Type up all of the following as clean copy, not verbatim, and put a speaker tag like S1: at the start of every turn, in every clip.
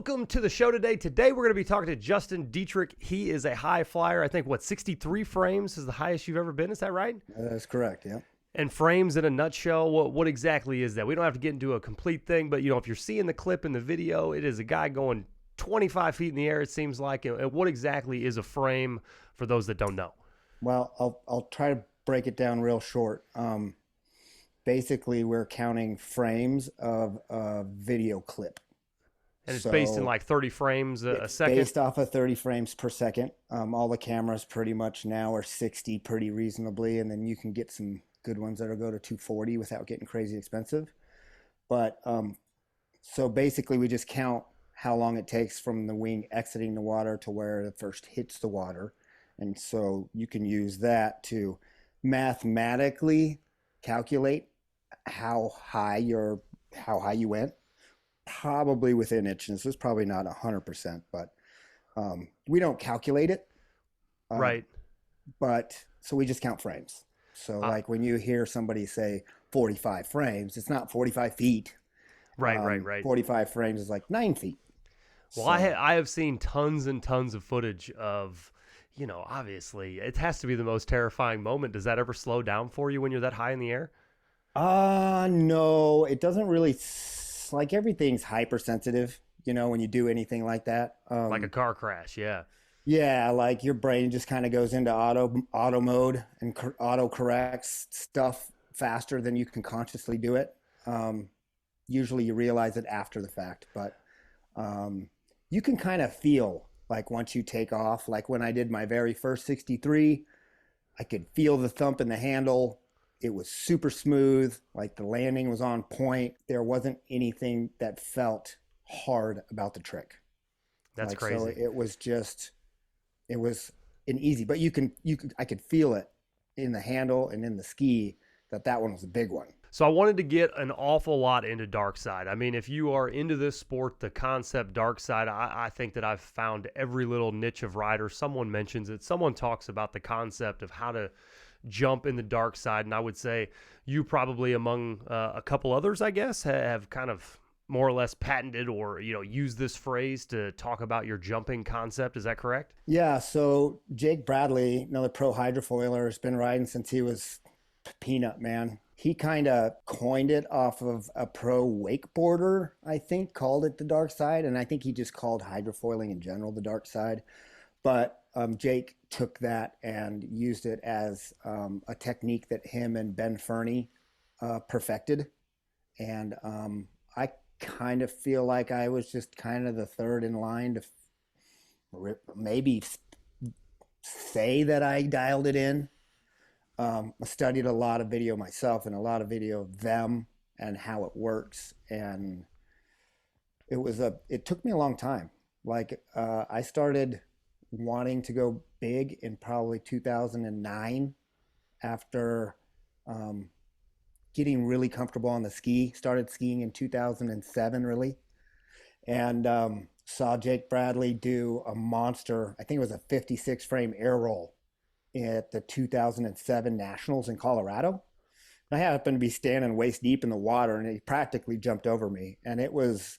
S1: Welcome to the show today. Today we're going to be talking to Justin Dietrich. He is a high flyer. I think, 63 frames is the highest you've ever been. Is that right?
S2: That's correct, yeah.
S1: And frames in a nutshell, what exactly is that? We don't have to get into a complete thing, but, if you're seeing the clip in the video, it is a guy going 25 feet in the air, it seems like. And what exactly is a frame for those that don't know?
S2: Well, I'll try to break it down real short. Basically, we're counting frames of a video clip.
S1: And it's based in like 30 frames a second?
S2: Based off of 30 frames per second. All the cameras pretty much now are 60 pretty reasonably, and then you can get some good ones that'll go to 240 without getting crazy expensive. But so basically we just count how long it takes from the wing exiting the water to where it first hits the water. And so you can use that to mathematically calculate how high you went. Probably within inches. It's probably not 100%, but we don't calculate it.
S1: Right.
S2: But so we just count frames. So like when you hear somebody say 45 frames, it's not 45 feet.
S1: Right.
S2: 45 frames is like 9 feet.
S1: Well, so, I have seen tons and tons of footage of, obviously it has to be the most terrifying moment. Does that ever slow down for you when you're that high in the air?
S2: No, it doesn't really. Like everything's hypersensitive, when you do anything like that.
S1: Like a car crash, yeah.
S2: Yeah, like your brain just kind of goes into auto mode and auto corrects stuff faster than you can consciously do it. Usually you realize it after the fact, but you can kind of feel like once you take off, like when I did my very first 63, I could feel the thump in the handle. It was super smooth, like the landing was on point. There wasn't anything that felt hard about the trick.
S1: That's
S2: like,
S1: crazy.
S2: So it was an easy, but I could feel it in the handle and in the ski that one was a big one.
S1: So I wanted to get an awful lot into Darkside. I mean, if you are into this sport, the concept Darkside, I think that I've found every little niche of rider. Someone mentions it. Someone talks about the concept of how to jump in the dark side, and I would say you probably among a couple others, I guess, have kind of more or less patented or used this phrase to talk about your jumping concept. Is that correct?
S2: Yeah. So Jake Bradley, another pro hydrofoiler, has been riding since he was peanut, man. He kind of coined it off of a pro wakeboarder, I think, called it the dark side, and I think he just called hydrofoiling in general the dark side. But Jake took that and used it as a technique that him and Ben Fernie perfected. And I kind of feel like I was just kind of the third in line to maybe say that I dialed it in. I studied a lot of video myself and a lot of video of them and how it works. And it took me a long time. Like I started wanting to go big in probably 2009 after getting really comfortable on the ski. Started skiing in 2007 really, and saw Jake Bradley do a monster, I think it was a 56 frame air roll at the 2007 Nationals in Colorado. And I happened to be standing waist deep in the water and he practically jumped over me, and it was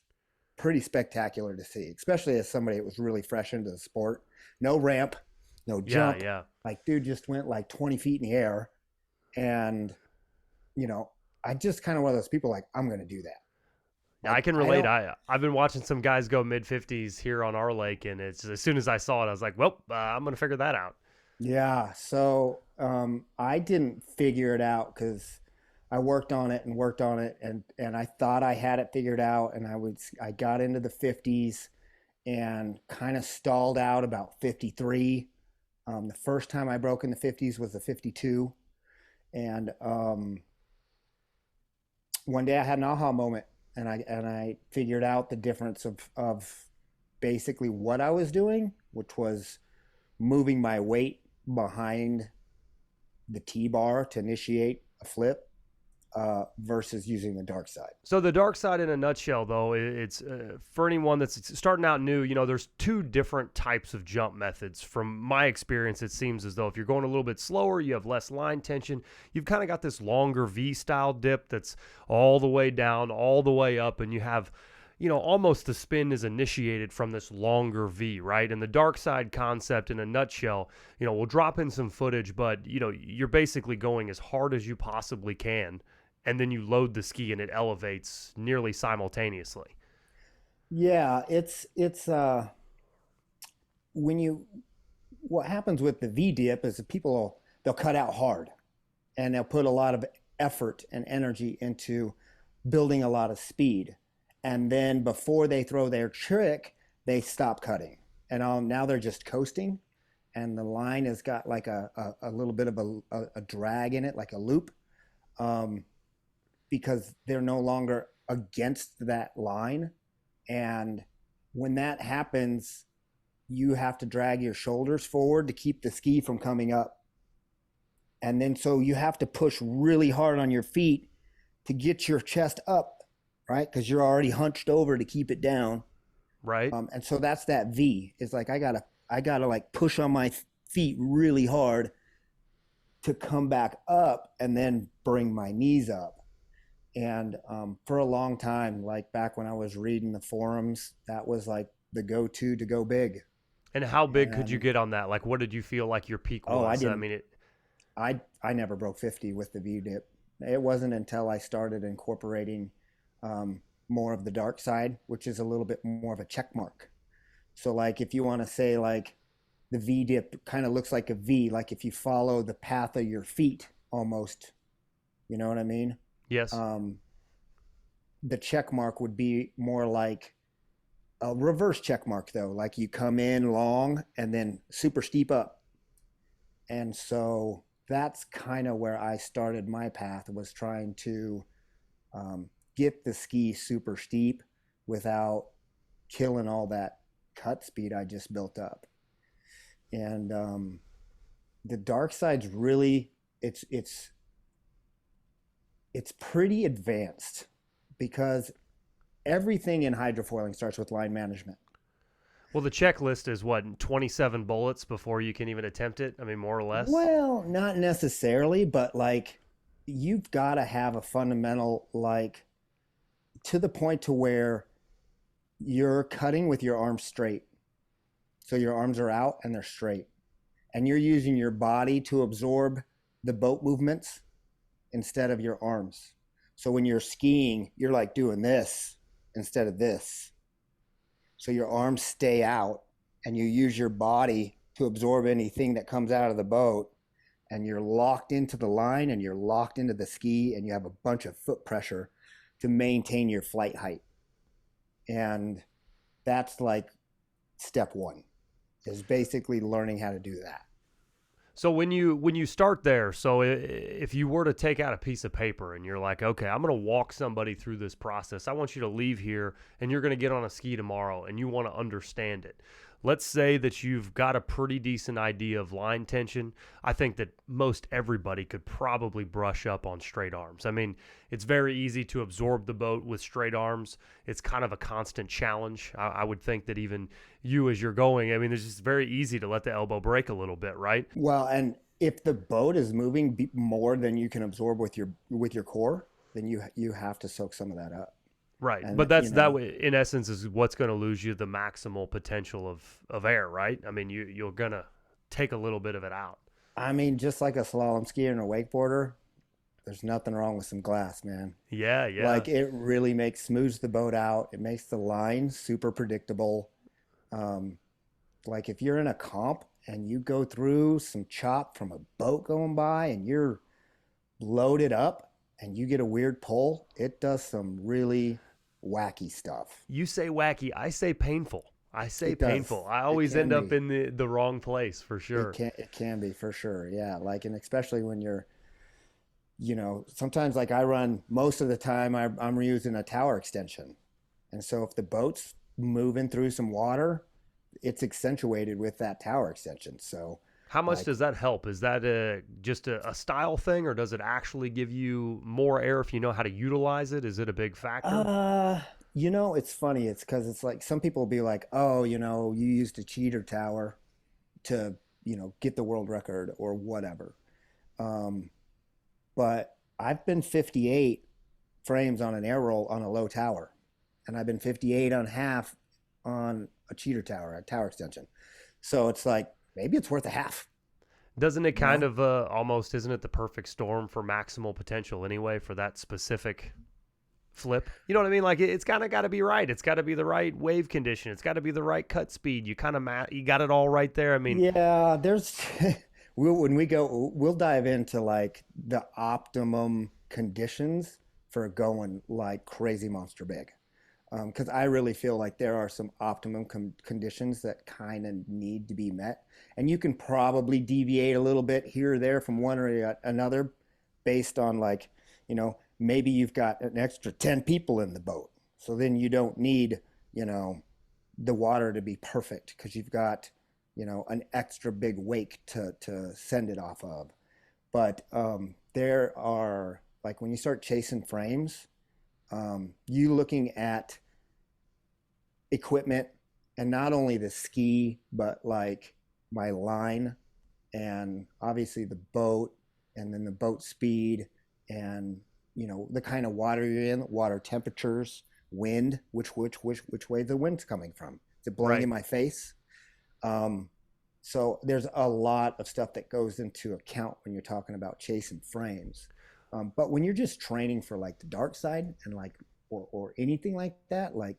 S2: pretty spectacular to see, especially as somebody that was really fresh into the sport. No ramp, no jump.
S1: Yeah.
S2: Like dude just went like 20 feet in the air. And, I just kind of one of those people like, I'm going to do that.
S1: Like, I can relate. I've been watching some guys go mid-50s here on our lake, and it's as soon as I saw it, I was like, well, I'm going to figure that out.
S2: Yeah. So I didn't figure it out because I worked on it and I thought I had it figured out, and I got into the 50s and kind of stalled out about 53. The first time I broke in the 50s was the 52. And one day I had an aha moment, and I figured out the difference of basically what I was doing, which was moving my weight behind the T-bar to initiate a flip versus using the dark side.
S1: So the dark side in a nutshell, though, it's for anyone that's starting out new, there's two different types of jump methods. From my experience, it seems as though if you're going a little bit slower, you have less line tension. You've kind of got this longer V-style dip that's all the way down, all the way up, and you have almost the spin is initiated from this longer V, right? And the dark side concept in a nutshell, we'll drop in some footage, but, you're basically going as hard as you possibly can, and then you load the ski and it elevates nearly simultaneously.
S2: Yeah, it's when you what happens with the V dip is that they'll cut out hard and they'll put a lot of effort and energy into building a lot of speed. And then before they throw their trick, they stop cutting. And now they're just coasting. And the line has got like a little bit of a drag in it, like a loop, um, because they're no longer against that line. And when that happens, you have to drag your shoulders forward to keep the ski from coming up. And then so you have to push really hard on your feet to get your chest up, right? Because you're already hunched over to keep it down.
S1: Right.
S2: And so that's that V. It's like I gotta like push on my feet really hard to come back up and then bring my knees up. And for a long time, like back when I was reading the forums, that was like the go-to to go big.
S1: And how big could you
S2: And
S1: get on that? Like, what did you feel like your peak
S2: oh, I
S1: was? I
S2: didn't.
S1: mean,
S2: I never broke 50 with the V dip. It wasn't until I started incorporating more of the dark side, which is a little bit more of a check mark. So like if you want to say like the V dip kind of looks like a V, like if you follow the path of your feet almost, you know what I mean?
S1: yes.
S2: Um, the check mark would be more like a reverse check mark though, like you come in long and then super steep up. And so that's kind of where I started my path, was trying to get the ski super steep without killing all that cut speed I just built up. And the dark side's really it's pretty advanced because everything in hydrofoiling starts with line management.
S1: Well, the checklist is what, 27 bullets before you can even attempt it? I mean, more or less.
S2: Well, not necessarily, but like you've got to have a fundamental, like, to the point to where you're cutting with your arms straight. So your arms are out and they're straight. And you're using your body to absorb the boat movements instead of your arms. So when you're skiing, you're like doing this instead of this. So your arms stay out and you use your body to absorb anything that comes out of the boat, and you're locked into the line and you're locked into the ski, and you have a bunch of foot pressure to maintain your flight height. And that's like step one, is basically learning how to do that.
S1: So when you start there, so if you were to take out a piece of paper and you're like, okay, I'm going to walk somebody through this process. I want you to leave here and you're going to get on a ski tomorrow and you want to understand it. Let's say that you've got a pretty decent idea of line tension. I think that most everybody could probably brush up on straight arms. I mean, it's very easy to absorb the boat with straight arms. It's kind of a constant challenge. I would think that even you, as you're going, I mean, it's just very easy to let the elbow break a little bit, right?
S2: Well, and if the boat is moving more than you can absorb with your core, then you have to soak some of that up.
S1: Right.
S2: And
S1: But that way, in essence, is what's going to lose you the maximal potential of air, right? I mean, you're going to take a little bit of it out.
S2: I mean, just like a slalom skier and a wakeboarder, there's nothing wrong with some glass, man.
S1: Yeah, yeah.
S2: Like it really smooths the boat out. It makes the line super predictable. Um, like if you're in a comp and you go through some chop from a boat going by and you're loaded up and you get a weird pull, it does some really wacky stuff.
S1: You say wacky, I say painful. I say
S2: It does.
S1: painful. I
S2: It
S1: always
S2: can
S1: end up
S2: be.
S1: in the wrong place for sure.
S2: It can be for sure. Yeah. Like, and especially when you're, sometimes like I run most of the time, I'm reusing a tower extension. And so if the boat's moving through some water, it's accentuated with that tower extension. So
S1: How much
S2: like,
S1: does that help? Is that just a style thing, or does it actually give you more air if you know how to utilize it? Is it a big factor?
S2: it's funny. It's because it's like some people will be like, oh, you used a cheater tower to, get the world record or whatever. Um, but I've been 58 frames on an air roll on a low tower, and I've been 58 on half on a cheater tower, a tower extension. So it's like maybe it's worth a half.
S1: Doesn't it
S2: You
S1: kind
S2: know?
S1: of almost, isn't it the perfect storm for maximal potential anyway for that specific flip? You know what I mean? Like it's kind of got to be right. It's got to be the right wave condition. It's got to be the right cut speed. You kind of you got it all right there. I mean,
S2: Yeah, there's when we go, we'll dive into like the optimum conditions for going like crazy monster big. Because I really feel like there are some optimum conditions that kind of need to be met, and you can probably deviate a little bit here or there from one or another, based on like, maybe you've got an extra 10 people in the boat, so then you don't need, you know, the water to be perfect because you've got, an extra big wake to send it off of. But there are like when you start chasing frames, you looking at equipment, and not only the ski but like my line, and obviously the boat, and then the boat speed, and the kind of water you're in, water temperatures, wind, which way the wind's coming from. Is it blowing
S1: right.
S2: in my face? So there's a lot of stuff that goes into account when you're talking about chasing frames. But when you're just training for like the dark side and like or anything like that, like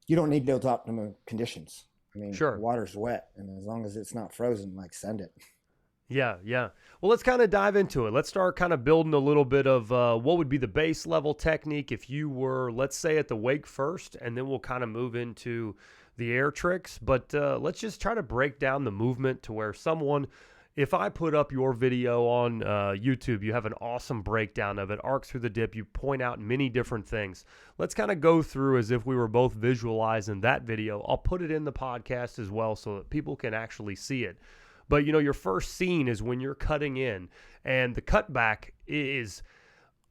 S2: you don't need those optimum conditions. I mean,
S1: Sure.
S2: water's wet, and as long as it's not frozen, like send it.
S1: Yeah, yeah. Well, let's kind of dive into it. Let's start kind of building a little bit of what would be the base level technique if you were, let's say, at the wake first, and then we'll kind of move into the air tricks. But let's just try to break down the movement to where someone, if I put up your video on YouTube, you have an awesome breakdown of it, arc through the dip. You point out many different things. Let's kind of go through as if we were both visualizing that video. I'll put it in the podcast as well so that people can actually see it. But, your first scene is when you're cutting in, and the cutback is,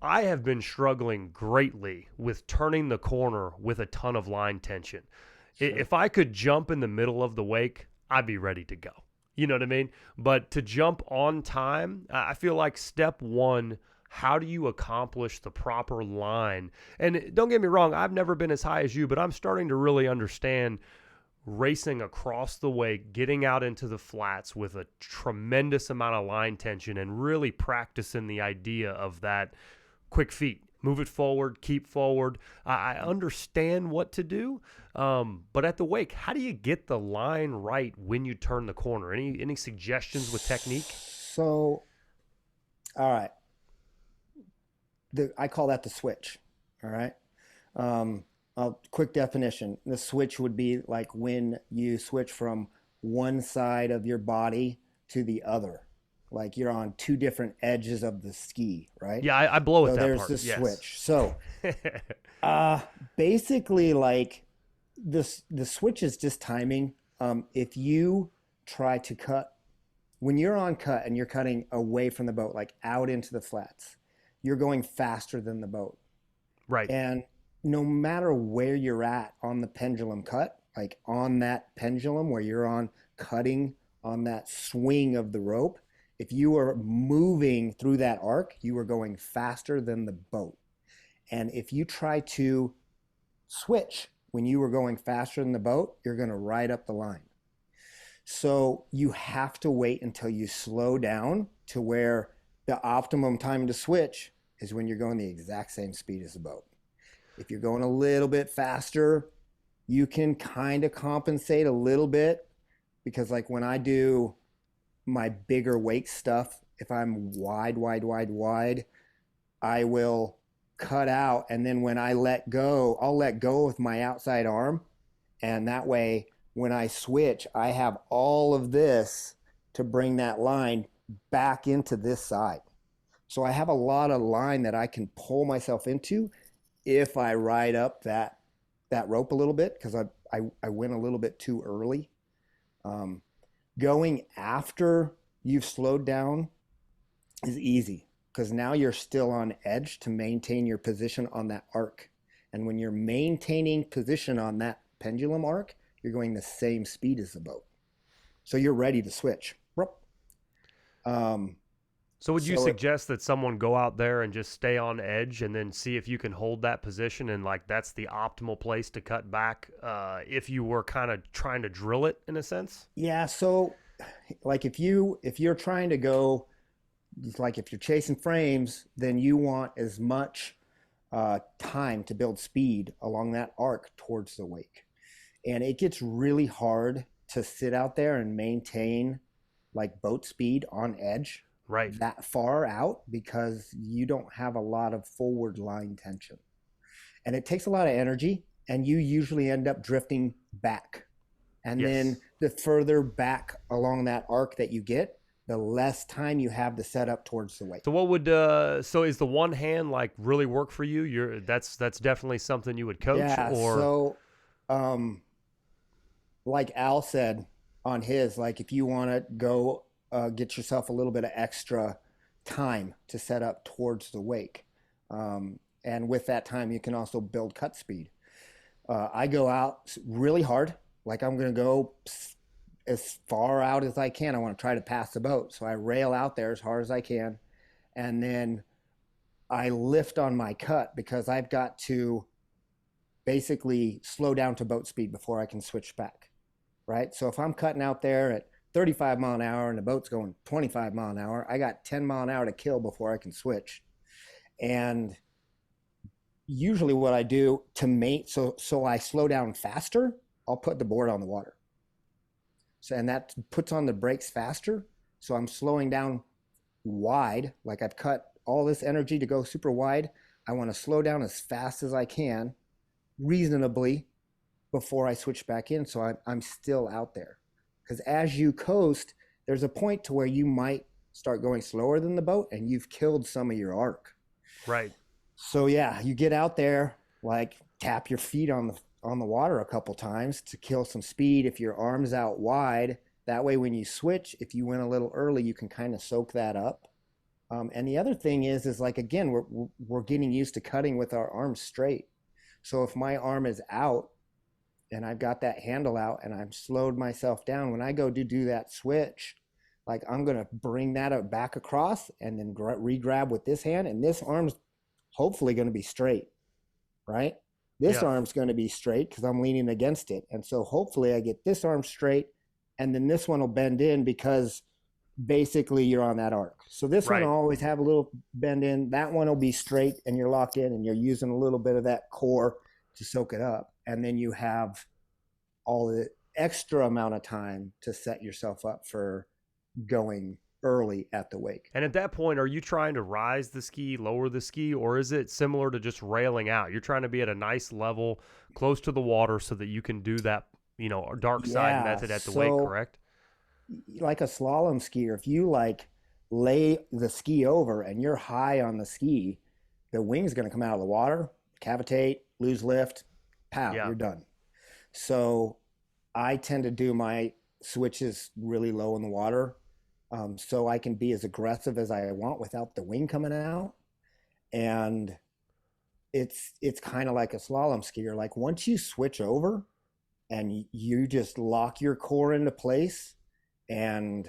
S1: I have been struggling greatly with turning the corner with a ton of line tension.
S2: Sure.
S1: If I could jump in the middle of the wake, I'd be ready to go. You know what I mean? But to jump on time, I feel like step one, how do you accomplish the proper line? And don't get me wrong, I've never been as high as you, but I'm starting to really understand racing across the wake, getting out into the flats with a tremendous amount of line tension, and really practicing the idea of that quick feet. Move it forward, keep forward. I understand what to do, but at the wake, how do you get the line right when you turn the corner? Any suggestions with technique?
S2: So, all right, I call that the switch. All right. Quick definition: the switch would be like when you switch from one side of your body to the other, like you're on two different edges of the ski, right?
S1: Yeah, I blow at
S2: So
S1: that
S2: there's
S1: part.
S2: the
S1: Yes.
S2: switch. So basically, like the switch is just timing. If you try to cut when you're on cut and you're cutting away from the boat, like out into the flats, you're going faster than the boat.
S1: Right.
S2: And no matter where you're at on the pendulum cut, like on that pendulum where you're on cutting on that swing of the rope, if you are moving through that arc, you are going faster than the boat. And if you try to switch when you were going faster than the boat, you're going to ride up the line. So you have to wait until you slow down to where the optimum time to switch is when you're going the exact same speed as the boat. If you're going a little bit faster, you can kind of compensate a little bit, because like when I do my bigger wake stuff, if I'm wide, I will cut out, and then when I let go, I'll let go with my outside arm, and that way when I switch, I have all of this to bring that line back into this side. So I have a lot of line that I can pull myself into if I ride up that rope a little bit, because I went a little bit too early. Going after you've slowed down is easy, because now you're still on edge to maintain your position on that arc. And when you're maintaining position on that pendulum arc, you're going the same speed as the boat. So you're ready to switch.
S1: So would you
S2: So
S1: suggest that someone go out there and just stay on edge and then see if you can hold that position and like that's the optimal place to cut back if you were kind of trying to drill it in a sense?
S2: yeah, so like if you're trying to go, like if you're chasing frames, then you want as much time to build speed along that arc towards the wake. And it gets really hard to sit out there and maintain like boat speed on edge
S1: Right.
S2: that far out because you don't have a lot of forward line tension. And it takes a lot of energy, and you usually end up drifting back. And then
S1: Yes.
S2: the further back along that arc that you get, the less time you have to set up towards the wake.
S1: So what would so is the one hand like really work for you? That's definitely something you would coach
S2: Yeah.
S1: or
S2: So, um, like Al said on his, like if you want to go get yourself a little bit of extra time to set up towards the wake. And with that time, you can also build cut speed. I go out really hard, like I'm going to go as far out as I can. I want to try to pass the boat. So I rail out there as hard as I can. And then I lift on my cut because I've got to basically slow down to boat speed before I can switch back. Right. So if I'm cutting out there at 35 mile an hour and the boat's going 25 mile an hour, I got 10 mile an hour to kill before I can switch. And usually what I do to mate, so I slow down faster, I'll put the board on the water. So, and that puts on the brakes faster. So I'm slowing down wide, like I've cut all this energy to go super wide. I want to slow down as fast as I can, reasonably, before I switch back in. So I'm still out there. Because as you coast, there's a point to where you might start going slower than the boat and you've killed some of your arc.
S1: right.
S2: So yeah, you get out there, like tap your feet on the water a couple times to kill some speed. If your arm's out wide, that way when you switch, if you went a little early, you can kind of soak that up. And the other thing is like again, we're getting used to cutting with our arms straight. So if my arm is out and I've got that handle out and I've slowed myself down, when I go to do that switch, like I'm gonna bring that back across and then re-grab with this hand, and this arm's hopefully going to be straight, right? This
S1: Yeah.
S2: arm's going to be straight because I'm leaning against it. And so hopefully I get this arm straight, and then this one will bend in because basically you're on that arc. So this one
S1: Right.
S2: will always have a little bend in. That one will be straight and you're locked in and you're using a little bit of that core to soak it up. And then you have all the extra amount of time to set yourself up for going early at the wake.
S1: And at that point, are you trying to rise the ski, lower the ski, or is it similar to just railing out? You're trying to be at a nice level, close to the water, so that you can do that, dark side
S2: Yeah,
S1: method at the wake,
S2: so
S1: correct?
S2: like a slalom skier, if you like lay the ski over and you're high on the ski, the wing's going to come out of the water, cavitate, lose lift, pow,
S1: Yeah.
S2: you're done. So I tend to do my switches really low in the water, so I can be as aggressive as I want without the wing coming out. And it's kind of like a slalom skier. Like once you switch over and you just lock your core into place, and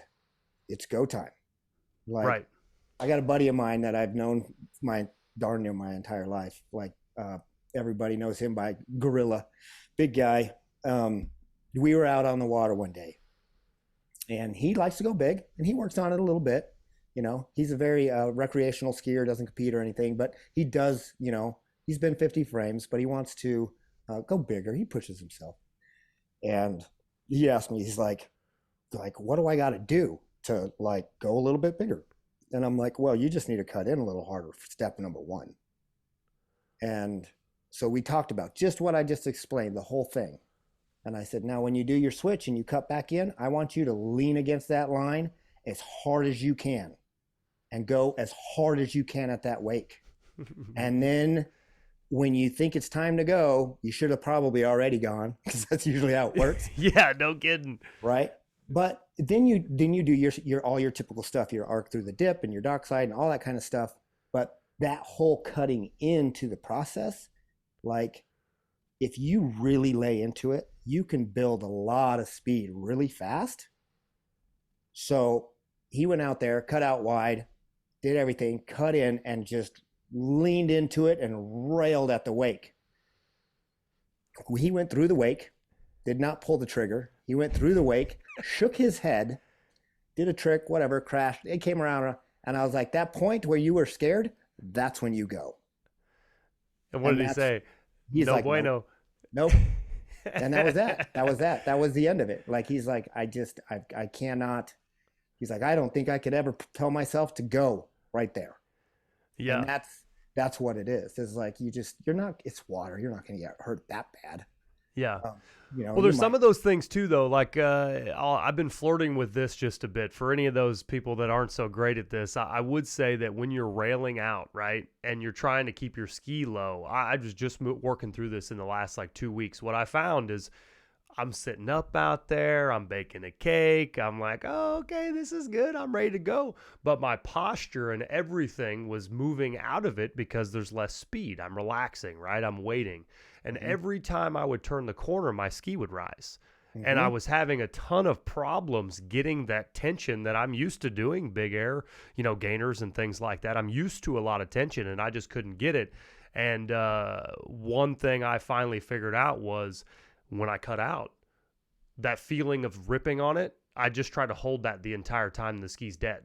S2: it's go time. Like
S1: Right.
S2: I got a buddy of mine that I've known my darn near my entire life. Like everybody knows him by Gorilla, big guy. We were out on the water one day, and he likes to go big, and he works on it a little bit. He's a very recreational skier, doesn't compete or anything, but he does. He's been 50 frames, but he wants to go bigger. He pushes himself, and he asked me, he's like, what do I got to do to like go a little bit bigger? And I'm like, well, you just need to cut in a little harder for step number one. And so we talked about just what I just explained, the whole thing. And I said, now when you do your switch and you cut back in, I want you to lean against that line as hard as you can and go as hard as you can at that wake. And then when you think it's time to go, you should have probably already gone, because that's usually how it works.
S1: Yeah, no kidding.
S2: Right. But then you do your all your typical stuff, your arc through the dip and your Darkside and all that kind of stuff. But that whole cutting into the process, like if you really lay into it, you can build a lot of speed really fast. So he went out there, cut out wide, did everything, cut in, and just leaned into it and railed at the wake. He went through the wake, did not pull the trigger. He went through the wake, shook his head, did a trick, whatever, crashed. It came around, and I was like, that point where you were scared, that's when you go.
S1: And what did he say?
S2: He's
S1: No
S2: like,
S1: bueno.
S2: Nope. And that was that. That was that. That was the end of it. Like, he's like, I cannot. He's like, I don't think I could ever tell myself to go right there.
S1: Yeah.
S2: And that's what it is. It's like, you're not, it's water. You're not going to get hurt that bad.
S1: Yeah.
S2: You know,
S1: Well, there's some of those things too, though. Like I've been flirting with this just a bit. For any of those people that aren't so great at this, I would say that when you're railing out, right, and you're trying to keep your ski low, I was just working through this in the last like 2 weeks. What I found is I'm sitting up out there, I'm baking a cake, I'm like, oh, okay, this is good, I'm ready to go. But my posture and everything was moving out of it because there's less speed. I'm relaxing, right? I'm waiting. And every time I would turn the corner, my ski would rise. And I was having a ton of problems getting that tension that I'm used to doing, big air, gainers and things like that. I'm used to a lot of tension, and I just couldn't get it. And one thing I finally figured out was when I cut out, that feeling of ripping on it, I just try to hold that the entire time the ski's dead.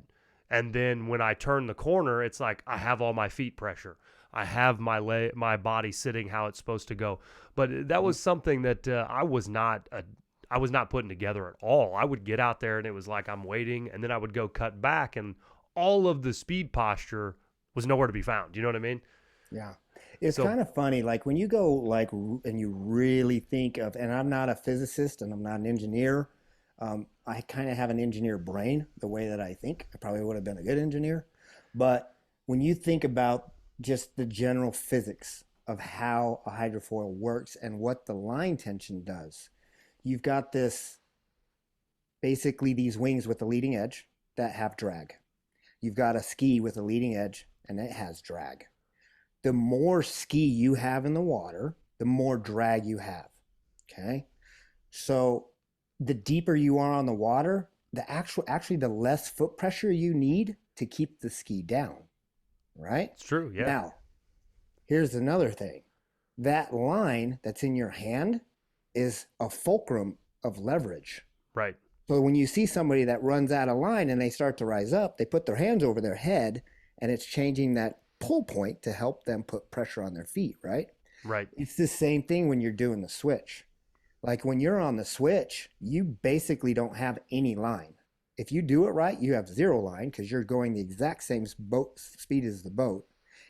S1: And then when I turn the corner, it's like I have all my feet pressure. I have my body sitting how it's supposed to go. But that was something that I was not putting together at all. I would get out there and it was like I'm waiting, and then I would go cut back, and all of the speed posture was nowhere to be found. You know what I mean?
S2: Yeah. It's kind of funny, like when you go like, and you really think of, and I'm not a physicist and I'm not an engineer. I kind of have an engineer brain, the way that I think. I probably would have been a good engineer. But when you think about just the general physics of how a hydrofoil works and what the line tension does, you've got basically these wings with a leading edge that have drag. You've got a ski with a leading edge and it has drag. The more ski you have in the water, the more drag you have. Okay. So the deeper you are on the water, actually the less foot pressure you need to keep the ski down. Right?
S1: It's true. Yeah.
S2: Now, here's another thing. That line that's in your hand is a fulcrum of leverage.
S1: Right.
S2: So when you see somebody that runs out of line and they start to rise up, they put their hands over their head, and it's changing that pull point to help them put pressure on their feet, right?
S1: Right.
S2: It's the same thing when you're doing the switch. Like when you're on the switch, you basically don't have any line. If you do it right, you have zero line because you're going the exact same boat speed as the boat.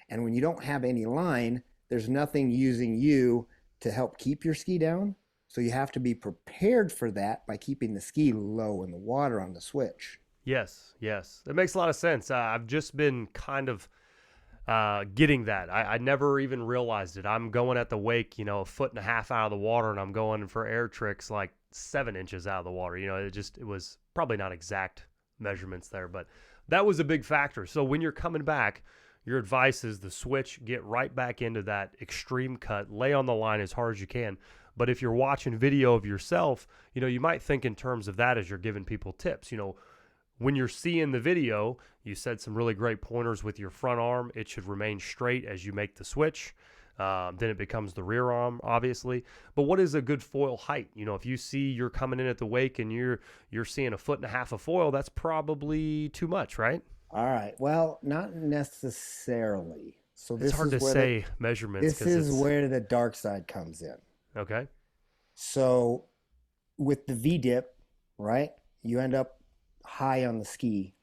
S2: And when you don't have any line, there's nothing using you to help keep your ski down. So you have to be prepared for that by keeping the ski low in the water on the switch.
S1: Yes. That makes a lot of sense. I've just been kind of getting that. I never even realized it. I'm going at the wake, 1.5 feet out of the water, and I'm going for air tricks like 7 inches out of the water. It was probably not exact measurements there, but that was a big factor. So when you're coming back, your advice is the switch, get right back into that extreme cut, lay on the line as hard as you can. But if you're watching video of yourself, you might think in terms of that as you're giving people tips. When you're seeing the video, you said some really great pointers with your front arm. It should remain straight as you make the switch. Then it becomes the rear arm, obviously. But what is a good foil height? If you see you're coming in at the wake and you're seeing 1.5 feet of foil, that's probably too much, right?
S2: All right. Well, not necessarily. So
S1: it's hard to say measurements.
S2: This is where the dark side comes in.
S1: Okay.
S2: So with the V-dip, right, you end up high on the ski,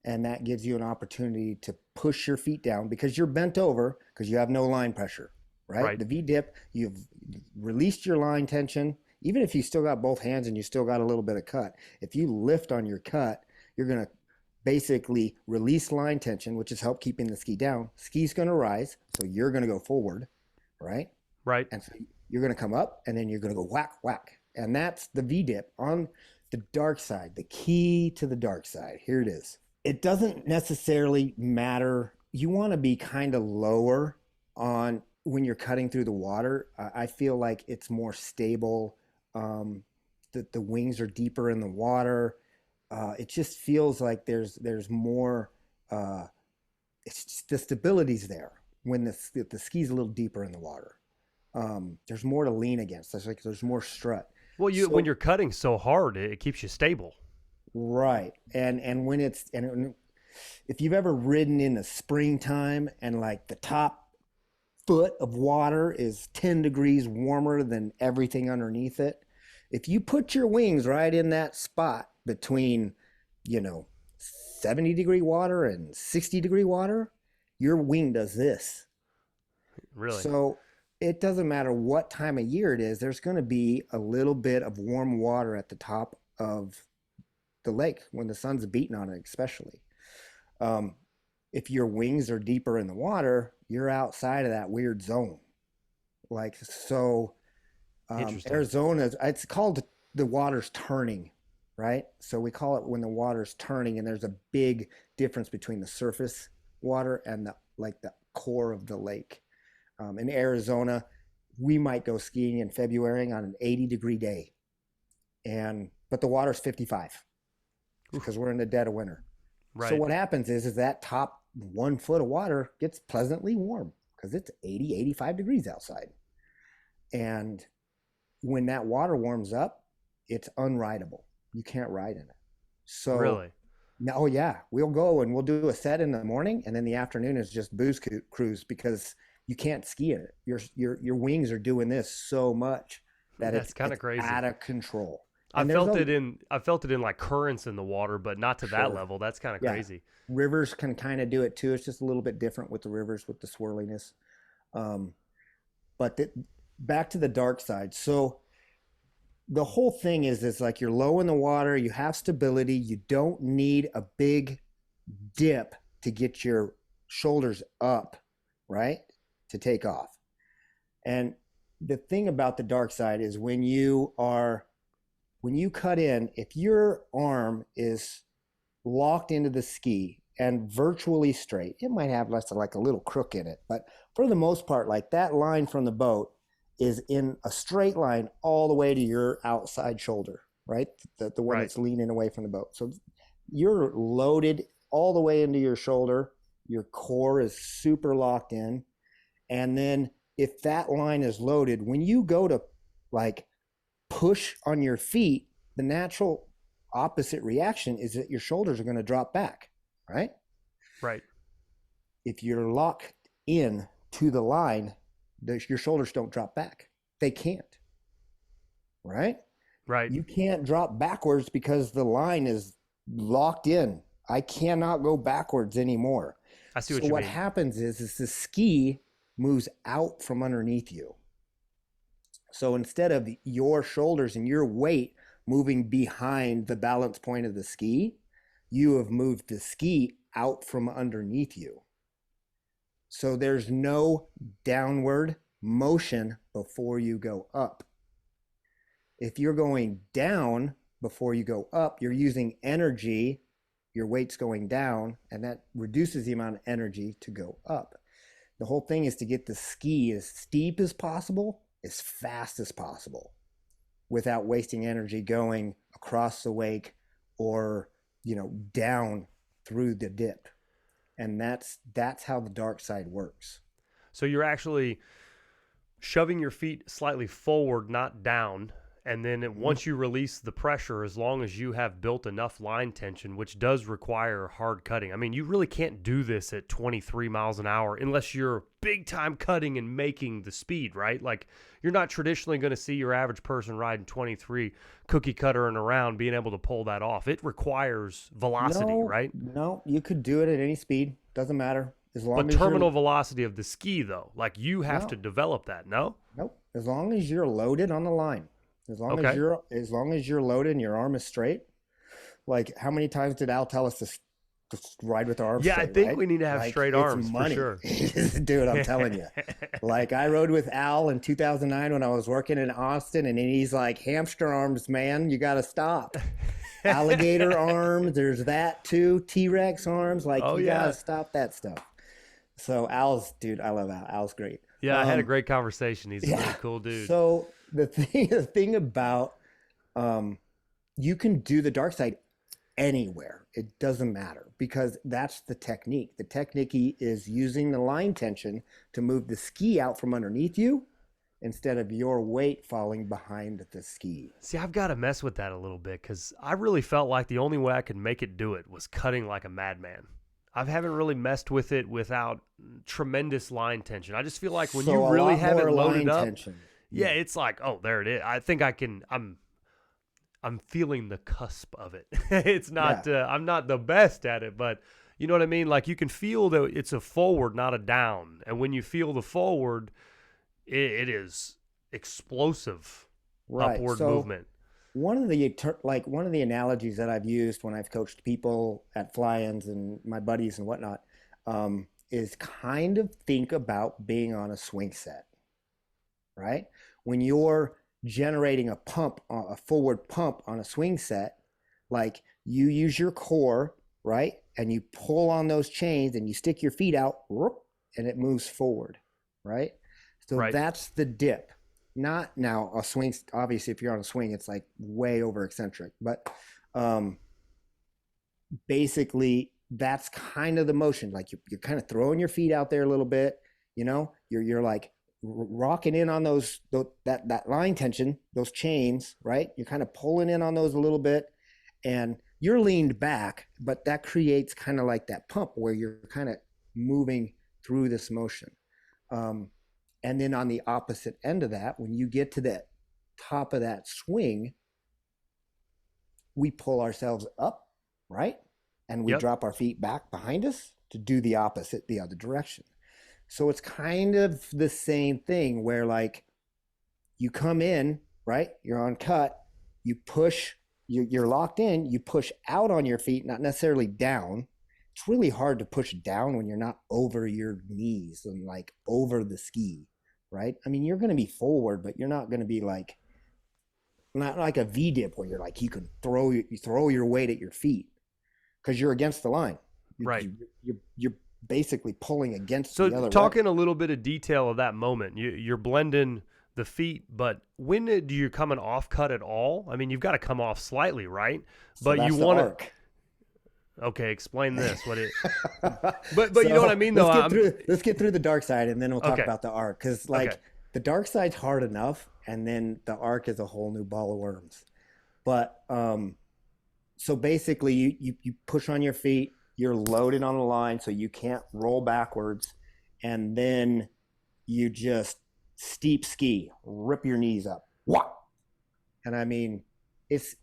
S2: and that gives you an opportunity to push your feet down because you're bent over because you have no line pressure, right? The V-dip, you've released your line tension. Even if you still got both hands and you still got a little bit of cut, if you lift on your cut, you're going to basically release line tension, which is help keeping the ski down. Ski's going to rise, so you're going to go forward, right?
S1: Right.
S2: And so you're going to come up, and then you're going to go whack, whack. And that's the V-dip on the dark side. The key to the dark side. Here it is. It doesn't necessarily matter. You want to be kind of lower on when you're cutting through the water. I feel like it's more stable. The wings are deeper in the water. It just feels like there's more it's just, the stability's there when the ski's a little deeper in the water. There's more to lean against. There's more strut.
S1: Well, when
S2: So
S1: you're cutting so hard, it keeps you stable.
S2: right, and when if you've ever ridden in the springtime and like the top foot of water is 10 degrees warmer than everything underneath it, if you put your wings right in that spot between, you know, 70-degree water and 60-degree water, your wing does this.
S1: Really?
S2: So it doesn't matter what time of year it is, there's going to be a little bit of warm water at the top of the lake when the sun's beating on it, especially. If your wings are deeper in the water, you're outside of that weird zone. Like, so Arizona, it's called the water's turning, right? So we call it when the water's turning, and there's a big difference between the surface water and the core of the lake. In Arizona, we might go skiing in February on an 80-degree day, but the water's 55 because we're in the dead of winter.
S1: Right.
S2: So what happens is that top 1 foot of water gets pleasantly warm because it's 80, 85 degrees outside. And when that water warms up, it's unrideable. You can't ride in it. So
S1: really?
S2: Oh yeah, we'll go and we'll do a set in the morning, and then the afternoon is just booze cruise because you can't ski in it. Your wings are doing this so much that
S1: That's kind of
S2: it's
S1: crazy.
S2: out of control.
S1: I
S2: And
S1: felt it in like currents in the water, but not to that level. That's kind of crazy.
S2: Rivers can kind of do it too. It's just a little bit different with the rivers with the swirliness. But back to the dark side. So the whole thing is like you're low in the water, you have stability, you don't need a big dip to get your shoulders up, right? To take off. And the thing about the dark side is when you cut in, if your arm is locked into the ski and virtually straight, it might have less like a little crook in it, but for the most part, like that line from the boat is in a straight line all the way to your outside shoulder, right? The one that's leaning away from the boat. So you're loaded all the way into your shoulder. Your core is super locked in. And then if that line is loaded, when you go to like push on your feet, the natural opposite reaction is that your shoulders are going to drop back, right?
S1: Right.
S2: If you're locked in to the line, your shoulders don't drop back. They can't, right?
S1: Right.
S2: You can't drop backwards because the line is locked in. I cannot go backwards anymore.
S1: I see what you mean.
S2: So what happens is the ski moves out from underneath you. So instead of your shoulders and your weight moving behind the balance point of the ski, you have moved the ski out from underneath you. So there's no downward motion before you go up. If you're going down before you go up, you're using energy, your weight's going down, and that reduces the amount of energy to go up. The whole thing is to get the ski as steep as possible, as fast as possible, without wasting energy going across the wake or, down through the dip. And that's how the dark side works.
S1: So you're actually shoving your feet slightly forward, not down. And then once you release the pressure, as long as you have built enough line tension, which does require hard cutting. I mean, you really can't do this at 23 miles an hour unless you're big time cutting and making the speed, right? Like you're not traditionally going to see your average person riding 23 cookie cuttering around being able to pull that off. It requires velocity, right?
S2: No, you could do it at any speed. Doesn't matter.
S1: But terminal velocity of the ski, though, like you have to develop that, no?
S2: Nope. As long as you're loaded on the line. As long as you're loaded and your arm is straight. Like how many times did Al tell us to ride with our arms straight?
S1: Yeah, I think
S2: right?
S1: we need to have straight arms for sure.
S2: Dude, I'm telling you. Like I rode with Al in 2009 when I was working in Austin, and he's like, hamster arms, man, you got to stop. Alligator arms, there's that too. T-Rex arms, like you got to stop that stuff. So dude, I love Al. Al's great.
S1: Yeah, I had a great conversation. He's a really cool dude.
S2: So the thing about you can do the dark side anywhere. It doesn't matter because that's the technique. The technique is using the line tension to move the ski out from underneath you instead of your weight falling behind the ski.
S1: See, I've got to mess with that a little bit because I really felt like the only way I could make it do it was cutting like a madman. I haven't really messed with it without tremendous line tension. I just feel like when you really have it loaded up, yeah, it's like, oh, there it is. I think I can. I'm feeling the cusp of it. It's not. I'm not the best at it, but you know what I mean. Like you can feel that it's a forward, not a down, and when you feel the forward, it is explosive upward movement.
S2: One of the analogies that I've used when I've coached people at fly-ins and my buddies and whatnot is kind of think about being on a swing set, right? When you're generating a forward pump on a swing set, like you use your core, right? And you pull on those chains and you stick your feet out and it moves forward, right? So that's the dip. Not now a swing. Obviously, if you're on a swing, it's like way over eccentric. But basically, that's kind of the motion. Like you're kind of throwing your feet out there a little bit. You know, you're like rocking in on that line tension, those chains, right? You're kind of pulling in on those a little bit, and you're leaned back, but that creates kind of like that pump where you're kind of moving through this motion. And then on the opposite end of that, when you get to the top of that swing, we pull ourselves up, right? And we drop our feet back behind us to do the opposite, the other direction. So it's kind of the same thing where like you come in, right? You're on cut, you push, you're locked in, you push out on your feet, not necessarily down. It's really hard to push down when you're not over your knees and like over the ski, right? I mean, you're going to be forward, but you're not going to be like, not like a V dip where you're like, you can throw your weight at your feet because you're against the line. You're basically pulling against the other way. So
S1: talking a little bit of detail of that moment, you're blending the feet, but when do you coming off cut at all? I mean, you've got to come off slightly, right?
S2: So but you want to.
S1: Okay, explain this. What it? But so, you know what I mean, though.
S2: Let's get through the dark side, and then we'll talk about the arc. Because the dark side's hard enough, and then the arc is a whole new ball of worms. But so basically, you push on your feet. You're loaded on the line, so you can't roll backwards, and then you just steep ski, rip your knees up. Wah! And I mean,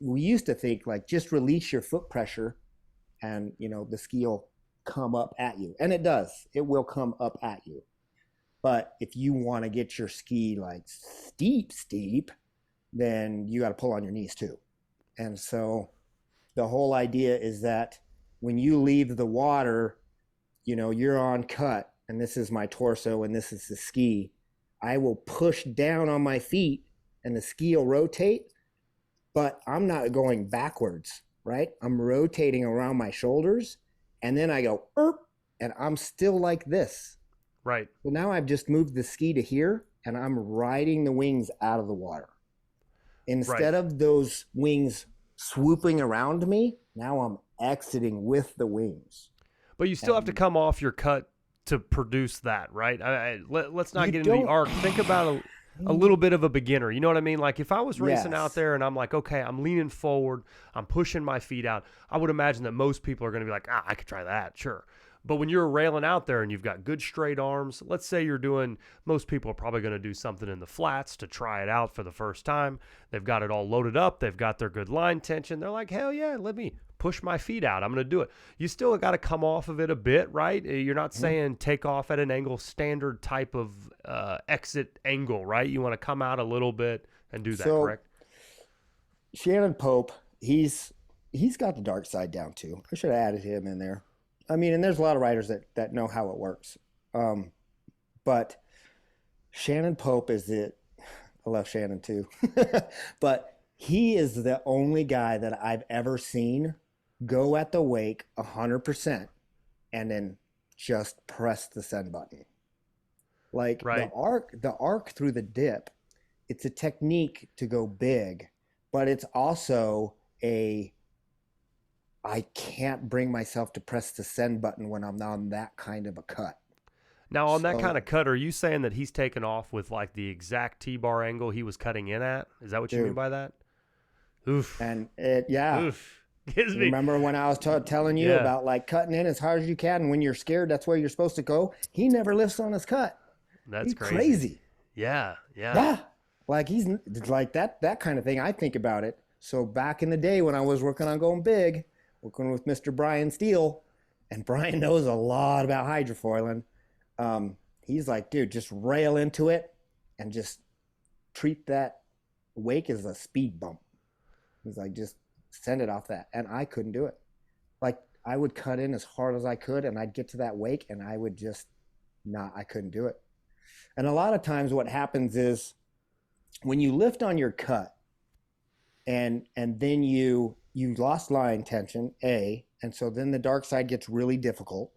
S2: we used to think like just release your foot pressure. And, you know, the ski will come up at you. And it does. It will come up at you. But if you want to get your ski like steep, then you got to pull on your knees too. And so the whole idea is that when you leave the water, you know, you're on cut, and this is my torso and this is the ski. I will push down on my feet and the ski will rotate, but I'm not going backwards. Right? I'm rotating around my shoulders, and then I go, and I'm still like this.
S1: Right.
S2: So now I've just moved the ski to here, and I'm riding the wings out of the water. Instead of those wings swooping around me, now I'm exiting with the wings.
S1: But you still have to come off your cut to produce that, right? Let's not get into the arc. Think about a little bit of a beginner. You know what I mean? Like if I was racing out there and I'm like, okay, I'm leaning forward, I'm pushing my feet out, I would imagine that most people are going to be like, I could try that, sure. But when you're railing out there and you've got good straight arms, let's say most people are probably going to do something in the flats to try it out for the first time. They've got it all loaded up. They've got their good line tension. They're like, hell yeah, let me push my feet out. I'm going to do it. You still got to come off of it a bit, right? You're not saying take off at an angle, standard type of exit angle, right? You want to come out a little bit and do that, correct?
S2: Shannon Pope, he's got the dark side down too. I should have added him in there. I mean, and there's a lot of writers that know how it works. But Shannon Pope is it. I love Shannon too. But he is the only guy that I've ever seen go at the wake 100% and then just press the send button. Like the arc through the dip, it's a technique to go big, but it's also I can't bring myself to press the send button when I'm on that kind of a cut.
S1: Now, on that kind
S2: So,
S1: of cut, are you saying that he's taken off with like the exact T-bar angle he was cutting in at? Is that what you mean
S2: dude,
S1: by that? Oof.
S2: and yeah.
S1: Oof. Gives me.
S2: Remember when I was telling you
S1: Yeah,
S2: about like cutting in as hard as you can, and when you're scared, that's where you're supposed to go. He never lifts on his cut.
S1: that's
S2: He's
S1: crazy.
S2: crazy.
S1: Yeah, yeah.
S2: Yeah, like he's like that kind of thing. I think about it. So back in the day when I was working on going big, working with Mr. Brian Steele, and Brian knows a lot about hydrofoiling. He's like, dude, just rail into it and just treat that wake as a speed bump. He's like, just send it off that. And I couldn't do it. Like I would cut in as hard as I could and I'd get to that wake and I would just not, I couldn't do it. And a lot of times what happens is when you lift on your cut and then you lost line tension, and so then the dark side gets really difficult.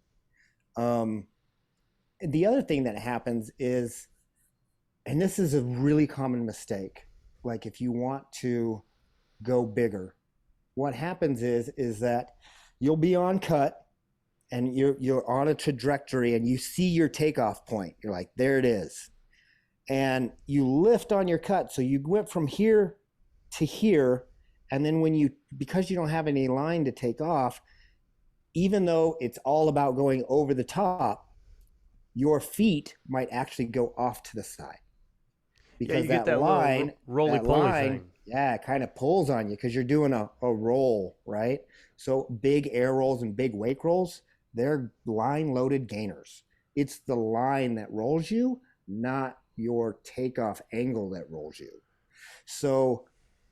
S2: The other thing that happens is, and this is a really common mistake, like if you want to go bigger, what happens is that you'll be on cut and you're on a trajectory and you see your takeoff point. You're like, there it is. And you lift on your cut. So you went from here to here. And then because you don't have any line to take off, even though it's all about going over the top, your feet might actually go off to the side.
S1: Yeah,
S2: Because
S1: you get
S2: that
S1: that
S2: line,
S1: little roly-poly thing.
S2: yeah, it kind of pulls on you because you're doing a roll, right? So big air rolls and big wake rolls, they're line loaded gainers. It's the line that rolls you, not your takeoff angle that rolls you. So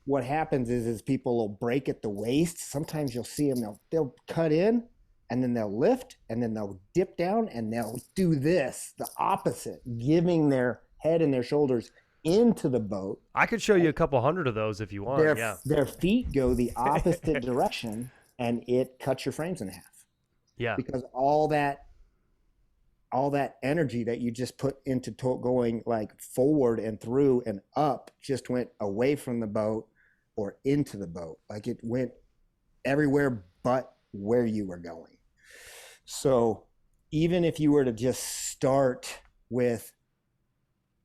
S2: what happens is people will break at the waist. Sometimes you'll see them, they'll cut in and then they'll lift and then they'll dip down and they'll do this, the opposite, giving their head and their shoulders into the boat.
S1: I could show you a couple hundred of those if you want. Yeah.
S2: Their feet go the opposite direction and it cuts your frames in half
S1: Yeah.
S2: because all that energy that you just put into going like forward and through and up just went away from the boat or into the boat. Like it went everywhere but where you were going. So even if you were to just start with,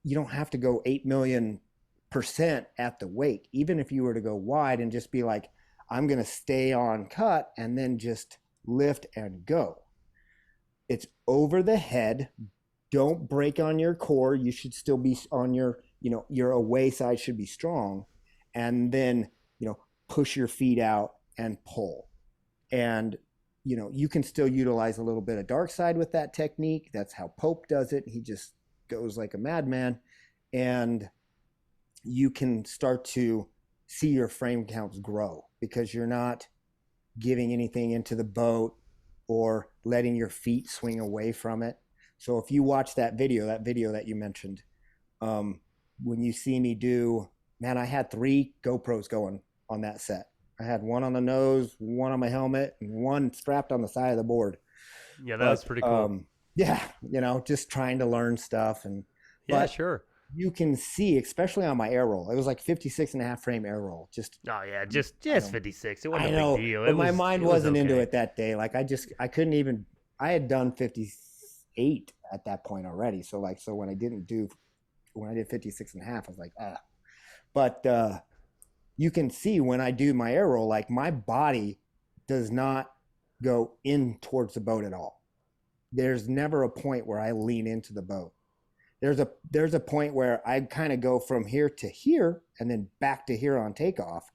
S2: you don't have to go 8,000,000% at the wake. Even if you were to go wide and just be like, I'm going to stay on cut and then just lift and go. It's over the head. Don't break on your core. You should still be on your away side should be strong. And then, push your feet out and pull. And, you can still utilize a little bit of dark side with that technique. That's how Pope does it. He just goes like a madman. And you can start to see your frame counts grow because you're not giving anything into the boat or letting your feet swing away from it. So if you watch that video that you mentioned, when you see me do, man, I had 3 GoPros going on that set. I had one on the nose, one on my helmet, and one strapped on the side of the board.
S1: Yeah, that was pretty cool.
S2: Yeah, just trying to learn stuff.
S1: Yeah, sure.
S2: You can see, especially on my air roll, it was like 56.5 frame air roll.
S1: Oh yeah, just 56. It wasn't
S2: a
S1: big deal.
S2: But my mind wasn't into it that day. Like I couldn't even. I had done 58 at that point already. So when I did 56.5, I was like, ah. But you can see when I do my air roll, like my body does not go in towards the boat at all. There's never a point where I lean into the boat. There's a point where I kind of go from here to here and then back to here on takeoff,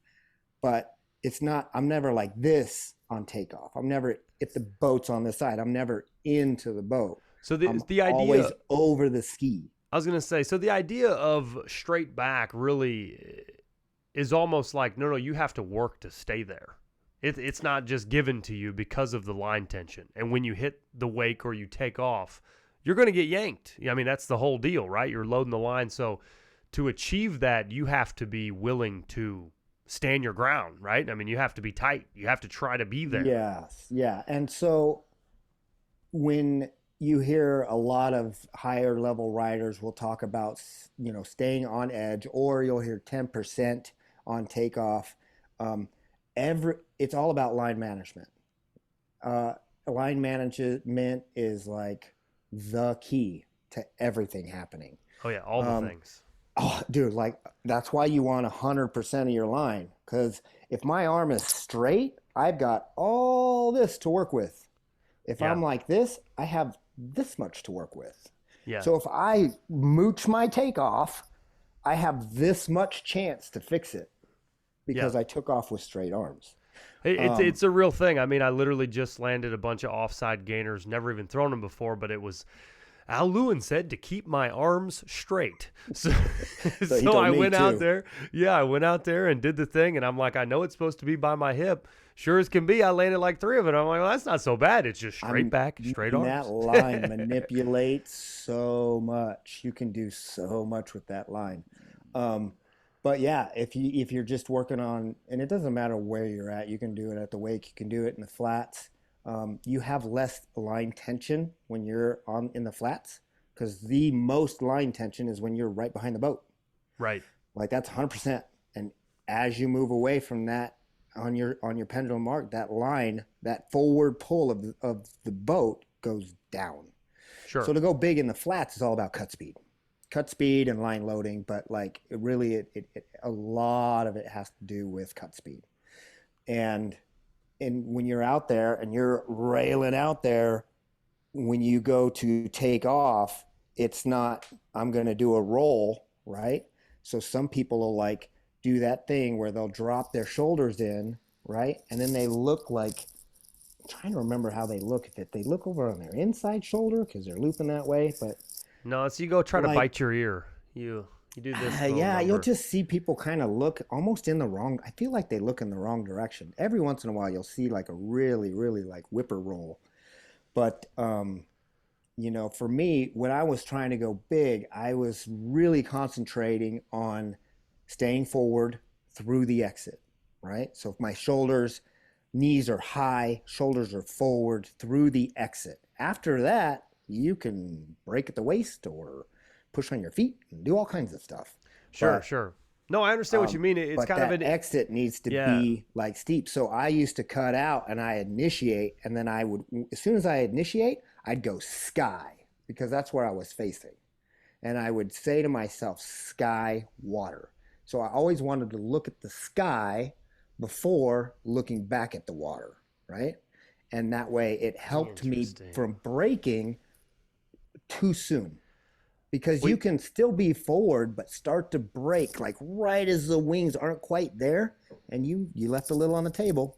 S2: but it's not, I'm never like this on takeoff. I'm never, if the boat's on this side, I'm never into the boat.
S1: So the idea
S2: always over the ski.
S1: I was going to say, so the idea of straight back really is almost like, no, you have to work to stay there. It's not just given to you because of the line tension. And when you hit the wake or you take off, you're going to get yanked. I mean, that's the whole deal, right? You're loading the line. So to achieve that, you have to be willing to stand your ground, right? I mean, you have to be tight. You have to try to be there.
S2: Yes. Yeah. And so when you hear a lot of higher level riders will talk about, staying on edge, or you'll hear 10% on takeoff. it's all about line management. Uh, Line management is like the key to everything happening.
S1: Oh yeah, all the
S2: Um,
S1: things.
S2: oh, dude, like that's why you want 100% of your line. Because if my arm is straight, I've got all this to work with. If
S1: Yeah,
S2: I'm like this, I have this much to work with.
S1: yeah,
S2: So if I mooch my takeoff, I have this much chance to fix it
S1: yeah.
S2: because I took off with straight arms.
S1: It's
S2: Um,
S1: it's a real thing. I mean, I literally just landed a bunch of offside gainers, never even thrown them before, but it was Al Lewin said to keep my arms straight. So,
S2: so he
S1: so
S2: told
S1: I
S2: me
S1: went out
S2: too.
S1: there. Yeah, I went out there and did the thing, and I'm like, I know it's supposed to be by my hip. Sure as can be, I landed like three of it. I'm like, well, that's not so bad. It's just straight back, straight
S2: And that
S1: arms.
S2: line manipulates so much. You can do so much with that line. Um, but yeah, if you're just working on, and it doesn't matter where you're at, you can do it at the wake, you can do it in the flats. You have less line tension when you're on in the flats because the most line tension is when you're right behind the boat.
S1: Right.
S2: Like that's 100%. And as you move away from that on your pendulum mark, that line, that forward pull of the boat goes down.
S1: Sure.
S2: So to go big in the flats is all about cut speed and line loading. But like a lot of it has to do with cut speed. And when you're out there and you're railing out there, when you go to take off, it's not, I'm going to do a roll, right? So some people will like do that thing where they'll drop their shoulders in, right? And then they look like, I'm trying to remember how they look. If they look over on their inside shoulder because they're looping that way, but
S1: No, so you go try to
S2: like,
S1: bite your ear. You do this little
S2: yeah, you'll
S1: number.
S2: just see people kind of look almost in the wrong. I feel like they look in the wrong direction. Every once in a while, you'll see like a really, really like whipper roll. But for me, when I was trying to go big, I was really concentrating on staying forward through the exit, right? So if my knees are high, shoulders are forward through the exit. After that, you can break at the waist or push on your feet and do all kinds of stuff.
S1: Sure,
S2: But
S1: sure. No, I understand what you mean. It's
S2: but
S1: kind of
S2: that
S1: an
S2: exit needs to
S1: yeah.
S2: be like steep. So I used to cut out and I initiate, and then I would, as soon as I initiate, I'd go sky because that's where I was facing. And I would say to myself, sky, water. So I always wanted to look at the sky before looking back at the water, right? And that way it helped me
S1: Interesting.
S2: from breaking too soon because you
S1: We
S2: can still be forward but start to break like right as the wings aren't quite there and you left a little on the table.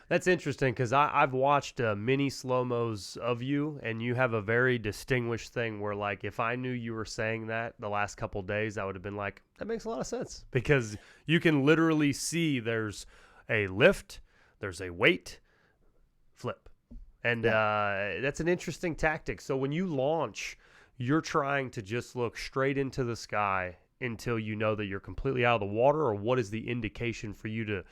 S1: That's interesting because I've watched mini slow-mos of you, and you have a very distinguished thing where, like, if I knew you were saying that the last couple days, I would have been like, that makes a lot of sense because you can literally see there's a lift, there's a weight, flip. And
S2: Yeah.
S1: that's an interesting tactic. So when you launch, you're trying to just look straight into the sky until you know that you're completely out of the water, or what is the indication for you to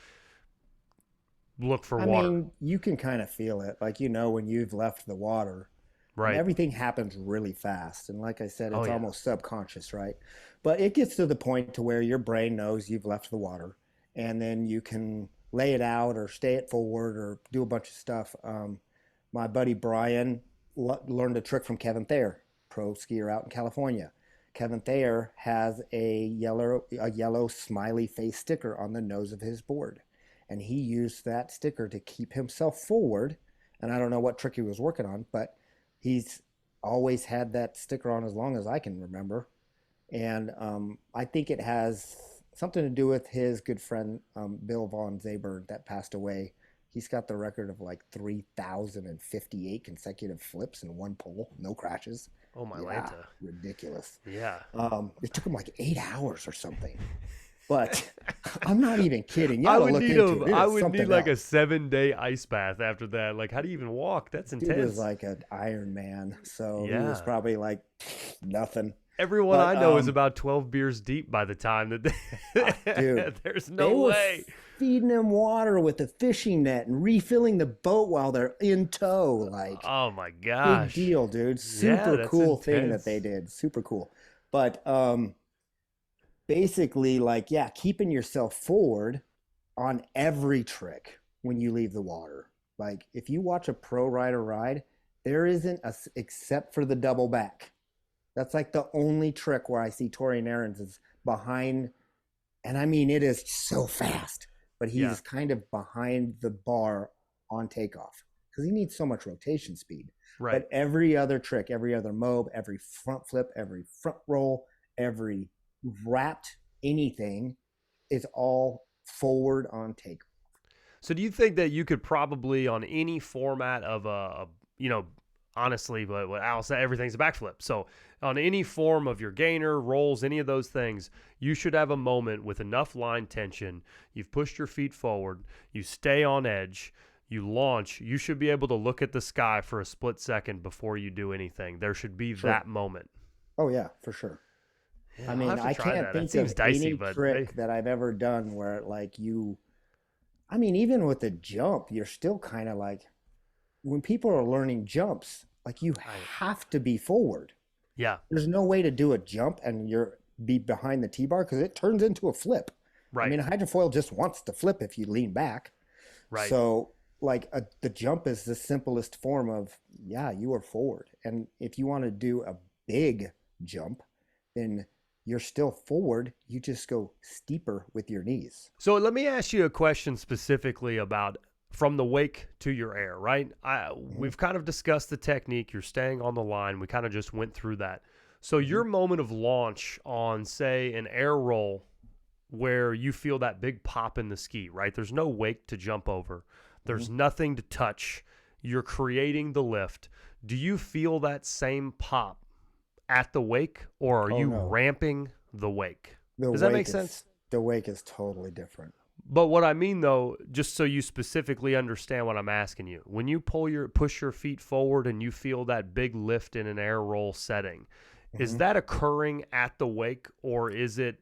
S1: look for
S2: I
S1: water?
S2: mean, you can kind of feel it, like when you've left the water. And
S1: Right.
S2: everything happens really fast, and like I said,
S1: Oh,
S2: it's
S1: yeah.
S2: almost subconscious, right? But it gets to the point to where your brain knows you've left the water, and then you can lay it out or stay it forward or do a bunch of stuff. My buddy Brian learned a trick from Kevin Thayer, pro skier out in California. Kevin Thayer has a yellow smiley face sticker on the nose of his board, and he used that sticker to keep himself forward. And I don't know what trick he was working on, but he's always had that sticker on as long as I can remember. And I think it has something to do with his good friend, Bill Von Zabern, that passed away. He's got the record of like 3,058 consecutive flips in one pull, no crashes.
S1: Oh, my
S2: Yeah,
S1: Lanta.
S2: ridiculous.
S1: Yeah.
S2: It took him like 8 hours or something. But I'm not even kidding. You
S1: I
S2: ought to
S1: would
S2: look
S1: need
S2: into it. It
S1: I
S2: is
S1: would need
S2: something
S1: like a
S2: else.
S1: 7-day ice bath after that. Like, how do you even walk? That's
S2: Dude was
S1: intense.
S2: like an Iron Man, so he was
S1: Yeah.
S2: probably like nothing.
S1: Everyone
S2: But
S1: I know is about 12 beers deep by the time that
S2: dude,
S1: there's
S2: they
S1: no
S2: were
S1: way.
S2: feeding him water with a fishing net and refilling the boat while they're in tow. Like
S1: Oh my
S2: big
S1: gosh.
S2: deal, dude.
S1: Yeah,
S2: Super
S1: that's
S2: cool thing that
S1: intense.
S2: they did. Super cool. But basically, like, yeah, keeping yourself forward on every trick when you leave the water. Like if you watch a pro rider ride, there isn't a, except for the double back. That's like the only trick where I see Torian Aaron's is behind, and I mean it is so fast, but
S1: Yeah.
S2: he's kind of behind the bar on takeoff because he needs so much rotation speed.
S1: Right.
S2: But every other trick, every other mobe, every front flip, every front roll, every wrapped anything is all forward on takeoff.
S1: So do you think that you could probably on any format of you know, honestly, but what Al said, everything's a backflip. So on any form of your gainer, rolls, any of those things, you should have a moment with enough line tension. You've pushed your feet forward. You stay on edge. You launch. You should be able to look at the sky for a split second before you do anything. There should be
S2: Sure.
S1: that moment.
S2: Oh yeah, for sure.
S1: Yeah,
S2: I
S1: I'll
S2: mean,
S1: have to
S2: I
S1: try
S2: can't
S1: that. It
S2: think
S1: seems
S2: of
S1: dicey,
S2: any
S1: but
S2: trick that I've ever done where like you, I mean, even with the jump, you're still kind of like, when people are learning jumps, like you have to be forward.
S1: yeah,
S2: There's no way to do a jump and you're be behind the T-bar because it turns into a flip. I
S1: right,
S2: mean, a hydrofoil just wants to flip if you lean back.
S1: right.
S2: So like the jump is the simplest form of, yeah, you are forward. And if you want to do a big jump, then you're still forward. You just go steeper with your knees.
S1: So let me ask you a question specifically about from the wake to your air, right?
S2: Mm-hmm.
S1: We've kind of discussed the technique. You're staying on the line. We kind of just went through that. So
S2: Mm-hmm.
S1: your moment of launch on, say, an air roll where you feel that big pop in the ski, right? There's no wake to jump over.
S2: Mm-hmm.
S1: There's nothing to touch. You're creating the lift. Do you feel that same pop at the wake, or are
S2: Oh
S1: you
S2: no,
S1: ramping the wake?
S2: the
S1: Does that make
S2: wake
S1: sense?
S2: is the wake is totally different.
S1: But what I mean though, just so you specifically understand what I'm asking you, when you push your feet forward and you feel that big lift in an air roll setting, is
S2: Mm-hmm.
S1: that occurring at the wake, or is it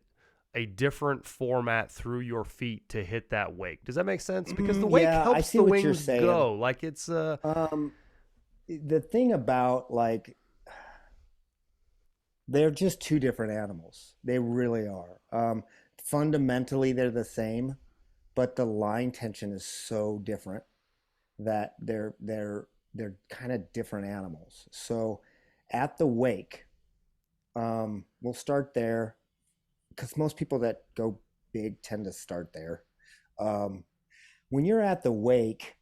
S1: a different format through your feet to hit that wake? Does that make sense? Because the wake
S2: Yeah, I
S1: helps
S2: see
S1: the
S2: what you're
S1: wings
S2: saying.
S1: go. Like it's
S2: Um, the thing about like they're just two different animals. They really are. Fundamentally, they're the same, but the line tension is so different that they're kind of different animals. So at the wake, we'll start there because most people that go big tend to start there. Um, when you're at the wake,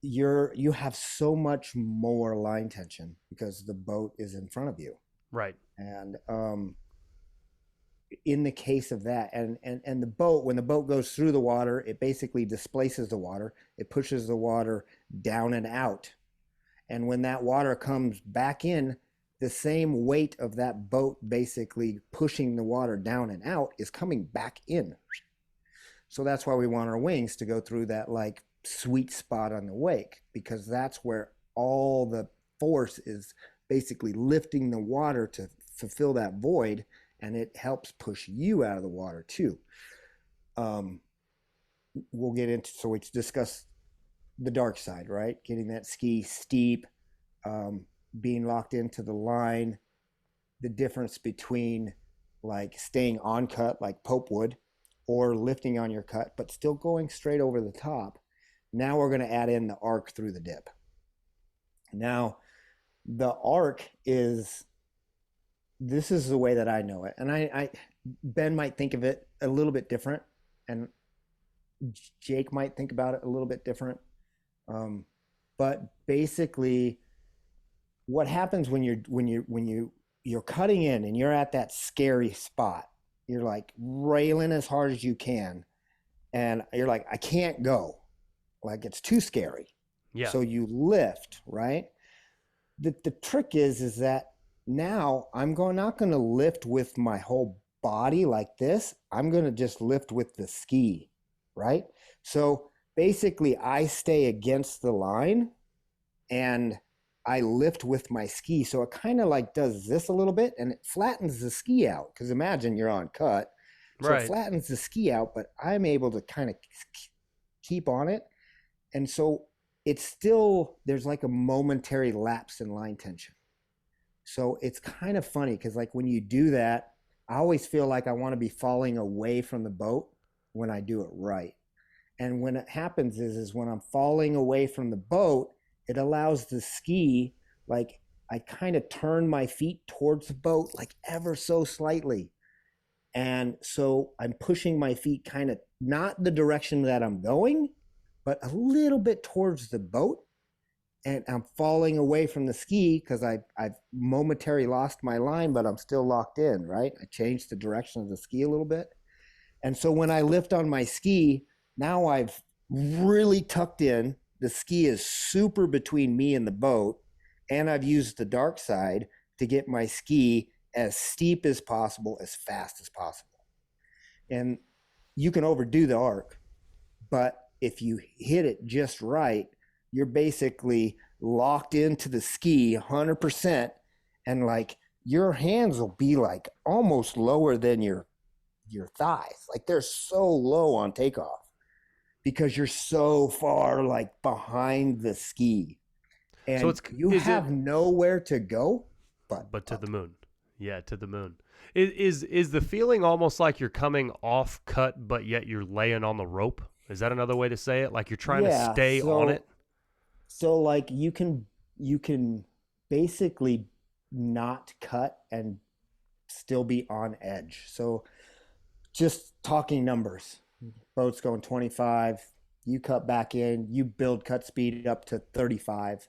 S2: you have so much more line tension because the boat is in front of you.
S1: right.
S2: And in the case of that, and the boat, when the boat goes through the water, it basically displaces the water. It pushes the water down and out. And when that water comes back in, the same weight of that boat basically pushing the water down and out is coming back in. So that's why we want our wings to go through that like sweet spot on the wake, because that's where all the force is basically lifting the water to fulfill that void, and it helps push you out of the water too. Um, we'll get into, so we discuss the dark side, right? Getting that ski steep, um, being locked into the line, the difference between like staying on cut like Pope would, or lifting on your cut, but still going straight over the top. Now we're going to add in the arc through the dip. Now, the arc is, this is the way that I know it. And Ben might think of it a little bit different, and Jake might think about it a little bit different. But basically, what happens when you're cutting in and you're at that scary spot, you're like railing as hard as you can, and you're like, I can't go, like it's too scary.
S1: Yeah.
S2: So you lift, right? The trick is that now not going to lift with my whole body like this. I'm going to just lift with the ski, right? So basically, I stay against the line and I lift with my ski. So it kind of like does this a little bit and it flattens the ski out. Because imagine you're on cut. So it
S1: Right.
S2: flattens the ski out, but I'm able to kind of keep on it. And so it's still, there's like a momentary lapse in line tension. So it's kind of funny because like when you do that, I always feel like I want to be falling away from the boat when I do it right. And when it happens is when I'm falling away from the boat, it allows the ski, like I kind of turn my feet towards the boat, like ever so slightly. And so I'm pushing my feet kind of not the direction that I'm going, but a little bit towards the boat. And I'm falling away from the ski because I've momentarily lost my line, but I'm still locked in, right? I changed the direction of the ski a little bit. And so when I lift on my ski, now I've really tucked in. The ski is super between me and the boat. And I've used the dark side to get my ski as steep as possible, as fast as possible. And you can overdo the arc, but if you hit it just right, you're basically locked into the ski 100%. And like your hands will be like almost lower than your thighs. Like they're so low on takeoff because you're so far like behind the ski.
S1: So
S2: And you have nowhere to go
S1: but to the moon. Yeah, to the moon. Is the feeling almost like you're coming off cut, but yet you're laying on the rope? Is that another way to say it? Like you're trying to stay on it?
S2: So like you can basically not cut and still be on edge. So just talking numbers, boat's going 25, you cut back in, you build cut speed up to 35.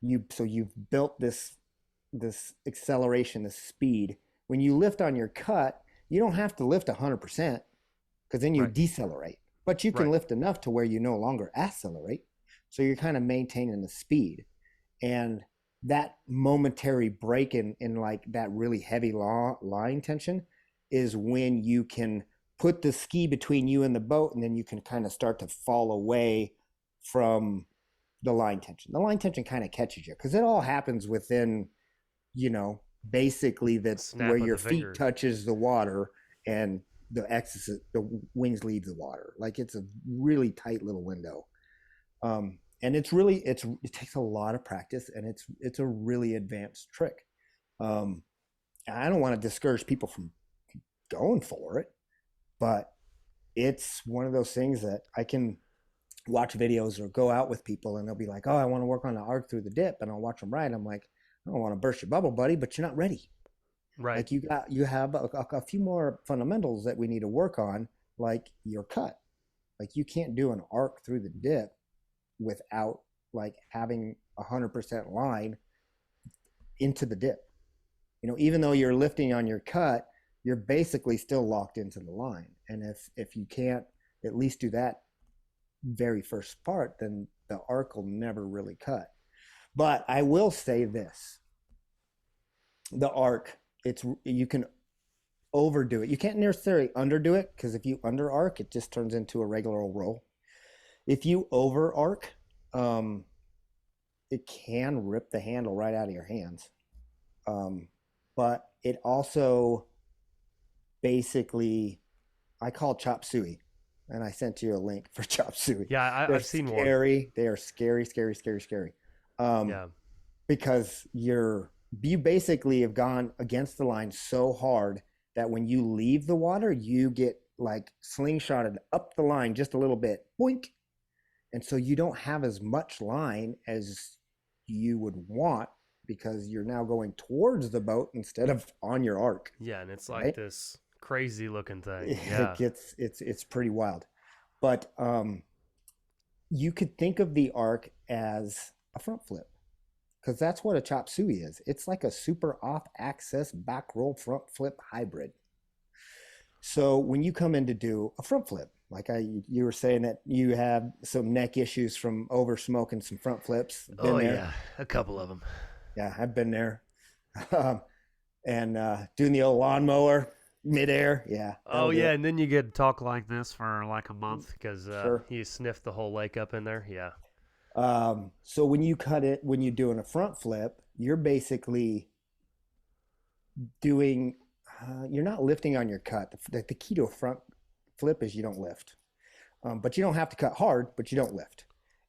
S2: You've built this acceleration, this speed. When you lift on your cut, you don't have to lift 100% because then you decelerate. But you can lift enough to where you no longer accelerate. So you're kind of maintaining the speed. And that momentary break in like that really heavy line tension is when you can put the ski between you and the boat, and then you can kind of start to fall away from the line tension. The line tension kind of catches you because it all happens within, basically that where your feet touches the water and the wings leave the water. Like it's a really tight little window. And it takes a lot of practice, and it's a really advanced trick. I don't want to discourage people from going for it, but it's one of those things that I can watch videos or go out with people and they'll be like, oh, I want to work on the arc through the dip, and I'll watch them ride. I'm like, I don't want to burst your bubble, buddy, but you're not ready.
S1: Right.
S2: Like you have a few more fundamentals that we need to work on, like your cut. Like you can't do an arc through the dip without like having 100% line into the dip. Even though you're lifting on your cut, you're basically still locked into the line. And if you can't at least do that very first part, then the arc will never really cut. But I will say this: the arc, you can overdo it. You can't necessarily underdo it, because if you under arc, it just turns into a regular old roll. If you over arc, it can rip the handle right out of your hands. But it also basically, I call chop suey, and I sent you a link for chop suey.
S1: Yeah, I've seen one.
S2: They are scary. Because you basically have gone against the line so hard that when you leave the water, you get like slingshotted up the line just a little bit, boink. And so you don't have as much line as you would want, because you're now going towards the boat instead of on your arc.
S1: Yeah, and it's like this crazy looking thing. Yeah.
S2: It's pretty wild. But you could think of the arc as a front flip, because that's what a chop suey is. It's like a super off axis back roll front flip hybrid. So when you come in to do a front flip, like you were saying that you have some neck issues from over smoking some front flips.
S1: Yeah, a couple of them.
S2: Yeah, I've been there. And doing the old lawnmower midair. Yeah.
S1: Oh, yeah, and then you get to talk like this for like a month because you sniffed the whole lake up in there. Yeah.
S2: So when you cut it, when you're doing a front flip, you're basically doing, you're not lifting on your cut. The key to a front flip is you don't lift. But you don't have to cut hard, but you don't lift.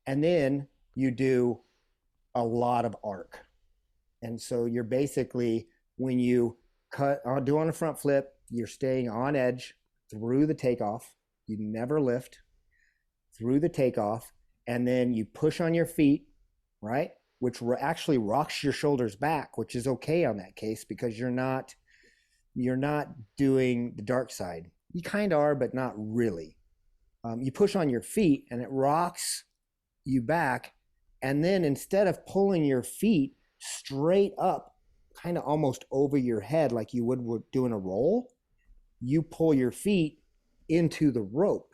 S2: And then you do a lot of arc. And so you're basically, when you do on a front flip, you're staying on edge through the takeoff. You never lift. through the takeoff, and then you push on your feet, right? Which actually rocks your shoulders back, which is okay on that case because you're not doing the dark side. You kind of are, but not really. You push on your feet and it rocks you back. And then instead of pulling your feet straight up, kind of almost over your head like you would doing a roll, you pull your feet into the rope.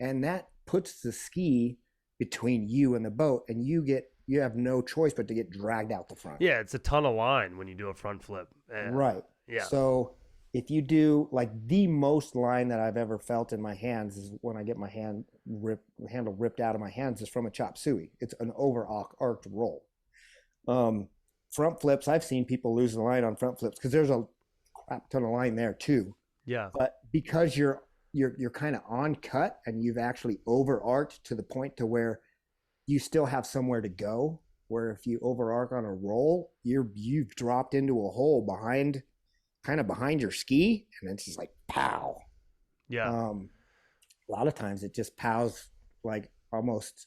S2: And that puts the ski between you and the boat, and you have no choice but to get dragged out the front.
S1: Yeah, it's a ton of line when you do a front flip.
S2: Right.
S1: Yeah.
S2: So if you do, like, the most line that I've ever felt in my hands is when I get my handle ripped out of my hands is from a chop suey. It's an over arced roll. Front flips, I've seen people lose the line on front flips because there's a crap ton of line there too.
S1: Yeah.
S2: But because you're kind of on cut and you've actually over arced to the point to where you still have somewhere to go, where if you over arc on a roll, you've dropped into a hole behind your ski, and it's just like pow.
S1: Yeah.
S2: A lot of times it just pows like almost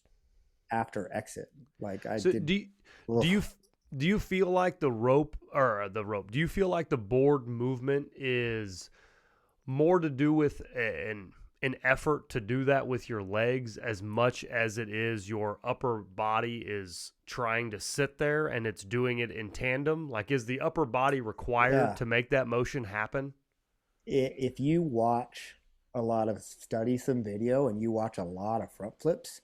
S2: after exit. Like
S1: do you feel like the rope? Do you feel like the board movement is more to do with an effort to do that with your legs as much as it is your upper body is trying to sit there and it's doing it in tandem? Like, is the upper body required to make that motion happen?
S2: If you watch some video and you watch a lot of front flips,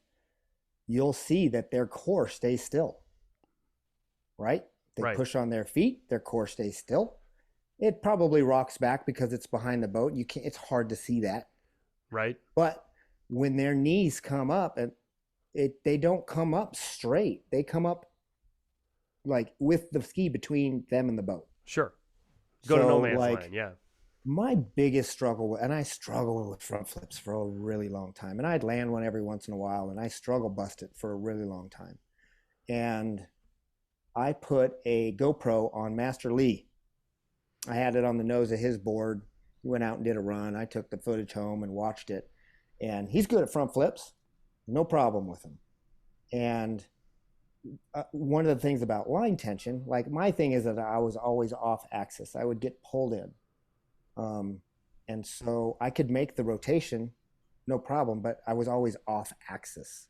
S2: you'll see that their core stays still, right? They push on their feet, their core stays still. It probably rocks back because it's behind the boat. It's hard to see that.
S1: Right.
S2: But when their knees come up, and they don't come up straight. They come up like with the ski between them and the boat.
S1: Sure. Go to no man's land. Yeah.
S2: My biggest struggle, and I struggled with front flips for a really long time, and I'd land one every once in a while, and I struggle bust it for a really long time. And I put a GoPro on Master Lee. I had it on the nose of his board. He went out and did a run. I took the footage home and watched it. And he's good at front flips. No problem with him. And one of the things about line tension, like my thing is that I was always off axis. I would get pulled in. And so I could make the rotation, no problem, but I was always off axis.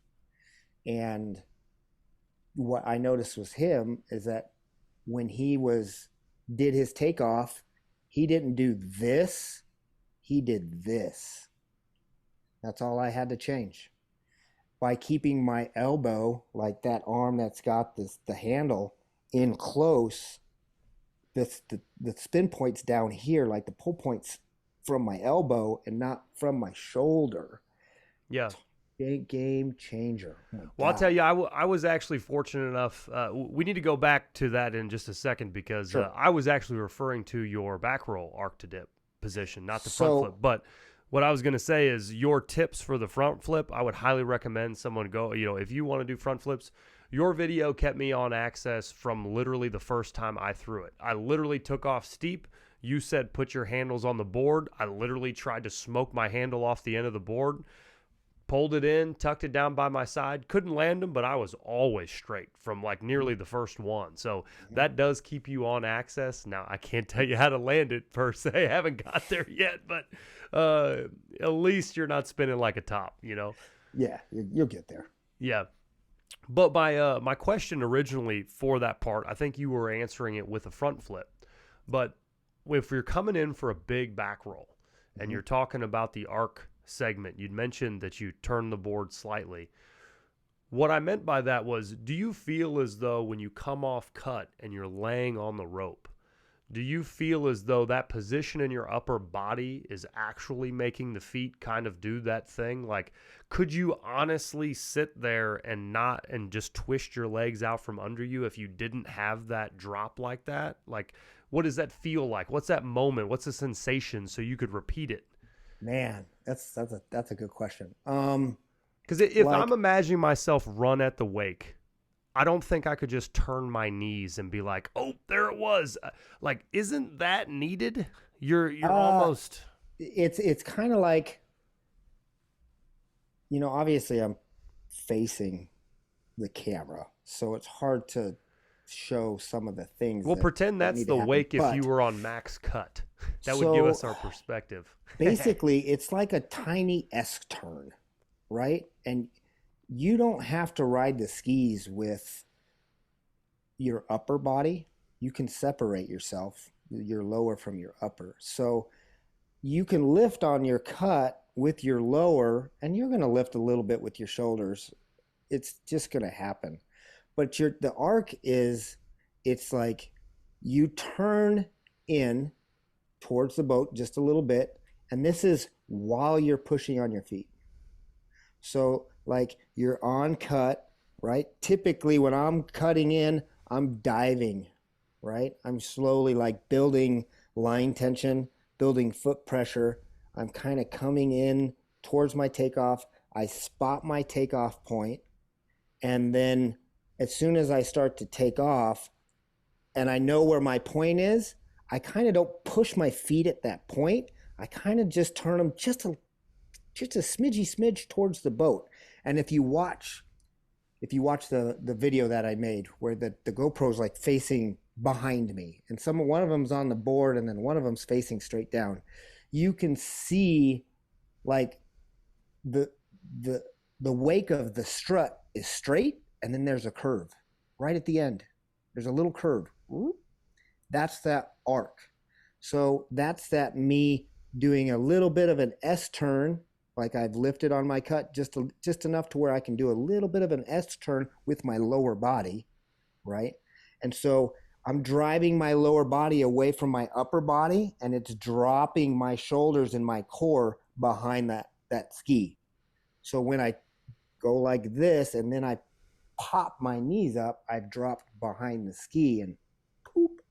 S2: And what I noticed was him is that when he did his takeoff, he didn't do this, he did this. That's all I had to change. By keeping my elbow, like that arm that's got the handle, in close, the spin point's down here, like the pull point's from my elbow and not from my shoulder.
S1: Yeah.
S2: Big game changer.
S1: Well, I'll tell you, I was actually fortunate enough. We need to go back to that in just a second because
S2: Sure.
S1: I was actually referring to your back roll arc to dip position, not the front flip. But what I was going to say is your tips for the front flip, I would highly recommend someone go, if you want to do front flips, your video kept me on access from literally the first time I threw it. I literally took off steep. You said put your handles on the board. I literally tried to smoke my handle off the end of the board. Pulled it in, tucked it down by my side. Couldn't land them, but I was always straight from like nearly the first one. So that does keep you on access. Now, I can't tell you how to land it per se. I haven't got there yet, but at least you're not spinning like a top,
S2: Yeah, you'll get there.
S1: Yeah. But my question originally for that part, I think you were answering it with a front flip. But if you're coming in for a big back roll and you're talking about the arc segment, you'd mentioned that you turn the board slightly. What I meant by that was, do you feel as though when you come off cut and you're laying on the rope, do you feel as though that position in your upper body is actually making the feet kind of do that thing? Like, could you honestly sit there and just twist your legs out from under you if you didn't have that drop like that? Like, what does that feel like? What's that moment? What's the sensation so you could repeat it?
S2: Man, that's a good question.
S1: Because if I'm imagining myself run at the wake, I don't think I could just turn my knees and be like, oh, there it was. Like, isn't that needed? You're almost.
S2: It's kind of like, obviously I'm facing the camera, so it's hard to show some of the things
S1: Well, pretend
S2: that
S1: that's
S2: need to
S1: the
S2: happen.
S1: wake if you
S2: But
S1: were on max cut. That would give
S2: so
S1: us our perspective.
S2: basically, it's like a tiny S turn, right? And you don't have to ride the skis with your upper body. You can separate yourself, your lower from your upper. So you can lift on your cut with your lower, and you're going to lift a little bit with your shoulders. It's just going to happen. But the arc is, it's like you turn in towards the boat just a little bit, and this is while you're pushing on your feet. So like you're on cut, right? Typically when I'm cutting in, I'm diving, right? I'm slowly like building line tension, building foot pressure. I'm kind of coming in towards my takeoff. I spot my takeoff point, and then as soon as I start to take off and I know where my point is, I kind of don't push my feet at that point. I kind of just turn them just a smidge towards the boat. And if you watch the video that I made where the GoPro's like facing behind me, and one of them's on the board and then one of them's facing straight down, you can see like the wake of the strut is straight, and then there's a curve right at the end. There's a little curve. That's that arc. So that's that me doing a little bit of an S turn, like I've lifted on my cut just enough to where I can do a little bit of an S turn with my lower body, right? And so I'm driving my lower body away from my upper body, and it's dropping my shoulders and my core behind that ski. So when I go like this and then I pop my knees up, I've dropped behind the ski and poop.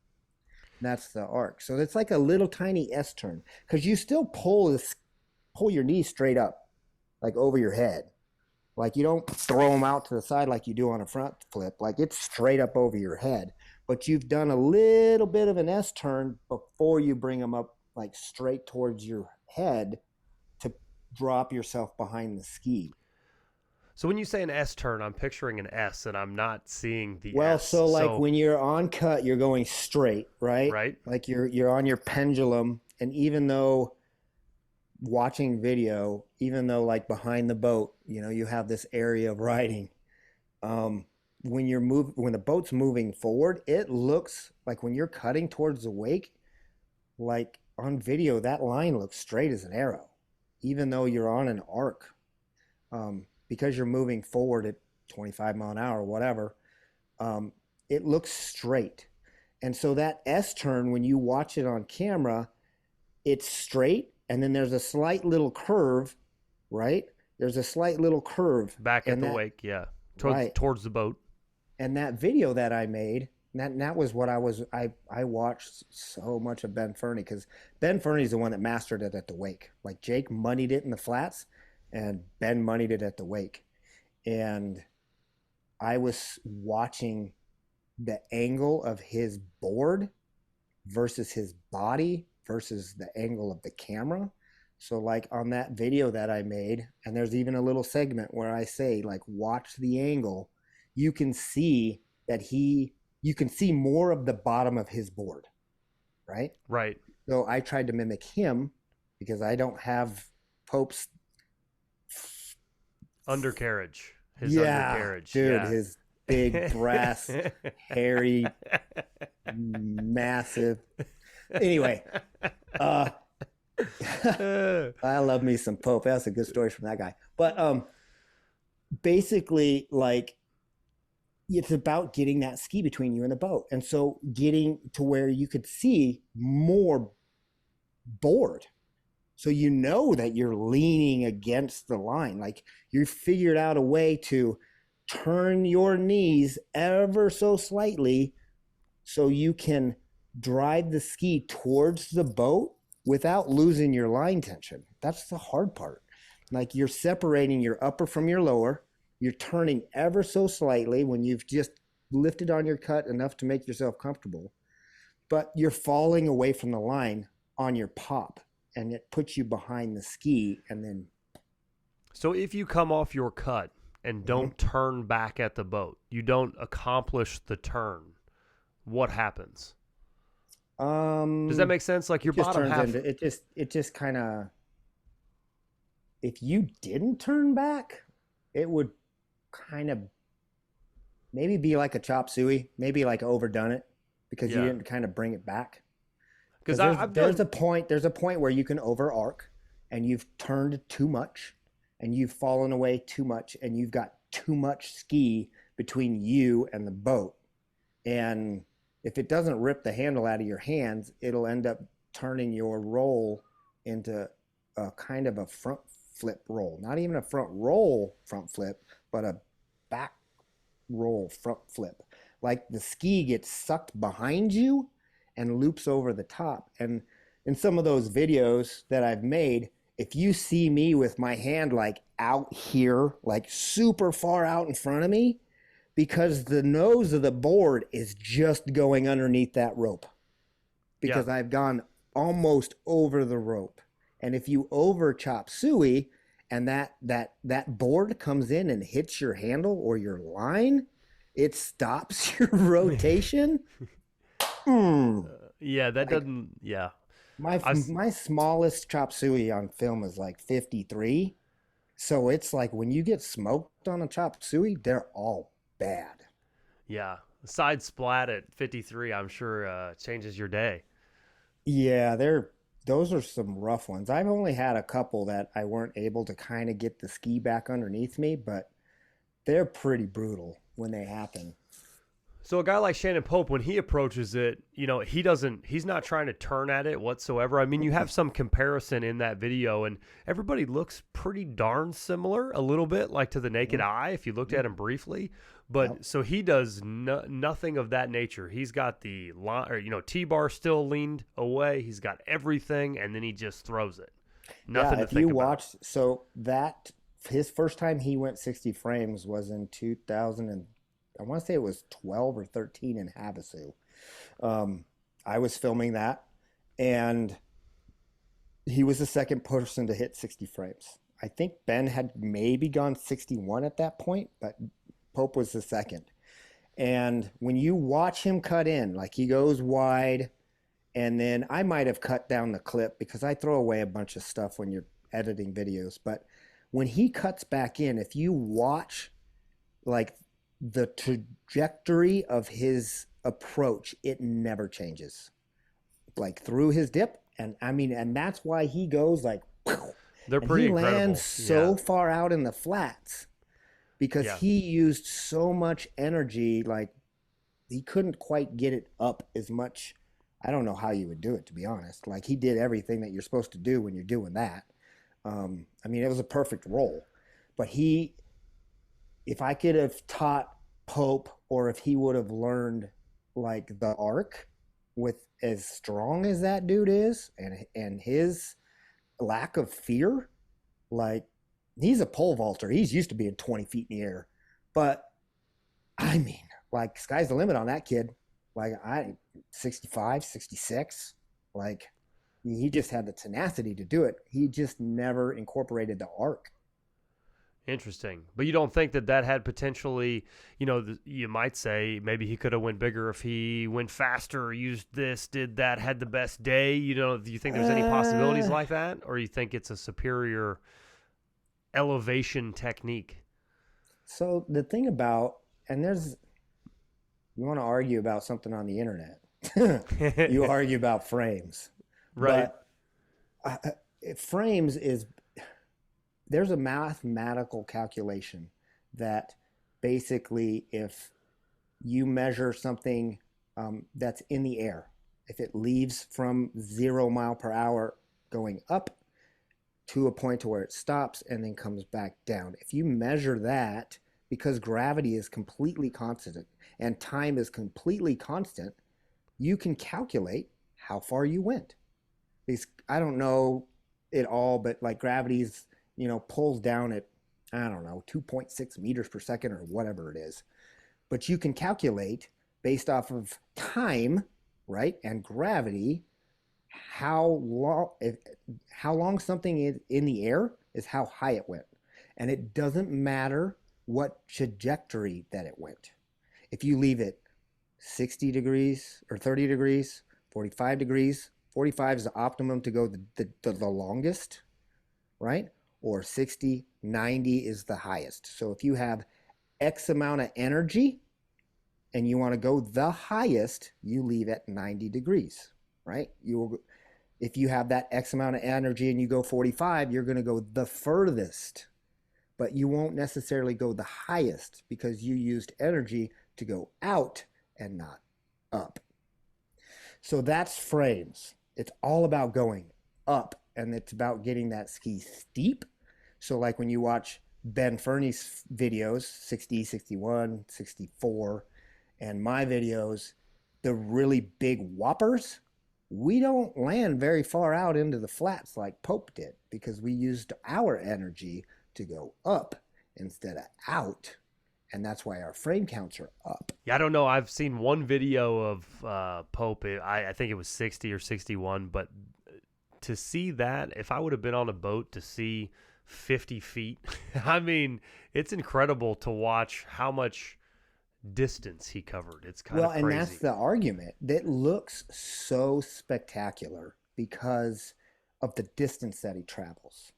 S2: That's the arc. So it's like a little tiny S turn, because you still pull your knees straight up, like over your head. Like you don't throw them out to the side like you do on a front flip. Like it's straight up over your head. But you've done a little bit of an S turn before you bring them up like straight towards your head to drop yourself behind the ski.
S1: So when you say an S turn, I'm picturing an S, and I'm not seeing the
S2: Well,
S1: S.
S2: so like when you're on cut, you're going straight, right?
S1: Right.
S2: Like you're on your pendulum, and even though watching video, even though like behind the boat, you have this area of riding. When the boat's moving forward, it looks like when you're cutting towards the wake, like on video, that line looks straight as an arrow, even though you're on an arc. Because you're moving forward at 25 mile an hour or whatever, it looks straight. And so that S turn, when you watch it on camera, it's straight, and then there's a slight little curve, right? There's a slight little curve.
S1: Back at the wake, yeah. Towards the boat.
S2: And that video that I made, that was what I watched so much of Ben Fernie, because Ben Fernie's the one that mastered it at the wake. Like Jake moneyed it in the flats, and Ben moneyed it at the wake. And I was watching the angle of his board versus his body versus the angle of the camera. So like on that video that I made, and there's even a little segment where I say like, watch the angle, you can see you can see more of the bottom of his board, right?
S1: Right.
S2: So I tried to mimic him because I don't have Pope's
S1: undercarriage.
S2: Undercarriage. Dude, yeah. His big brass, hairy, massive. Anyway, I love me some Pope. That's a good story from that guy. But basically, like, it's about getting that ski between you and the boat. And so getting to where you could see more board. So you know that you're leaning against the line. Like you figured out a way to turn your knees ever so slightly so you can drive the ski towards the boat without losing your line tension. That's the hard part. Like you're separating your upper from your lower. You're turning ever so slightly when you've just lifted on your cut enough to make yourself comfortable, but you're falling away from the line on your pop, and it puts you behind the ski, and then
S1: So if you come off your cut and
S2: Mhm.
S1: don't turn back at the boat, you don't accomplish the turn, what happens? Does that
S2: Um,
S1: make sense? Like
S2: it
S1: your
S2: just
S1: bottom
S2: turns
S1: half.
S2: into it just kind of, if you didn't turn back, it would kind of maybe be like a chop suey, maybe like overdone it because you
S1: Yeah.
S2: didn't kind of bring it back.
S1: Because
S2: Because
S1: I've done.
S2: there's a point where you can over arc and you've turned too much and you've fallen away too much and you've got too much ski between you and the boat. And if it doesn't rip the handle out of your hands, it'll end up turning your roll into a kind of a front flip roll. Not even a front roll front flip, but a back roll front flip. Like the ski gets sucked behind you and loops over the top. And in some of those videos that I've made, if you see me with my hand like out here, like super far out in front of me, because the nose of the board is just going underneath that rope,
S1: Yeah.
S2: because I've gone almost over the rope. And if you over chop suey and that board comes in and hits your handle or your line, it stops your rotation. Mm.
S1: Yeah, that
S2: Like
S1: doesn't. Yeah.
S2: my
S1: I.
S2: my smallest chop suey on film is like 53. So it's like when you get smoked on a chop suey, they're all bad.
S1: Yeah. Side splat at 53, I'm sure changes your day.
S2: Yeah, those are some rough ones. I've only had a couple that I weren't able to kind of get the ski back underneath me, but they're pretty brutal when they happen.
S1: So a guy like Shannon Pope, when he approaches it, he's not trying to turn at it whatsoever. I mean, you have some comparison in that video, and everybody looks pretty darn similar, a little bit like to the naked
S2: Mhm,
S1: eye if you looked
S2: mhm.
S1: at him briefly.
S2: Yep.
S1: But so he does nothing of that nature. He's got the line, or T-bar still leaned away. He's got everything, and then he just throws it.
S2: Yeah,
S1: Nothing to
S2: if you
S1: think about.
S2: watch, so that his first time he went 60 frames was in 2000 and I want to say it was 12 or 13 in Havasu. Um, I was filming that and he was the second person to hit 60 frames. I think Ben had maybe gone 61 at that point, but Pope was the second. And when you watch him cut in, like he goes wide, and then I might have cut down the clip because I throw away a bunch of stuff when you're editing videos. But when he cuts back in, if you watch like the trajectory of his approach, it never changes. Like through his dip, and I mean, and that's why he goes like,
S1: They're
S2: and he
S1: pretty
S2: lands
S1: incredible. Yeah,
S2: so far out in the flats because
S1: yeah.
S2: he used so much energy. Like he couldn't quite get it up as much. I don't know how you would do it, to be honest. Like he did everything that you're supposed to do when you're doing that. I mean, it was a perfect roll, but if I could have taught Pope, or if he would have learned like the arc with as strong as that dude is, and his lack of fear, like he's a pole vaulter. He's used to being 20 feet in the air, but I mean, like sky's the limit on that kid. Like I 65, 66. Like he just had the tenacity to do it. He just never incorporated the arc.
S1: Interesting, but you don't think that had potentially, you might say maybe he could have went bigger if he went faster, used this, did that, had the best day. Do you think there's any possibilities
S2: Uh,
S1: like that, or you think it's a superior elevation technique?
S2: so the thing about, and there's, you want to argue about something on the internet, you argue about frames,
S1: Right.
S2: but uh, frames is, there's a mathematical calculation that basically if you measure something that's in the air, if it leaves from 0 mile per hour going up to a point to where it stops and then comes back down, if you measure that, because gravity is completely constant and time is completely constant, you can calculate how far you went. These, I don't know it all, but like gravity's, pulls down at, I don't know, 2.6 meters per second or whatever it is. But you can calculate based off of time, right, and gravity, how long something is in the air is how high it went. And it doesn't matter what trajectory that it went. If you leave it 60 degrees or 30 degrees, 45 degrees, 45 is the optimum to go the longest, right? Or 60, 90 is the highest. So if you have X amount of energy and you want to go the highest, you leave at 90 degrees, right? If you have that X amount of energy and you go 45, you're going to go the furthest, but you won't necessarily go the highest because you used energy to go out and not up. So that's frames. It's all about going up, and it's about getting that ski steep. So like when you watch Ben Fernie's videos, 60, 61, 64, and my videos, the really big whoppers, we don't land very far out into the flats like Pope did because we used our energy to go up instead of out. And that's why our frame counts are up.
S1: Yeah, I don't know. I've seen one video of Pope. I think it was 60 or 61. But to see that, if I would have been on a boat to see 50 feet, I mean, it's incredible to watch how much distance he covered. It's kind of crazy.
S2: Well, and that's the argument. That looks so spectacular because of the distance that he travels.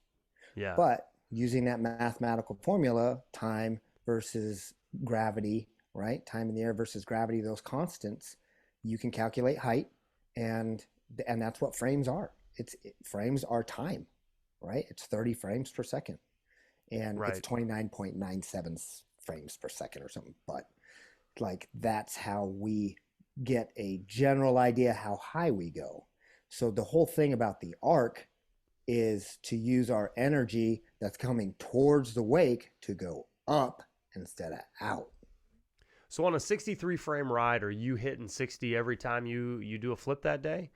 S1: Yeah.
S2: But using that mathematical formula, time versus gravity, right? Time in the air versus gravity, those constants, you can calculate height, and that's what frames are. Frames are time, right? It's 30 frames per second, and
S1: Right.
S2: it's 29.97 frames per second or something. But like that's how we get a general idea how high we go. So the whole thing about the arc is to use our energy that's coming towards the wake to go up instead of out.
S1: So on a 63 frame ride, are you hitting 60 every time you do a flip that day?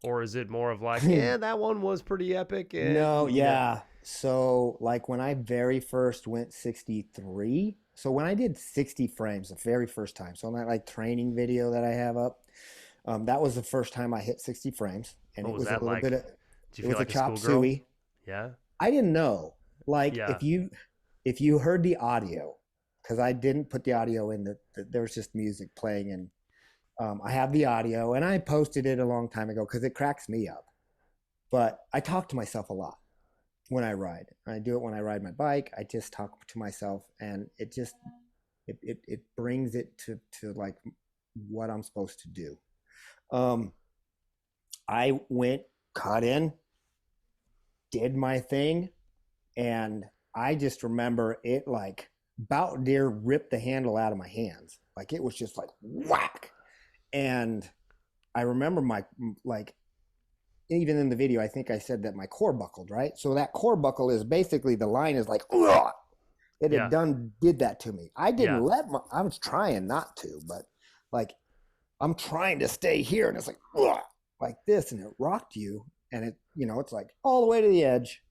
S1: Or is it more of like, yeah, that one was pretty epic? And,
S2: No, yeah. So like when I very first went 63, so when I did 60 frames the very first time, so on that like training video that I have up, that was the first time I hit 60 frames. And
S1: what
S2: it
S1: was
S2: was
S1: that
S2: a little
S1: like?
S2: bit of,
S1: Did you
S2: it
S1: feel
S2: was
S1: like
S2: a
S1: a
S2: chop
S1: schoolgirl?
S2: suey.
S1: Yeah.
S2: I didn't know. Like
S1: Yeah.
S2: if you heard the audio, because I didn't put the audio in, there was just music playing, and I have the audio, and I posted it a long time ago because it cracks me up. But I talk to myself a lot when I ride. I do it when I ride my bike. I just talk to myself, and it just it brings it to like what I'm supposed to do. I went, cut in, did my thing, and I just remember it like about near ripped the handle out of my hands. Like it was just like whack. And I remember my, like, even in the video, I think I said that my core buckled, right? So that core buckle is basically the line is like, ugh! It
S1: Yeah.
S2: had did that to me. I didn't
S1: Yeah.
S2: I was trying not to, but like I'm trying to stay here, and it's like, ugh! Like this, and it rocked you, and it, it's like all the way to the edge,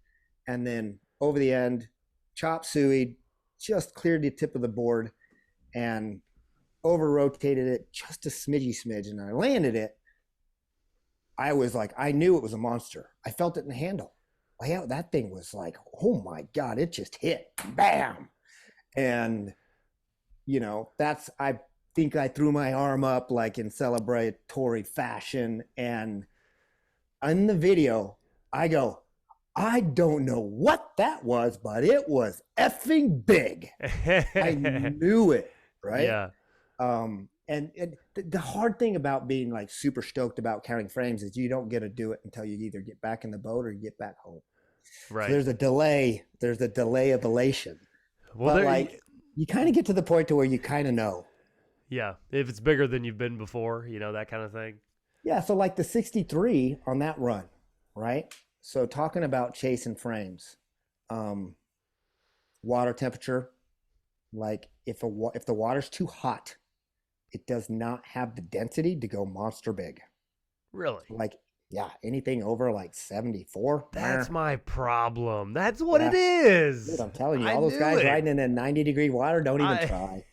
S2: and then over the end, chop suey, just cleared the tip of the board, and over rotated it just a smidge, and I landed it. I was like, I knew it was a monster. I felt it in the handle. Like, that thing was like, oh my God, it just hit, bam. And, I think I threw my arm up like in celebratory fashion. And in the video, I go, I don't know what that was, but it was effing big. I knew it, right?
S1: Yeah.
S2: And the hard thing about being like super stoked about counting frames is you don't get to do it until you either get back in the boat or you get back home.
S1: Right.
S2: So there's a delay. There's a delay of elation.
S1: Well,
S2: but like you kind of get to the point to where you kind of know.
S1: Yeah. If it's bigger than you've been before, that kind of thing.
S2: Yeah. So like the 63 on that run, right? So talking about chasing frames, water temperature, like if the water's too hot, it does not have the density to go monster big.
S1: Really?
S2: Like, yeah, anything over like 74.
S1: That's my problem. That's what it is.
S2: Dude, I'm telling you, all those guys riding in a 90-degree water, don't even try.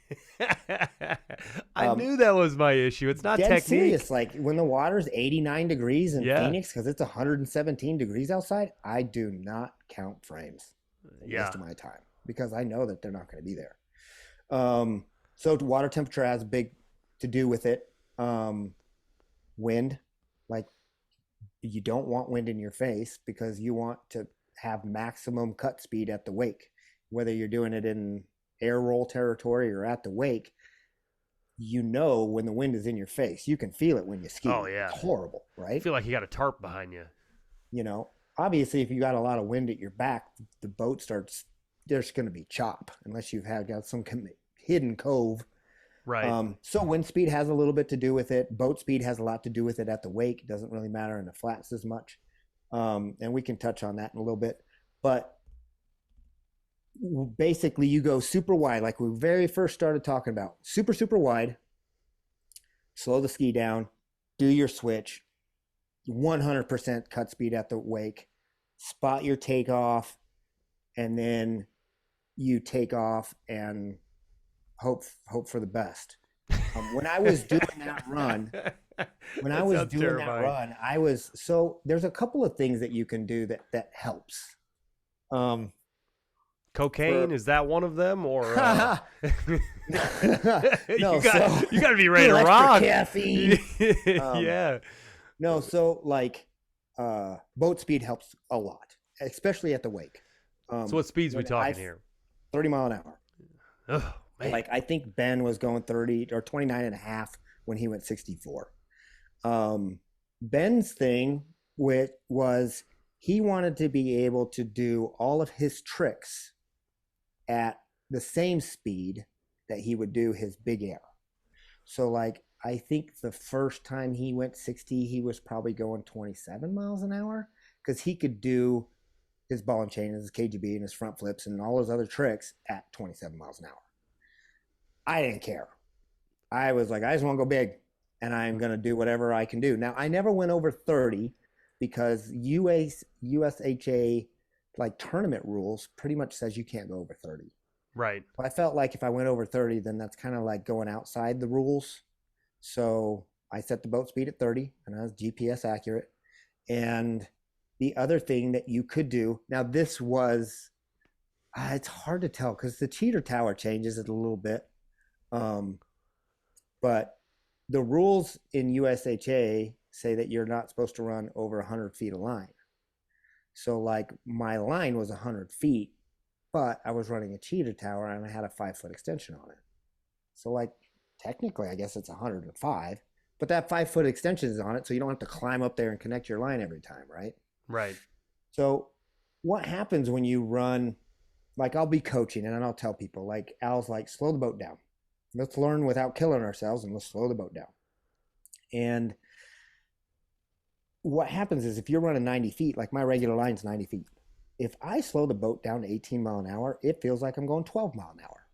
S1: I knew that was my issue. It's not technique.
S2: Serious. Like when the water's 89 degrees in Phoenix because it's 117 degrees outside, I do not count frames the rest of my time. because I know that they're not going to be there. So water temperature has a big to do with it. Wind, like you don't want wind in your face because you want to have maximum cut speed at the wake, whether you're doing it in air roll territory or at the wake. When the wind is in your face, you can feel it when you ski.
S1: Oh yeah,
S2: it's horrible,
S1: I
S2: right?
S1: feel like you got a tarp behind you.
S2: Obviously if you got a lot of wind at your back, the boat starts, there's going to be chop unless you've got some hidden cove.
S1: Right.
S2: So wind speed has a little bit to do with it. Boat speed has a lot to do with it at the wake. It doesn't really matter in the flats as much. And we can touch on that in a little bit. But basically you go super wide, like we very first started talking about. Super, super wide. Slow the ski down. Do your switch. 100% cut speed at the wake. Spot your takeoff. And then you take off and hope for the best. When I was doing that run, there's a couple of things that you can do that helps.
S1: Cocaine, is that one of them, or
S2: No,
S1: you got to be ready to rock.
S2: Caffeine.
S1: Yeah.
S2: No, so like boat speed helps a lot, especially at the wake.
S1: So what speeds we talking here?
S2: 30 mile an hour.
S1: Oh, man.
S2: Like I think Ben was going 30 or 29 and a half when he went 64. Ben's thing was he wanted to be able to do all of his tricks at the same speed that he would do his big air. So like I think the first time he went 60, he was probably going 27 miles an hour because he could do his ball and chain and his KGB and his front flips and all those other tricks at 27 miles an hour. I didn't care. I was like, I just want to go big and I'm going to do whatever I can do. Now, I never went over 30 because USHA like tournament rules pretty much says you can't go over 30.
S1: Right.
S2: But I felt like if I went over 30, then that's kind of like going outside the rules. So I set the boat speed at 30 and I was GPS accurate. And the other thing that you could do, now this was, it's hard to tell because the cheater tower changes it a little bit. But the rules in USHA say that you're not supposed to run over 100 feet of line. So like my line was 100 feet, but I was running a cheater tower and I had a 5-foot extension on it. So like technically I guess it's 105, but that 5-foot extension is on it. So you don't have to climb up there and connect your line every time, right?
S1: Right.
S2: So what happens when you run, like I'll be coaching and I'll tell people like, Al's like, slow the boat down. Let's learn without killing ourselves and let's slow the boat down. And what happens is if you're running 90 feet, like my regular line's 90 feet. If I slow the boat down to 18 mile an hour, it feels like I'm going 12 mile an hour.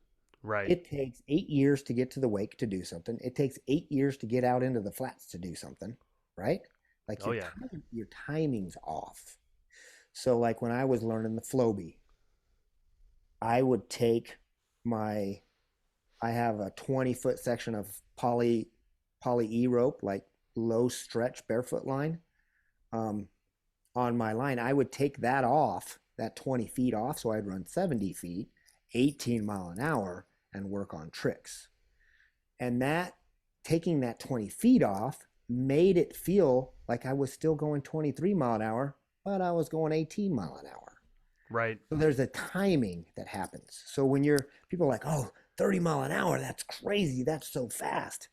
S1: Right.
S2: It takes 8 years to get to the wake to do something. It takes 8 years to get out into the flats to do something, right? Like your timing's off. So like when I was learning the Flobee, I would take I have a 20-foot section of poly E rope, like low stretch barefoot line. On my line, I would take that off, that 20 feet off. So I'd run 70 feet, 18 mile an hour and work on tricks. And that taking that 20 feet off made it feel like I was still going 23 mile an hour, but I was going 18 mile an hour.
S1: Right.
S2: So there's a timing that happens. So when people are like, oh, 30 mile an hour, that's crazy. That's so fast.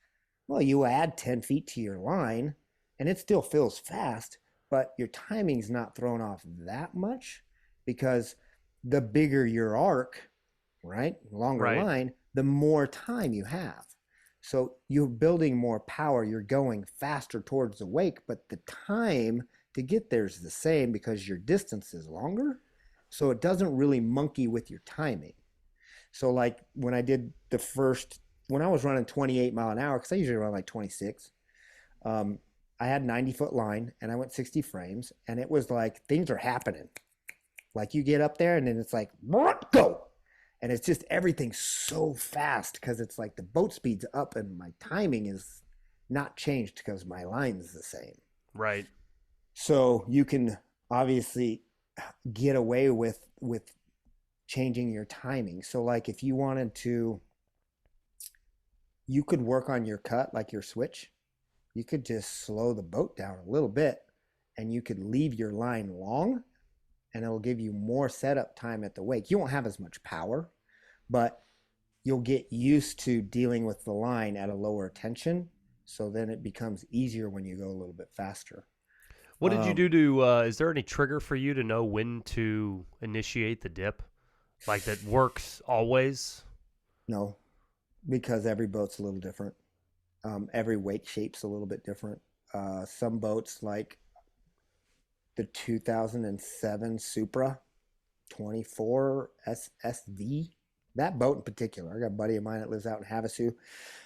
S2: Well, you add 10 feet to your line and it still feels fast, but your timing's not thrown off that much because the bigger your arc, right? Longer line, the more time you have. So you're building more power. You're going faster towards the wake, but the time to get there is the same because your distance is longer. So it doesn't really monkey with your timing. So like when I did when I was running 28 mile an hour, because I usually run like 26, I had 90-foot line and I went 60 frames and it was like things are happening. Like you get up there and then it's like, go. And it's just everything's so fast because it's like the boat speed's up and my timing is not changed because my line's the same.
S1: Right.
S2: So you can obviously get away with changing your timing. So like if you wanted to, you could work on your cut like your switch. You could just slow the boat down a little bit and you could leave your line long and it'll give you more setup time at the wake. You won't have as much power, but you'll get used to dealing with the line at a lower tension. So then it becomes easier when you go a little bit faster.
S1: What did you do to, is there any trigger for you to know when to initiate the dip? Like that works always?
S2: No, because every boat's a little different. Every wake shape's a little bit different. Some boats like the 2007 Supra 24 SSV, that boat in particular, I got a buddy of mine that lives out in Havasu,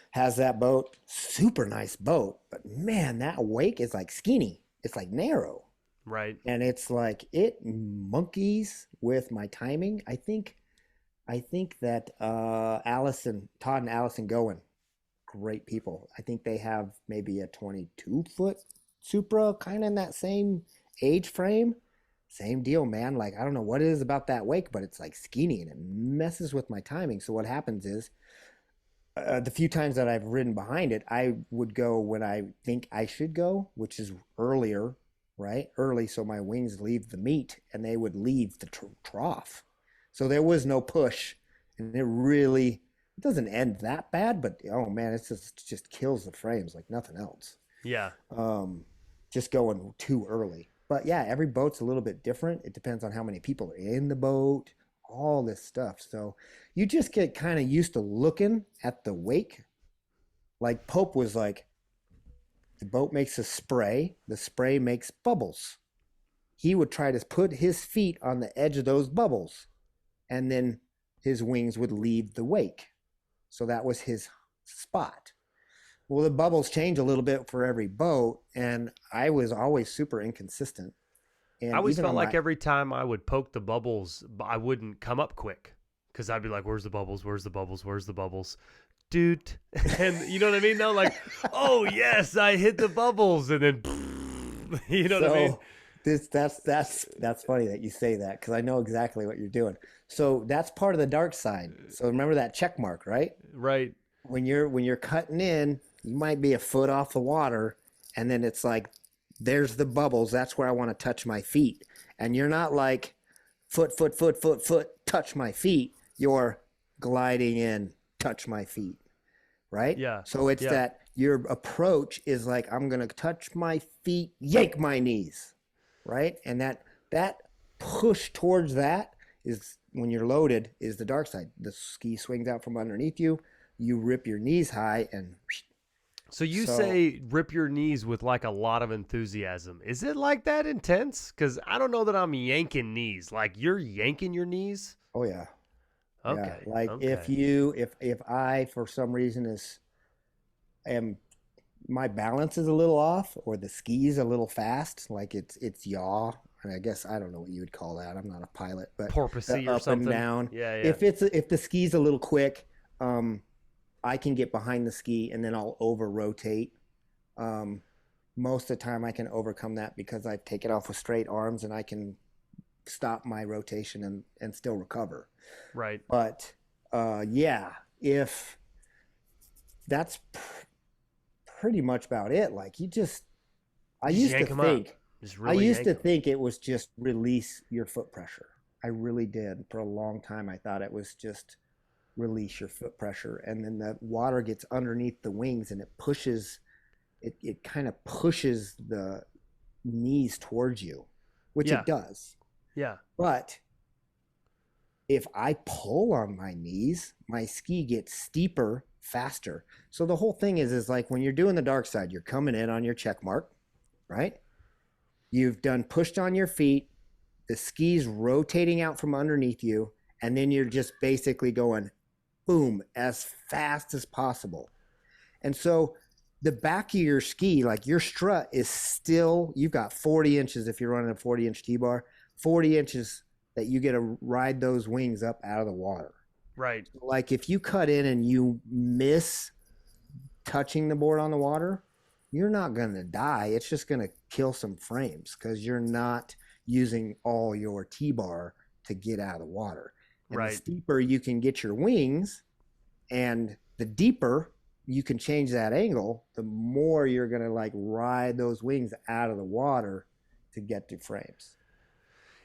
S2: has that boat. Super nice boat, but man, that wake is like skinny. It's like narrow.
S1: Right.
S2: And it's like it monkeys with my timing. I think that Todd and Allison Goen, great people. I think they have maybe a 22-foot Supra, kind of in that same age frame. Same deal, man. Like, I don't know what it is about that wake, but it's like skinny and it messes with my timing. So what happens is, the few times that I've ridden behind it, I would go when I think I should go, which is earlier, right? Early, so my wings leave the meat and they would leave the trough. So there was no push, and it doesn't end that bad, but oh man, it just kills the frames like nothing else.
S1: Yeah.
S2: Just going too early. But yeah, every boat's a little bit different. It depends on how many people are in the boat, all this stuff. So you just get kind of used to looking at the wake. Like Pope was like, the boat makes a spray, the spray makes bubbles. He would try to put his feet on the edge of those bubbles, and then his wings would leave the wake. So that was his spot. Well, the bubbles change a little bit for every boat, and I was always super inconsistent. And
S1: I always felt like every time I would poke the bubbles, I wouldn't come up quick because I'd be like, where's the bubbles? Where's the bubbles? Where's the bubbles? Dude. And you know what I mean? Though, like, oh, yes, I hit the bubbles. And then, you know what I mean?
S2: That's funny that you say that because I know exactly what you're doing. So that's part of the dark side. So remember that check mark, right?
S1: Right.
S2: When you're cutting in, you might be a foot off the water, and then it's like, there's the bubbles. That's where I want to touch my feet. And you're not like foot, touch my feet. You're gliding in, touch my feet, right?
S1: Yeah.
S2: So it's that your approach is like, I'm going to touch my feet, yank my knees, right? And that push towards that is, when you're loaded, is the dark side. The ski swings out from underneath you. You rip your knees high and...
S1: So you say rip your knees with like a lot of enthusiasm. Is it like that intense? Because I don't know that I'm yanking knees. Like you're yanking your knees?
S2: Oh yeah.
S1: Okay.
S2: Yeah. Like
S1: okay.
S2: if I for some reason my balance is a little off, or the ski's a little fast, like it's yaw. I guess I don't know what you would call that. I'm not a pilot, but
S1: porpoisey or
S2: up
S1: something.
S2: and down.
S1: Yeah.
S2: If the ski's a little quick, I can get behind the ski and then I'll over rotate. Most of the time I can overcome that because I take it off with straight arms and I can stop my rotation and still recover.
S1: Right.
S2: But if that's pretty much about it. Like I used to think it was just release your foot pressure. I really did. For a long time, I thought it was just release your foot pressure, and then the water gets underneath the wings and it kind of pushes the knees towards you, which it does.
S1: Yeah.
S2: But if I pull on my knees, my ski gets steeper faster. So the whole thing is like when you're doing the dark side, you're coming in on your check mark, right? You've done pushed on your feet, the ski's rotating out from underneath you, and then you're just basically going boom as fast as possible. And so the back of your ski, like your strut is still, you've got 40 inches if you're running a 40-inch T-bar, 40 inches that you get to ride those wings up out of the water.
S1: Right.
S2: Like if you cut in and you miss touching the board on the water, you're not going to die. It's just going to kill some frames because you're not using all your T-bar to get out of the water. And the
S1: Right.
S2: steeper you can get your wings and the deeper you can change that angle, the more you're going to like ride those wings out of the water to get to frames.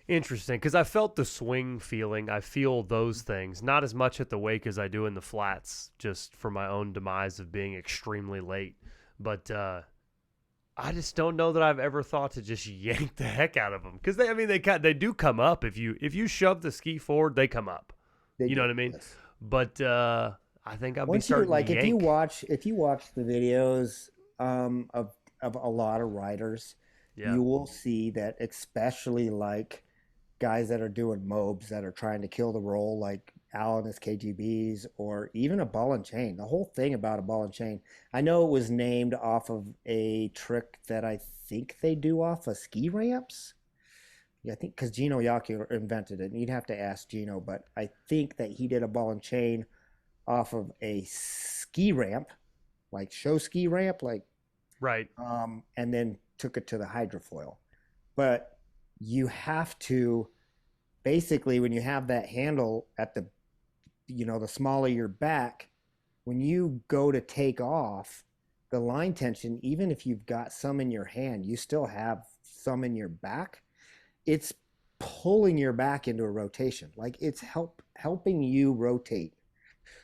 S1: Interesting, because I felt the swing feeling. I feel those things, not as much at the wake as I do in the flats, just for my own demise of being extremely late. But I just don't know that I've ever thought to just yank the heck out of them, because they do come up if you shove the ski forward, they come up.
S2: They
S1: You know
S2: do.
S1: what I mean?
S2: Yes.
S1: But I think I'll be
S2: Once you're
S1: starting to
S2: like,
S1: yank.
S2: if you watch the videos of a lot of riders,
S1: Yeah.
S2: you will see that, especially like guys that are doing mobs that are trying to kill the roll, like Al and his KGBs, or even a ball and chain. The whole thing about a ball and chain, I know it was named off of a trick that I think they do off of ski ramps. Yeah, I think because Gino Yaku invented it, and you'd have to ask Gino, but I think that he did a ball and chain off of a ski ramp, like show ski ramp, like
S1: Right.
S2: and then took it to the hydrofoil. But you have to basically, when you have that handle at the, the small of your back, when you go to take off, the line tension, even if you've got some in your hand, you still have some in your back. It's pulling your back into a rotation. Like it's helping you rotate.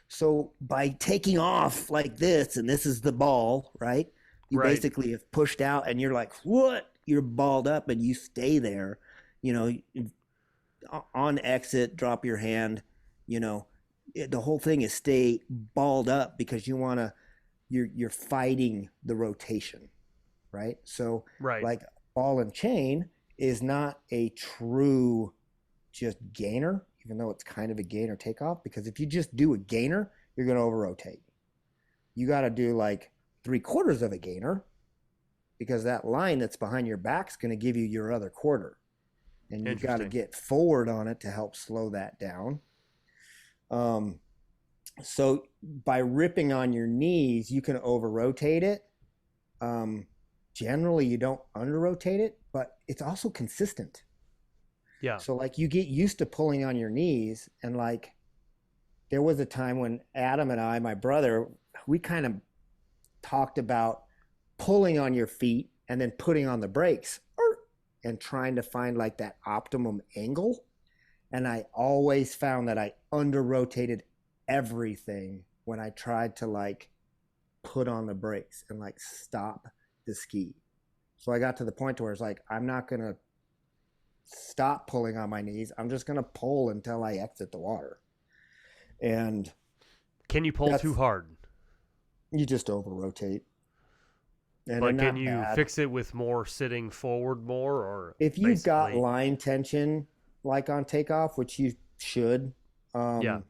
S2: So by taking off like this, and this is the ball, right? You
S1: Right.
S2: basically have pushed out and you're like, what? You're balled up and you stay there, you know, on exit, drop your hand, the whole thing is stay balled up because you're fighting the rotation, right? So
S1: Right.
S2: like ball and chain is not a true just gainer, even though it's kind of a gainer takeoff, because if you just do a gainer, you're going to over rotate. You got to do like 3/4 of a gainer because that line that's behind your back is going to give you your other quarter. And you've got to
S1: Interesting.
S2: get forward on it to help slow that down. Um, so by ripping on your knees, you can over rotate it. Generally, you don't under rotate it, but it's also consistent.
S1: Yeah.
S2: So like you get used to pulling on your knees, and like there was a time when Adam and I, my brother, we kind of talked about pulling on your feet and then putting on the brakes and trying to find like that optimum angle. And I always found that I under rotated everything when I tried to like put on the brakes and like stop the ski. So I got to the point where it's like, I'm not going to stop pulling on my knees. I'm just going to pull until I exit the water. And
S1: Can you pull too hard?
S2: you just over rotate. And
S1: But
S2: they're
S1: can
S2: not
S1: you
S2: bad.
S1: fix it with more sitting forward more, or
S2: If you've got
S1: basically-
S2: line tension like on takeoff, which you should,
S1: Yeah.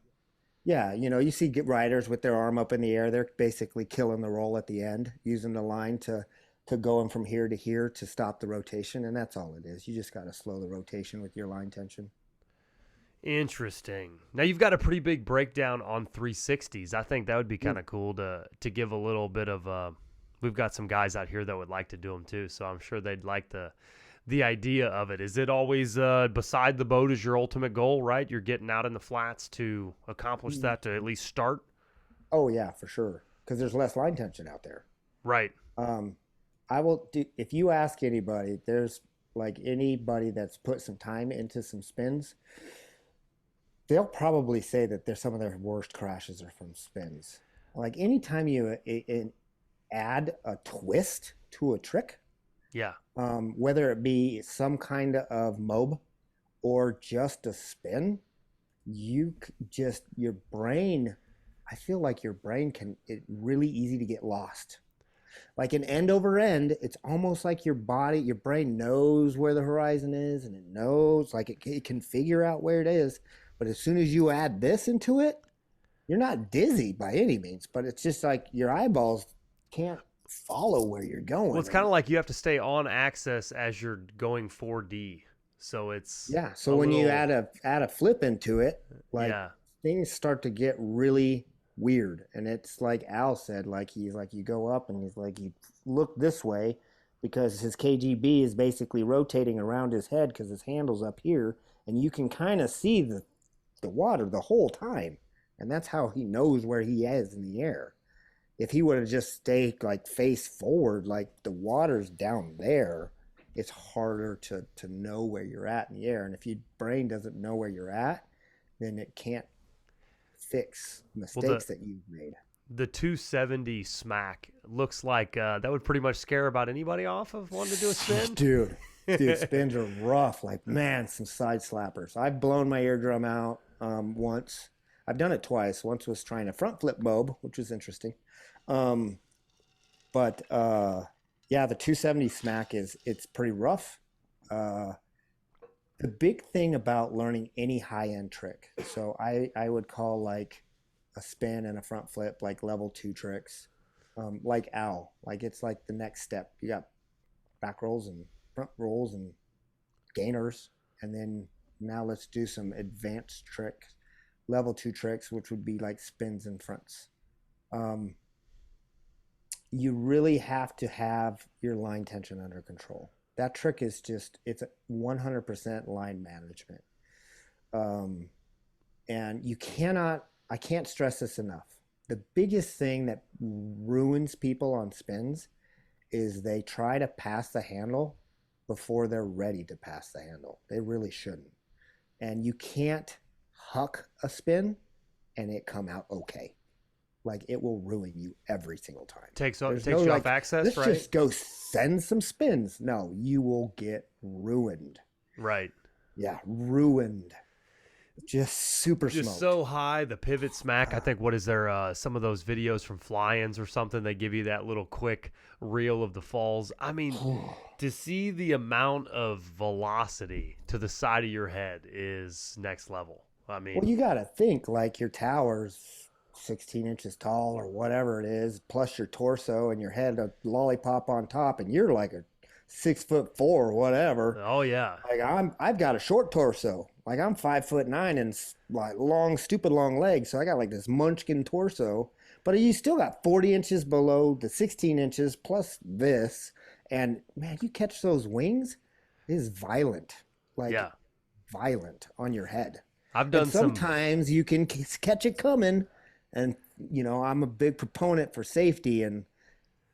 S2: yeah, you see riders with their arm up in the air, they're basically killing the roll at the end, using the line to going from here to here to stop the rotation, and that's all it is. You just got to slow the rotation with your line tension.
S1: Interesting. Now you've got a pretty big breakdown on 360s. I think that would be kind of cool to give a little bit of. We've got some guys out here that would like to do them too, so I'm sure they'd like the idea of it. Is it always beside the boat is your ultimate goal, right? You're getting out in the flats to accomplish that, to at least start.
S2: Oh yeah, for sure, because there's less line tension out there.
S1: Right.
S2: I will do, if you ask anybody, there's like anybody that's put some time into some spins, they'll probably say that there's some of their worst crashes are from spins. Like anytime you add a twist to a trick,
S1: Yeah.
S2: whether it be some kind of mob or just a spin, your brain, I feel like your brain it's really easy to get lost. Like an end over end, it's almost like your brain knows where the horizon is, and it knows, like it can figure out where it is. But as soon as you add this into it, you're not dizzy by any means, but it's just like your eyeballs can't follow where you're going.
S1: Well, it's kind of like you have to stay on axis as you're going 4D. So it's
S2: yeah. So when you add a flip into it, like
S1: yeah.
S2: things start to get really weird. And it's like Al said, like he's like, you go up and he's like, you look this way because his KGB is basically rotating around his head because his handle's up here, and you can kind of see the water the whole time. And that's how he knows where he is in the air. If he would have just stayed like face forward, like the water's down there, it's harder to know where you're at in the air. And if your brain doesn't know where you're at, then it can't fix mistakes that you've made.
S1: The 270 smack looks like that would pretty much scare about anybody off of wanting to do a spin.
S2: Dude, spins are rough. Like, man, some side slappers. I've blown my eardrum out once. I've done it twice. Once was trying a front flip mob, which was interesting. But yeah, the 270 smack it's pretty rough. The big thing about learning any high-end trick, so I would call like a spin and a front flip like level 2 tricks, like owl. Like it's like the next step. You got back rolls and front rolls and gainers, and then now let's do some advanced tricks, level 2 tricks, which would be like spins and fronts. You really have to have your line tension under control. That trick is just, it's 100% line management. And you cannot, I can't stress this enough. The biggest thing that ruins people on spins is they try to pass the handle before they're ready to pass the handle. They really shouldn't. And you can't huck a spin and it come out okay. Like, it will ruin you every single time.
S1: Takes you off access, right?
S2: Let's just go send some spins. No, you will get ruined.
S1: Right.
S2: Yeah, ruined. Just super smoked.
S1: Just so high, the pivot smack. I think, what is there, some of those videos from Fly-Ins or something, they give you that little quick reel of the falls. I mean, to see the amount of velocity to the side of your head is next level. I mean,
S2: well, you got to think like your tower's 16 inches tall or whatever it is, plus your torso and your head a lollipop on top, and you're like a 6'4" or whatever.
S1: Oh yeah.
S2: Like I've got a short torso. Like I'm 5'9" and like long, stupid long legs. So I got like this munchkin torso, but you still got 40 inches below the 16 inches plus this. And man, you catch those wings, it is violent. Like violent on your head.
S1: I've done
S2: sometimes you can catch it coming. And, you know, I'm a big proponent for safety. And,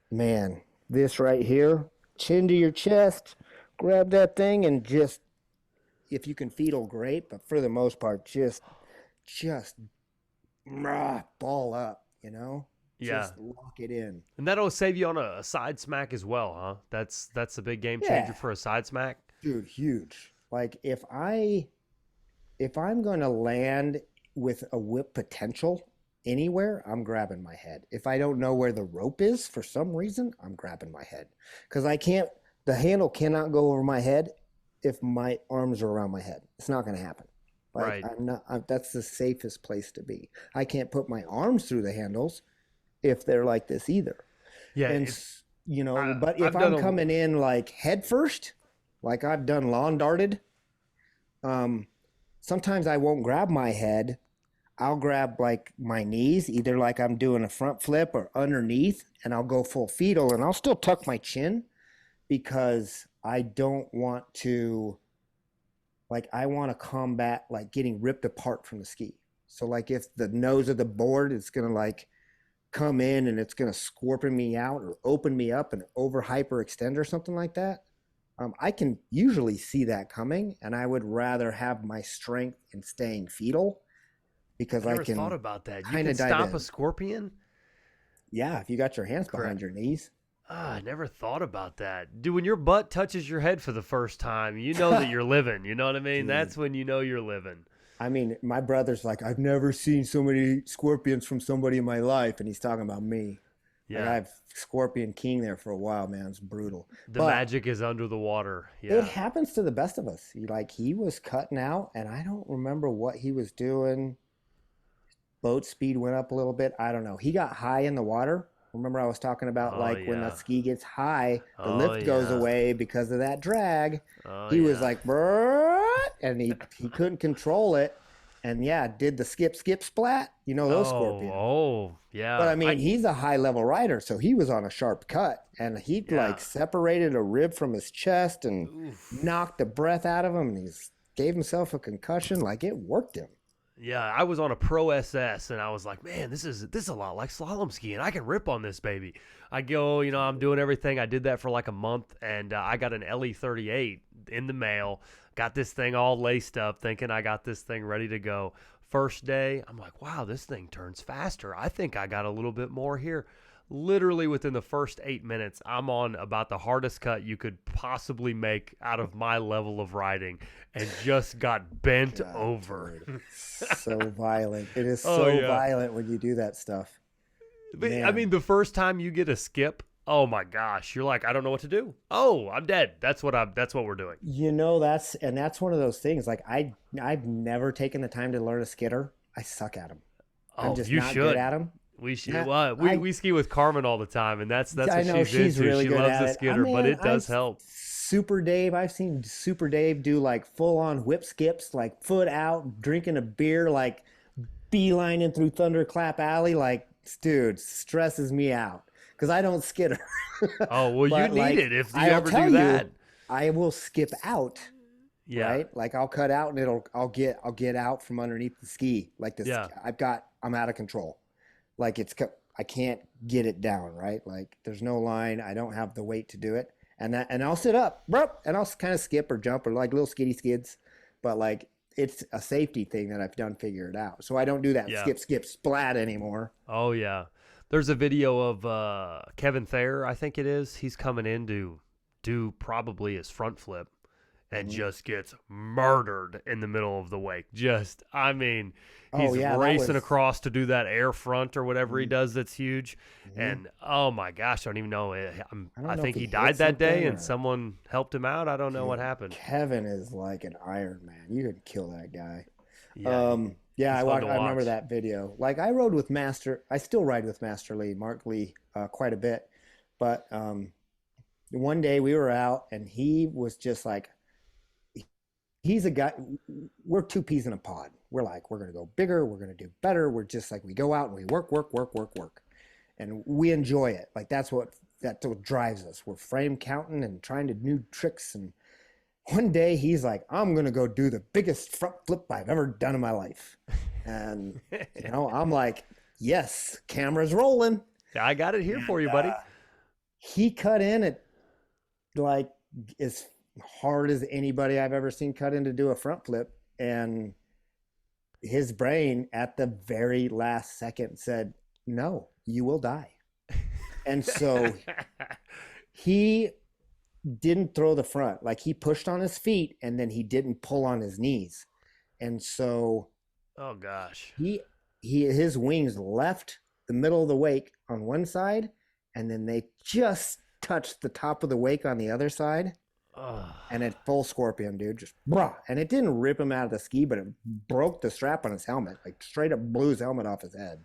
S2: man, this right here, chin to your chest, grab that thing and just, if you can fetal, great. But for the most part, just ball up, you know?
S1: Yeah.
S2: Just lock it in. And
S1: that'll save you on a side smack as well, huh? That's a big game changer for a side smack.
S2: Dude, huge. Like, if I'm going to land with a whip potential anywhere, I'm grabbing my head. If I don't know where the rope is for some reason, I'm grabbing my head. Because the handle cannot go over my head if my arms are around my head. It's not going to happen. Like,
S1: right.
S2: That's the safest place to be. I can't put my arms through the handles if they're like this either.
S1: Yeah.
S2: And, you know, but if I'm coming in like head first, like I've done lawn darted, sometimes I won't grab my head. I'll grab like my knees, either like I'm doing a front flip or underneath, and I'll go full fetal, and I'll still tuck my chin because I don't want to, like, I want to combat like getting ripped apart from the ski. So like if the nose of the board is going to like come in and it's going to scorpion me out or open me up and over hyperextend or something like that, I can usually see that coming, and I would rather have my strength in staying fetal. Because I can
S1: thought about that. You can stop a scorpion?
S2: Yeah, if you got your hands behind your knees.
S1: I never thought about that. Dude, when your butt touches your head for the first time, you know that you're living. You know what I mean? That's when you know you're living.
S2: I mean, my brother's like, I've never seen so many scorpions from somebody in my life. And he's talking about me. Yeah. Like, I've Scorpion King there for a while, man. It's brutal.
S1: The magic is under the water. Yeah.
S2: It happens to the best of us. He was cutting out, and I don't remember what he was doing. Boat speed went up a little bit. I don't know. He got high in the water. Remember I was talking about when the ski gets high, the lift goes away because of that drag. He was like, and he couldn't control it. And did the skip splat. You know those scorpions.
S1: Oh, yeah.
S2: But I mean, he's a high level rider, so he was on a sharp cut. And he like separated a rib from his chest and knocked the breath out of him. And he gave himself a concussion. Like, it worked him.
S1: Yeah, I was on a Pro SS and I was like, man, this is a lot like slalom skiing. I can rip on this baby. I go, I'm doing everything. I did that for like a month, and I got an LE38 in the mail. Got this thing all laced up, thinking I got this thing ready to go. First day, I'm like, wow, this thing turns faster. I think I got a little bit more here. Literally within the first 8 minutes, I'm on about the hardest cut you could possibly make out of my level of riding, and just got bent
S2: God,
S1: over.
S2: dude. So violent. It is
S1: Oh
S2: so
S1: yeah.
S2: violent when you do that stuff.
S1: But I
S2: Man.
S1: mean, the first time you get a skip, oh my gosh, you're like, I don't know what to do. Oh, I'm dead. That's what we're doing.
S2: That's one of those things. Like I've never taken the time to learn a skidder. I suck at them. I'm
S1: Oh,
S2: just
S1: you
S2: not good
S1: should.
S2: at them.
S1: We should.
S2: Yeah,
S1: Well, we ski with Carmen all the time, and that's
S2: I
S1: what
S2: know
S1: she's into.
S2: really
S1: She
S2: good
S1: loves
S2: at
S1: the
S2: it.
S1: skidder, but it does help.
S2: Super Dave. I've seen Super Dave do like full on whip skips, like foot out, drinking a beer, like beelining through Thunderclap Alley. Like, dude, stresses me out because I don't skitter.
S1: Oh well, you
S2: But
S1: need
S2: like,
S1: it if you
S2: I'll
S1: ever
S2: tell
S1: do that.
S2: you, I will skip out,
S1: Yeah,
S2: right? Like I'll cut out and I'll get out from underneath the ski. Like this,
S1: yeah,
S2: I'm out of control. Like I can't get it down, right? Like there's no line. I don't have the weight to do it. And I'll sit up, bro, and I'll kind of skip or jump or like little skiddy skids. But like it's a safety thing that I've done figured out. So I don't do that
S1: yeah.
S2: skip, splat anymore.
S1: Oh yeah. There's a video of Kevin Thayer, I think it is. He's coming in to do probably his front flip, and
S2: Mhm.
S1: just gets murdered in the middle of the wake. Just, I mean,
S2: Oh
S1: he's
S2: yeah,
S1: racing across to do that air front or whatever he
S2: mhm,
S1: does that's huge.
S2: mhm.
S1: And oh my gosh, I don't even know.
S2: I
S1: I
S2: don't know if
S1: think
S2: he
S1: he
S2: hit
S1: died that day
S2: something
S1: and
S2: or
S1: someone helped him out. I don't know what
S2: dude,
S1: happened.
S2: Kevin is like an Iron Man. You could kill that guy.
S1: Yeah,
S2: Yeah,
S1: he's fun to
S2: I remember
S1: watch.
S2: that video. Like I rode with Master. I still ride with Master Lee, Mark Lee, quite a bit. But one day we were out, and he was just like, he's a guy. We're two peas in a pod. We're like, we're gonna go bigger. We're gonna do better. We're just like we go out and we work, and we enjoy it. Like that's what drives us. We're frame counting and trying to new tricks. And one day he's like, I'm gonna go do the biggest front flip I've ever done in my life. And I'm like, yes, camera's rolling.
S1: I got it here for
S2: And
S1: you, buddy.
S2: he cut in at like as hard as anybody I've ever seen cut in to do a front flip. And his brain at the very last second said, no, you will die. And so he didn't throw the front. Like he pushed on his feet and then he didn't pull on his knees. And so
S1: Oh gosh.
S2: his wings left the middle of the wake on one side, and then they just touched the top of the wake on the other side.
S1: Oh,
S2: And it full scorpion, dude, just brah. And it didn't rip him out of the ski, but it broke the strap on his helmet, like straight up blew his helmet off his head.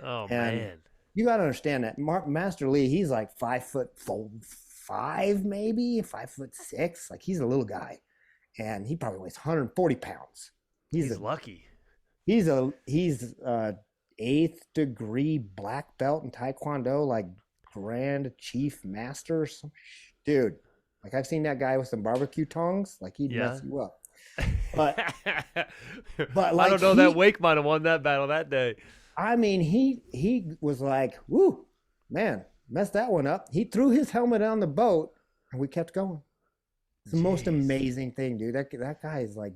S1: oh
S2: And
S1: man.
S2: you got to understand that Master Lee, he's like 5'5", maybe 5'6". Like he's a little guy, and he probably weighs 140 pounds.
S1: He's lucky.
S2: He's eighth degree black belt in Taekwondo, like Grand Chief Master. Dude, like I've seen that guy with some barbecue tongs, like he'd
S1: Yeah.
S2: mess you up. But
S1: I
S2: like
S1: don't know. That Wake might have won that battle that day.
S2: I mean, he was like, woo, man, messed that one up. He threw his helmet on the boat, and we kept going. It's the most
S1: Jeez.
S2: amazing thing, dude. That guy is like,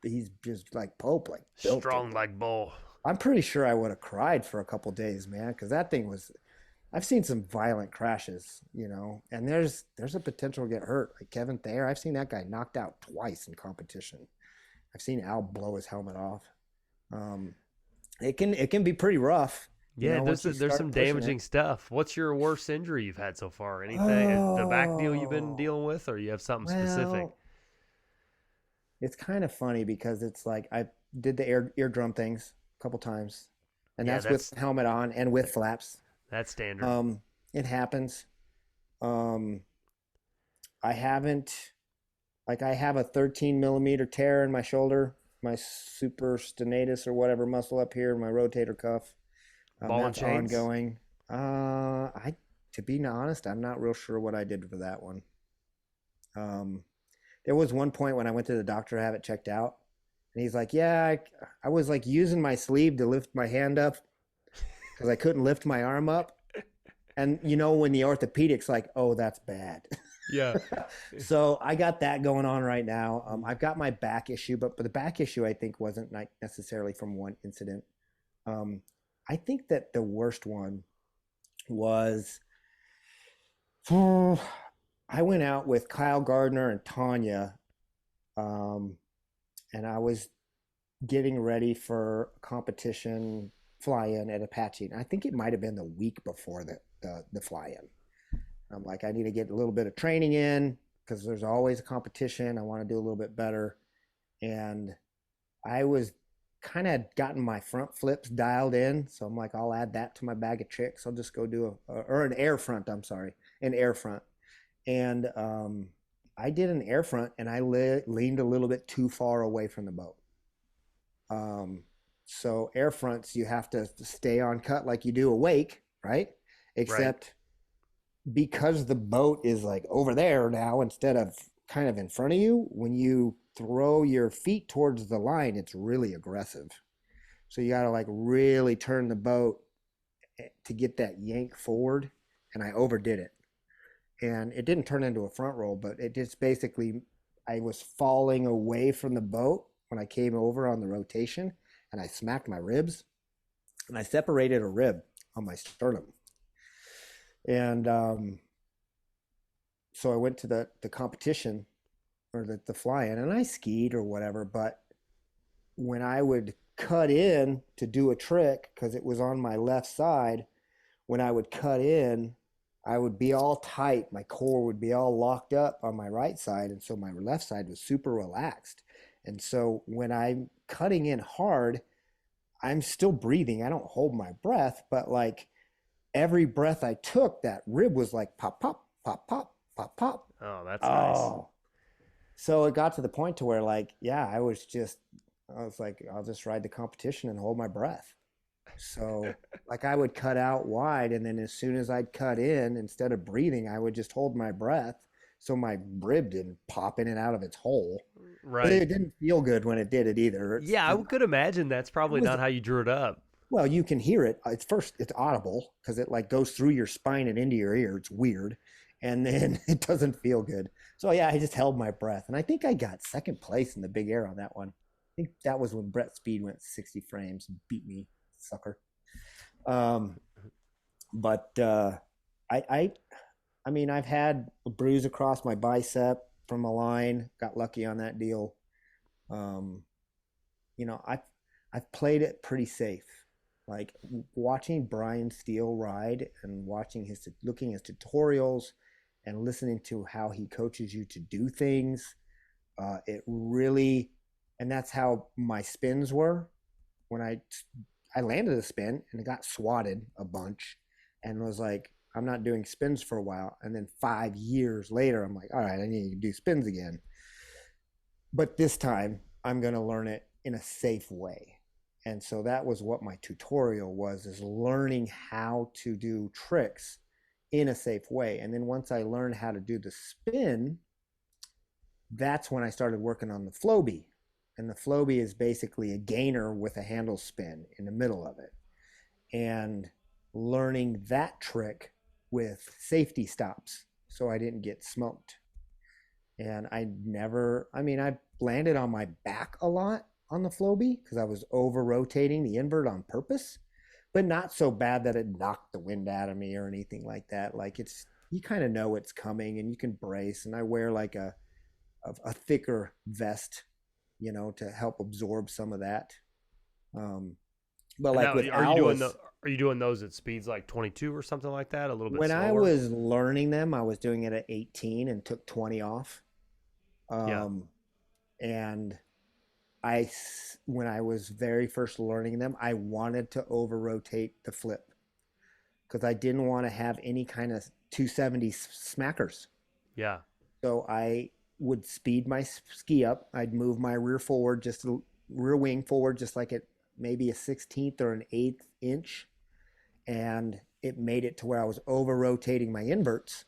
S2: he's just like Pope, like built
S1: Strong
S2: it.
S1: like bull.
S2: I'm pretty sure I would have cried for a couple days, man, because that thing was. I've seen some violent crashes, and there's a potential to get hurt. Like Kevin Thayer, I've seen that guy knocked out twice in competition. I've seen Al blow his helmet off. It can be pretty rough.
S1: Yeah,
S2: Once you
S1: there's
S2: start
S1: some
S2: pushing
S1: damaging
S2: it.
S1: stuff. What's your worst injury you've had so far? Anything? The back deal you've been
S2: Oh,
S1: dealing with, or you have something specific?
S2: well, it's kind of funny because it's like I did the eardrum things a couple times, and
S1: Yeah,
S2: that's with helmet on and with flaps.
S1: that's standard.
S2: It happens. Um, I haven't, like, I have a 13 millimeter tear in my shoulder, my supraspinatus or whatever muscle up here, my rotator cuff.
S1: Ball and
S2: That's
S1: chains.
S2: ongoing. To be honest, I'm not real sure what I did for that one. There was one point when I went to the doctor to have it checked out, And he's like, yeah, I was like using my sleeve to lift my hand up because I couldn't lift my arm up. And you know, when the orthopedic's like, oh, that's bad.
S1: Yeah.
S2: So I got that going on right now. I've got my back issue, but the back issue I think wasn't necessarily from one incident. Um, I think that the worst one was I went out with Kyle Gardner and Tanya, um, and I was getting ready for a competition fly in at Apache. And I think it might have been the week before the fly in. I'm like, I need to get a little bit of training in because there's always a competition. I want to do a little bit better. And I was kind of gotten my front flips dialed in. So I'm like, I'll add that to my bag of tricks. I'll just go do or an air front. I'm sorry, an air front. And I did an air front and I leaned a little bit too far away from the boat. So air fronts, you have to stay on cut like you do a wake, right?
S1: Right.
S2: Except because the boat is like over there now instead of kind of in front of you, when you throw your feet towards the line, it's really aggressive. So you got to like really turn the boat to get that yank forward. And I overdid it. And it didn't turn into a front roll, but it just basically, I was falling away from the boat when I came over on the rotation and I smacked my ribs and I separated a rib on my sternum. And so I went to the competition or the fly-in and I skied or whatever. But when I would cut in to do a trick, because it was on my left side, when I would cut in, I would be all tight. My core would be all locked up on my right side. And so my left side was super relaxed. And so when I'm cutting in hard, I'm still breathing. I don't hold my breath, but like every breath I took, that rib was like pop, pop, pop, pop, pop, pop.
S1: Oh, that's nice.
S2: Oh, so it got to the point to where like, yeah, I was like, I'll just ride the competition and hold my breath. So like I would cut out wide and then as soon as I'd cut in, instead of breathing, I would just hold my breath so my rib didn't pop in and out of its hole. But
S1: Right.
S2: it didn't feel good when it did it either.
S1: Yeah, I could imagine that's
S2: It
S1: probably
S2: was
S1: not how you drew it up.
S2: well, you can hear it. It's first, it's audible because it like goes through your spine and into your ear. It's weird. And then it doesn't feel good. So yeah, I just held my breath. And I think I got second place in the big air on that one. I think that was when Brett Speed went 60 frames and beat me, sucker. Um, but I, I, I mean, I've had a bruise across my bicep from a line. Got lucky on that deal. Um, I've played it pretty safe. Like watching Brian Steele ride and watching looking at his tutorials and listening to how he coaches you to do things. It really, and that's how my spins were when I landed a spin and it got swatted a bunch and was like, I'm not doing spins for a while. And then 5 years later, I'm like, all right, I need to do spins again. But this time I'm going to learn it in a safe way. And so that was what my tutorial was, is learning how to do tricks in a safe way. And then once I learned how to do the spin, that's when I started working on the Flobee. And the Flobee is basically a gainer with a handle spin in the middle of it. And learning that trick with safety stops so I didn't get smoked. And I landed on my back a lot on the Flobee because I was over rotating the invert on purpose, but not so bad that it knocked the wind out of me or anything like that. Like you kind of know it's coming and you can brace. And I wear like a thicker vest, to help absorb some of that. Um, but
S1: And
S2: like
S1: now,
S2: with Alice,
S1: are you doing those at speeds like 22 or something like that? A little bit
S2: when I
S1: slower?
S2: was learning them, I was doing it at 18 and took 20 off.
S1: Yeah.
S2: Um, and when I was very first learning them, I wanted to over rotate the flip because I didn't want to have any kind of 270 smackers.
S1: Yeah.
S2: So I would speed my ski up. I'd move my rear wing forward, just like it maybe a 16th or an 8th inch. And it made it to where I was over rotating my inverts.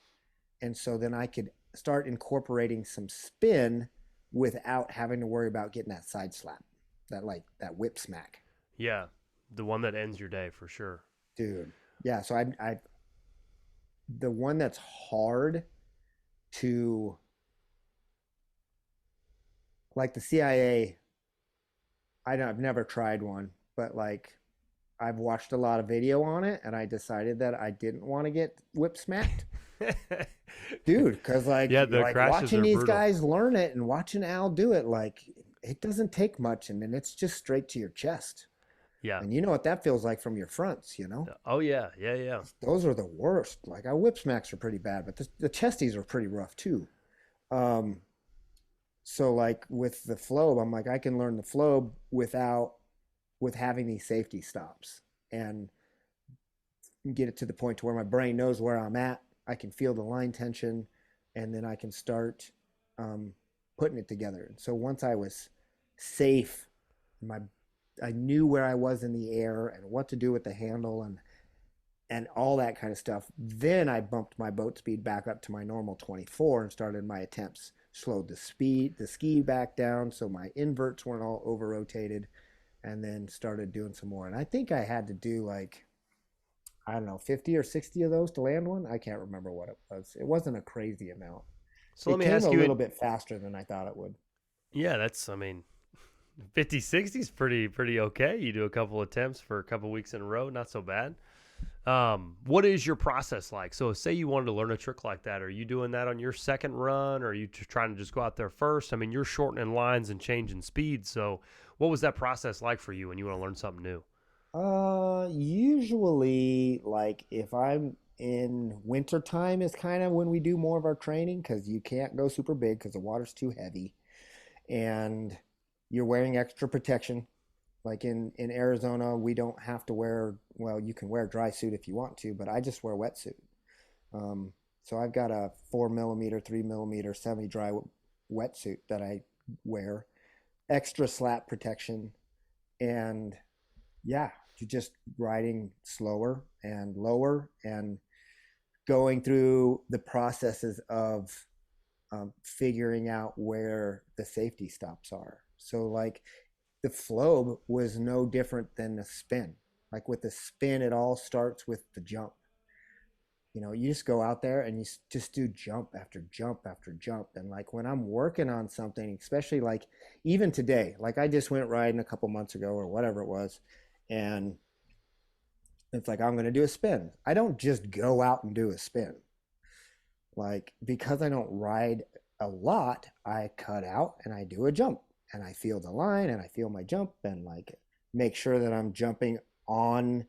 S2: And so then I could start incorporating some spin without having to worry about getting that side slap. that whip smack,
S1: Yeah, the one that ends your day for sure.
S2: dude. Yeah, so I the one that's hard to, like the CIA. I've never tried one, but like I've watched a lot of video on it, and I decided that I didn't want to get whip smacked, dude. Because
S1: Yeah, the
S2: like
S1: crashes
S2: watching
S1: are
S2: these
S1: brutal.
S2: guys learn it and watching Al do it, like it doesn't take much, and then it's just straight to your chest,
S1: Yeah.
S2: and you know what that feels like from your fronts, you know.
S1: Oh yeah, yeah, yeah.
S2: Those are the worst. Like our whip smacks are pretty bad, but the chesties are pretty rough too. Um, so like with the flow, I'm like I can learn the flow with having these safety stops and get it to the point to where my brain knows where I'm at. I can feel the line tension, and then I can start um, putting it together. And so once I was safe, my I knew where I was in the air and what to do with the handle and all that kind of stuff. Then I bumped my boat speed back up to my normal 24 and started my attempts. Slowed the ski back down so my inverts weren't all over rotated, and then started doing some more. And I think I had to do like, I don't know, 50 or 60 of those to land one. I can't remember what it was. It wasn't a crazy amount.
S1: So let
S2: It
S1: me
S2: came
S1: ask
S2: a
S1: you,
S2: little bit faster than I thought it would.
S1: yeah, that's, I mean, 50, 60 is pretty okay. You do a couple attempts for a couple weeks in a row, not so bad. What is your process like? So say you wanted to learn a trick like that. Are you doing that on your second run, or are you trying to just go out there first? I mean, you're shortening lines and changing speed. So what was that process like for you when you want to learn something new?
S2: Usually, like if I'm in winter time is kind of when we do more of our training because you can't go super big because the water's too heavy and you're wearing extra protection. Like in Arizona, we don't have to wear, well, you can wear a dry suit if you want to, but I just wear wetsuit. Um, so I've got a 4 millimeter, 3 millimeter semi-dry wetsuit that I wear, extra slap protection, and yeah, you're just riding slower and lower and going through the processes of figuring out where the safety stops are. So like the flow was no different than the spin. Like with the spin, it all starts with the jump. You know, you just go out there and you just do jump after jump after jump. And like when I'm working on something, especially like even today, like I just went riding a couple months ago or whatever it was, and it's like I'm going to do a spin. I don't just go out and do a spin. Like because I don't ride a lot, I cut out and I do a jump and I feel the line and I feel my jump and like make sure that I'm jumping on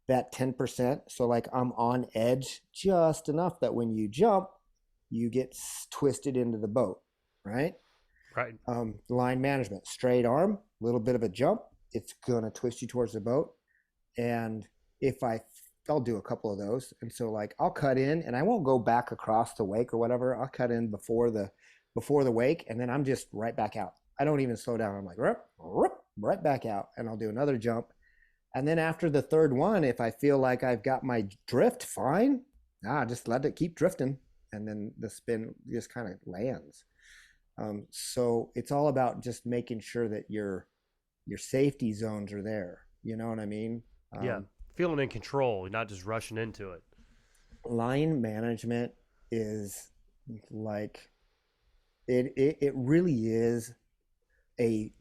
S2: that 10%. So like I'm on edge just enough that when you jump, you get twisted into the boat, right?
S1: Right.
S2: Line management, straight arm, a little bit of a jump, it's gonna twist you towards the boat. And if I'll do a couple of those, and so like I'll cut in, and I won't go back across the wake or whatever. I'll cut in before the wake, and then I'm just right back out. I don't even slow down. I'm like right back out, and I'll do another jump. And then after the third one, if I feel like I've got my drift fine, just let it keep drifting, and then the spin just kind of lands. So it's all about just making sure that your safety zones are there. You know what I mean?
S1: Yeah. Feeling in control, not just rushing into it.
S2: Line management is like it really is a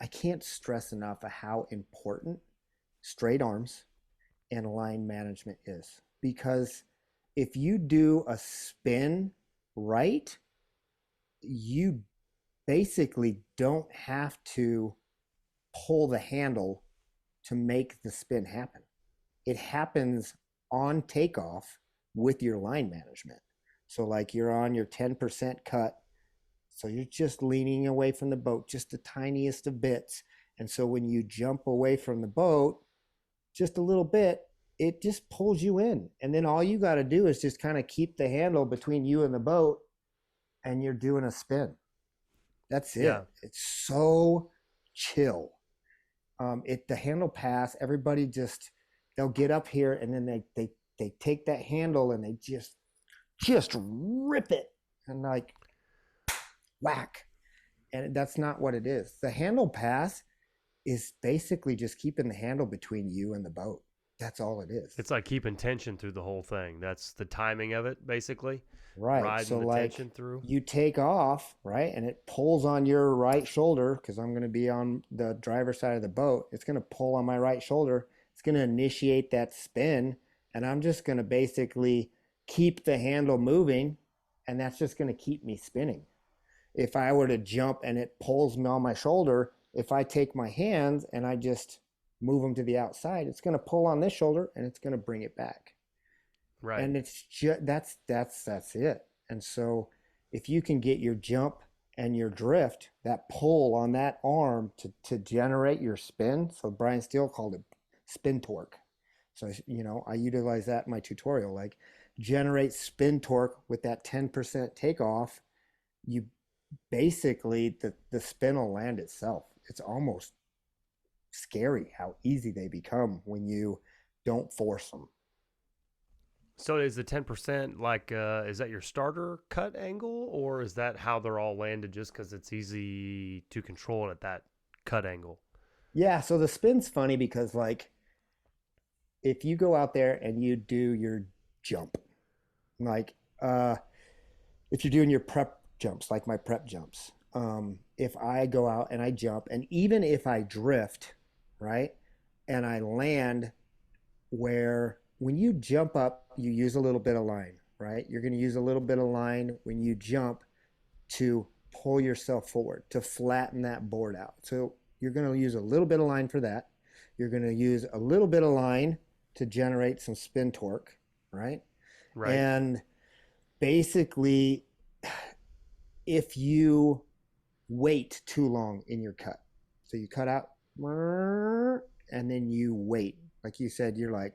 S2: I can't stress enough of how important straight arms and line management is, because if you do a spin right, you basically don't have to pull the handle to make the spin happen. It happens on takeoff with your line management. So like you're on your 10% cut, so you're just leaning away from the boat just the tiniest of bits. And so when you jump away from the boat just a little bit, it just pulls you in. And then all you got to do is just kind of keep the handle between you and the boat, and you're doing a spin. That's
S1: Yeah.
S2: it. It's so chill. The handle pass, everybody just they'll get up here and then they take that handle and they just rip it and like whack. And that's not what it is. The handle pass is basically just keeping the handle between you and the boat. That's all it is.
S1: It's like keeping tension through the whole thing. That's the timing of it, basically.
S2: Right.
S1: Riding
S2: So
S1: the
S2: like
S1: tension through.
S2: you take off, right? And it pulls on your right shoulder because I'm going to be on the driver's side of the boat. It's going to pull on my right shoulder. It's going to initiate that spin. And I'm just going to basically keep the handle moving. And that's just going to keep me spinning. If I were to jump and it pulls me on my shoulder, if I take my hands and I just move them to the outside, it's going to pull on this shoulder and it's going to bring it back.
S1: Right.
S2: And it's just that's it. And so if you can get your jump and your drift, that pull on that arm to generate your spin. So Brian Steele called it spin torque. So I utilize that in my tutorial, like generate spin torque with that 10% takeoff. You basically the spin will land itself. It's almost scary how easy they become when you don't force them.
S1: So is the 10% like, is that your starter cut angle, or is that how they're all landed just because it's easy to control it at that cut angle?
S2: Yeah, so the spin's funny because like if you go out there and you do your jump, like if you're doing your prep jumps, like my prep jumps, if I go out and I jump, and even if I drift, right, and I land where when you jump up, you use a little bit of line, right? You're going to use a little bit of line when you jump to pull yourself forward, to flatten that board out. So you're going to use a little bit of line for that. You're going to use a little bit of line to generate some spin torque, right?
S1: Right.
S2: And basically, if you wait too long in your cut, so you cut out and then you wait, like you said, you're like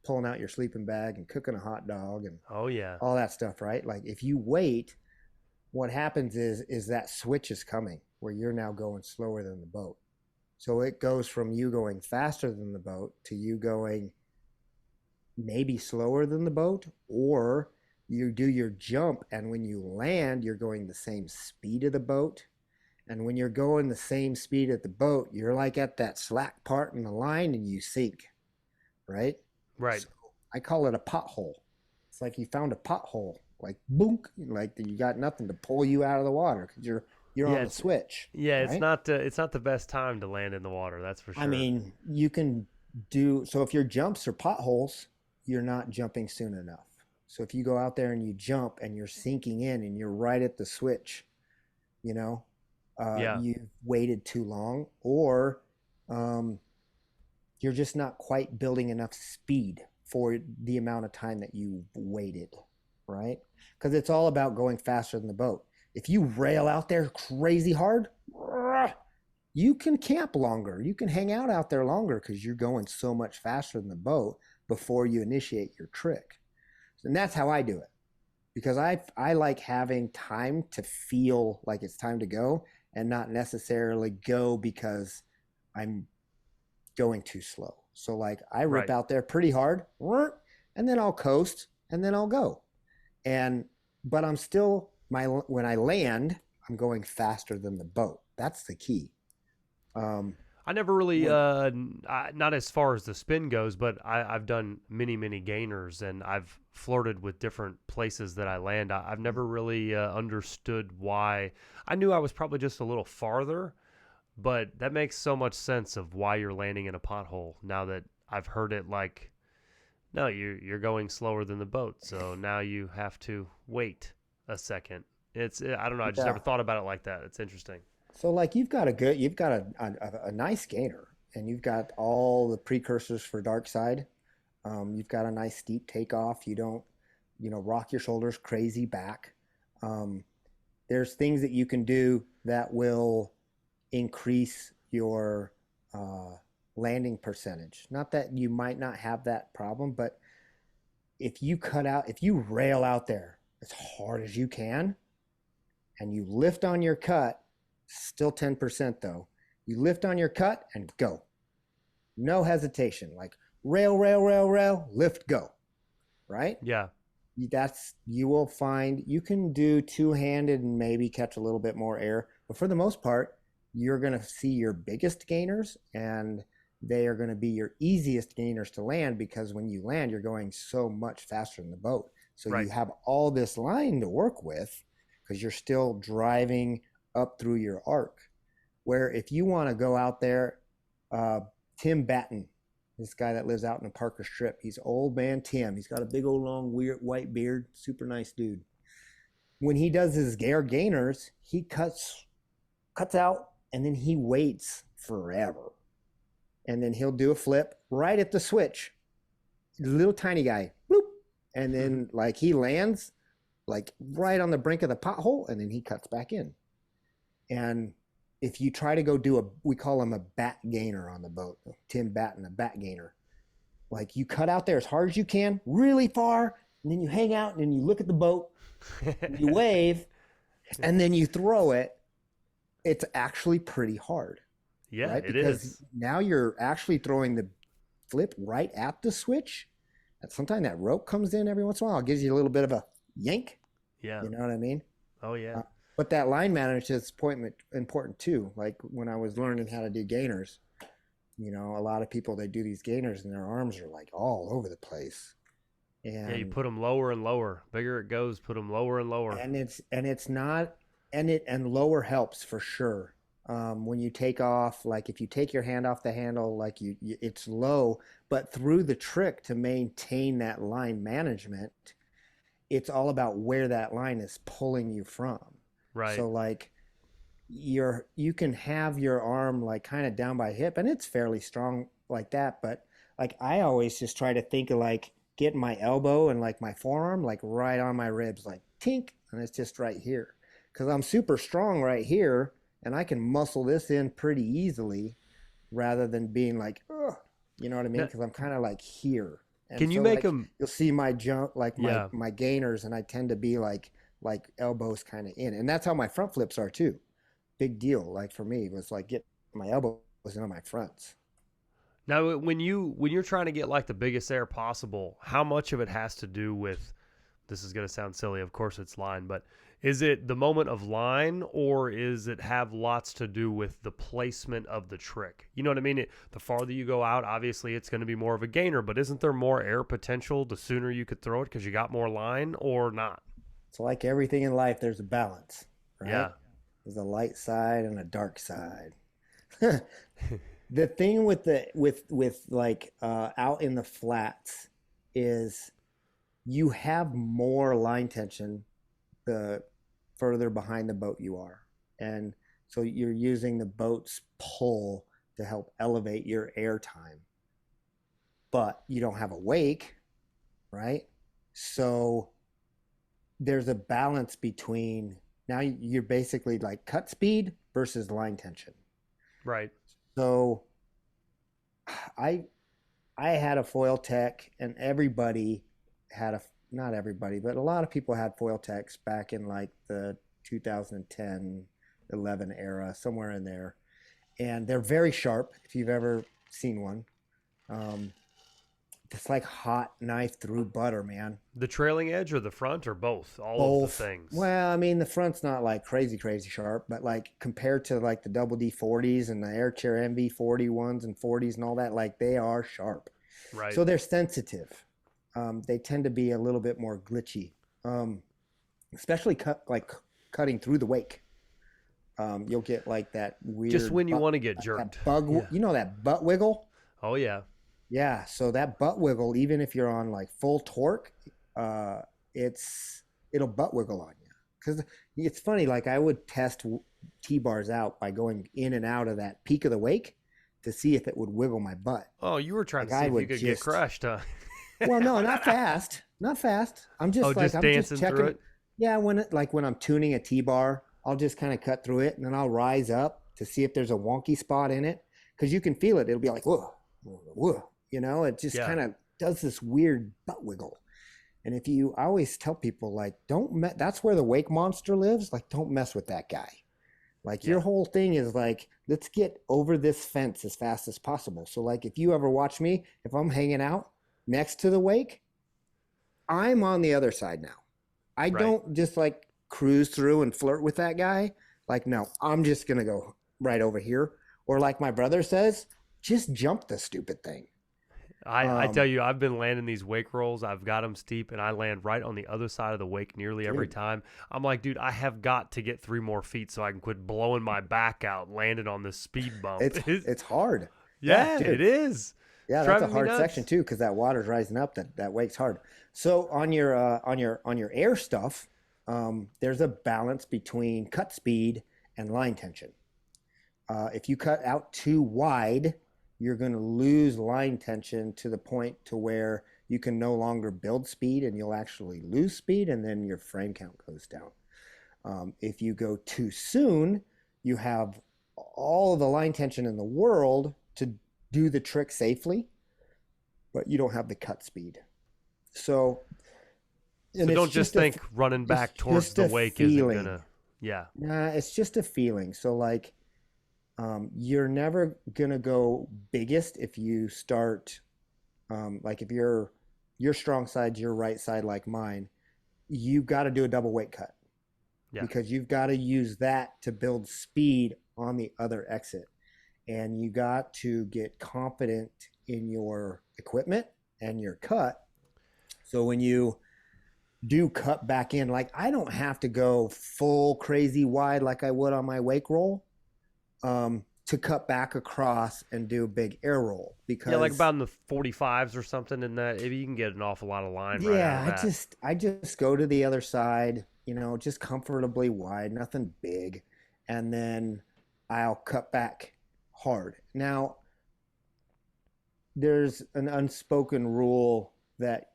S2: pulling out your sleeping bag and cooking a hot dog and
S1: Oh yeah.
S2: all that stuff, right? Like if you wait, what happens is that switch is coming where you're now going slower than the boat. So it goes from you going faster than the boat to you going maybe slower than the boat, or you do your jump and when you land, you're going the same speed of the boat. And when you're going the same speed at the boat, you're like at that slack part in the line and you sink, right?
S1: Right.
S2: So I call it a pothole. It's like you found a pothole, like boom, like you got nothing to pull you out of the water because you're
S1: Yeah,
S2: on the switch.
S1: Yeah,
S2: right?
S1: it's not the best time to land in the water, that's for
S2: I
S1: sure.
S2: mean, you can do so if your jumps are potholes, you're not jumping soon enough. So if you go out there and you jump and you're sinking in and you're right at the switch, you know,
S1: Yeah.
S2: you've waited too long, or um, you're just not quite building enough speed for the amount of time that you waited, right? Because it's all about going faster than the boat. If you rail out there crazy hard, you can camp longer. You can hang out there longer because you're going so much faster than the boat before you initiate your trick. And that's how I do it because I like having time to feel like it's time to go and not necessarily go because I'm going too slow. So like I rip
S1: Right.
S2: out there pretty hard and then I'll coast and then I'll go. And but I'm still when I land, I'm going faster than the boat. That's the key.
S1: I never really,
S2: When
S1: not as far as the spin goes, but I've done many gainers, and I've flirted with different places that I land. I've never really understood why. I knew I was probably just a little farther, but that makes so much sense of why you're landing in a pothole now that I've heard it. Like, no, you're going slower than the boat, so now you have to wait a second. I don't know. I just
S2: yeah.
S1: never thought about it like that. It's interesting.
S2: So like you've got a nice gainer and you've got all the precursors for Darkside. You've got a nice steep takeoff. You don't, rock your shoulders crazy back. Um, there's things that you can do that will increase your landing percentage. Not that you might not have that problem, but if you rail out there as hard as you can and you lift on your cut, still 10% though. You lift on your cut and go. No hesitation. Like rail, lift, go. Right?
S1: Yeah.
S2: You will find you can do two-handed and maybe catch a little bit more air, But for the most part, you're going to see your biggest gainers, and they are going to be your easiest gainers to land, because when you land, you're going so much faster than the boat. So
S1: Right.
S2: you have all this line to work with because you're still driving up through your arc. Where if you want to go out there, Tim Batten, this guy that lives out in the Parker Strip, he's old man Tim. He's got a big old long weird white beard, super nice dude. When he does his gainers, he cuts out, and then he waits forever. And then he'll do a flip right at the switch. Little tiny guy, bloop. And then like he lands like right on the brink of the pothole, and then he cuts back in. And if you try to go we call him a bat gainer on the boat, Tim Batten, a bat gainer. Like you cut out there as hard as you can, really far, and then you hang out, and then you look at the boat, and you wave, and then you throw it. It's actually pretty hard.
S1: Yeah,
S2: right?
S1: it
S2: Because
S1: is.
S2: now you're actually throwing the flip right at the switch. And sometimes that rope comes in every once in a while. It gives you a little bit of a yank.
S1: Yeah.
S2: You know what I mean?
S1: Oh, yeah.
S2: But that line management is important too. Like when I was learning how to do gainers, a lot of people, they do these gainers and their arms are like all over the place. And
S1: Yeah, you put them lower and lower. Bigger it goes, put them lower and lower.
S2: And lower helps for sure. When you take off, like if you take your hand off the handle, like it's low, but through the trick to maintain that line management, it's all about where that line is pulling you from.
S1: Right.
S2: So like you can have your arm like kind of down by hip, and it's fairly strong like that. But like I always just try to think of like getting my elbow and like my forearm like right on my ribs, like tink, and it's just right here. Because I'm super strong right here, and I can muscle this in pretty easily rather than being like, ugh, you know what I mean? Because I'm kind of like here. And
S1: can you
S2: so,
S1: make
S2: like,
S1: them?
S2: You'll see my jump, like
S1: Yeah.
S2: my gainers, and I tend to be like elbows kind of in. And that's how my front flips are too. Big deal. Like for me, was like get my elbows in on my fronts.
S1: Now, when you're trying to get like the biggest air possible, how much of it has to do with? This is going to sound silly. Of course, it's line, but is it the moment of line, or is it have lots to do with the placement of the trick? You know what I mean? The farther you go out, obviously, it's going to be more of a gainer, but isn't there more air potential the sooner you could throw it because you got more line, or not?
S2: It's like everything in life, there's a balance, right?
S1: Yeah.
S2: There's a light side and a dark side. The thing with like out in the flats is you have more line tension the further behind the boat you are. And so you're using the boat's pull to help elevate your air time. But you don't have a wake, right? So there's a balance between, now you're basically like cut speed versus line tension.
S1: Right.
S2: So I had a foil tech, and everybody had not everybody, but a lot of people had foil techs back in like the 2010, 11 era, somewhere in there. And they're very sharp if you've ever seen one. It's like hot knife through butter, man.
S1: The trailing edge or the front or both? All
S2: Both.
S1: of the things.
S2: Well, I mean, the front's not like crazy sharp, but like compared to like the double D 40s and the Air Chair MV 41s and 40s and all that, like they are sharp.
S1: Right.
S2: So they're sensitive. They tend to be a little bit more glitchy, especially cutting through the wake. You'll get like that weird.
S1: Just when you want to get jerked.
S2: That bug,
S1: Yeah.
S2: You know that butt wiggle?
S1: Oh, yeah.
S2: Yeah, so that butt wiggle, even if you're on like full torque, it'll butt wiggle on you. Because it's funny, like I would test T-bars out by going in and out of that peak of the wake to see if it would wiggle my butt.
S1: Oh, you were trying
S2: Like
S1: to see if you could get crushed, huh?
S2: Well, no, not fast. I'm just
S1: Oh,
S2: like,
S1: just
S2: I'm
S1: dancing
S2: just checking.
S1: through it?
S2: Yeah, when I'm tuning a T-bar, I'll just kind of cut through it, and then I'll rise up to see if there's a wonky spot in it. Because you can feel it. It'll be like, whoa, whoa. You know, it just kind of does this weird butt wiggle. And I always tell people, like, that's where the wake monster lives. Like, don't mess with that guy. Like, your whole thing is like, let's get over this fence as fast as possible. So, like, if you ever watch me, if I'm hanging out next to the wake, I'm on the other side now. I don't just like cruise through and flirt with that guy. Like, no, I'm just going to go right over here. Or like my brother says, just jump the stupid thing.
S1: I tell you, I've been landing these wake rolls. I've got them steep, and I land right on the other side of the wake nearly every
S2: Dude,
S1: time. I'm like, dude, I have got to get 3 more feet so I can quit blowing my back out landing on this speed bump.
S2: it's hard. Yeah,
S1: Yeah, it
S2: dude.
S1: is. It's
S2: Yeah, that's a
S1: driving me
S2: hard section
S1: nuts.
S2: too because that water's rising up. That wake's hard. So on your air stuff, there's a balance between cut speed and line tension. If you cut out too wide, you're going to lose line tension to the point to where you can no longer build speed and you'll actually lose speed and then your frame count goes down. If you go too soon, you have all of the line tension in the world to do the trick safely, but you don't have the cut speed. So,
S1: So
S2: and it's
S1: don't just
S2: just a
S1: think running
S2: it's
S1: back towards
S2: just
S1: the
S2: a
S1: wake isn't
S2: feeling.
S1: gonna. Yeah,
S2: Nah, it's just a feeling. So like, you're never gonna go biggest if you start, like if your strong side's your right side like mine, you got to do a double weight cut
S1: yeah,
S2: because you've got to use that to build speed on the other exit. And you got to get confident in your equipment and your cut. So when you do cut back in, like I don't have to go full crazy wide like I would on my wake roll to cut back across and do a big air roll
S1: yeah. Like
S2: because
S1: about in the 45s or something. In that, you can get an awful lot of line right out
S2: yeah,
S1: of
S2: I
S1: that.
S2: just I just go to the other side, just comfortably wide, nothing big, and then I'll cut back hard. Now, there's an unspoken rule that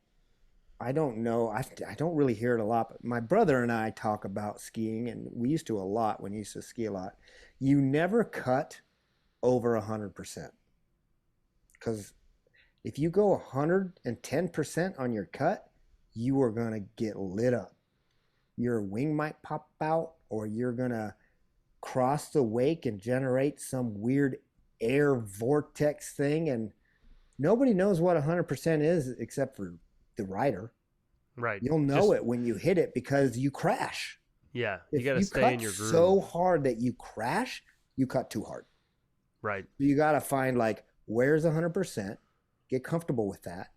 S2: I don't know. I don't really hear it a lot, but my brother and I talk about skiing, and we used to a lot when we used to ski a lot. You never cut over 100% because if you go 110% on your cut, you are going to get lit up. Your wing might pop out, or you're going to cross the wake and generate some weird air vortex thing. And nobody knows what 100% is except for the rider.
S1: Right.
S2: You'll know
S1: Just
S2: it when you hit it because you crash.
S1: yeah. You
S2: If
S1: got to
S2: you
S1: stay in
S2: cut
S1: your
S2: so
S1: groove.
S2: hard that you crash, you cut too hard.
S1: Right.
S2: You got to find like where's 100%, get comfortable with that,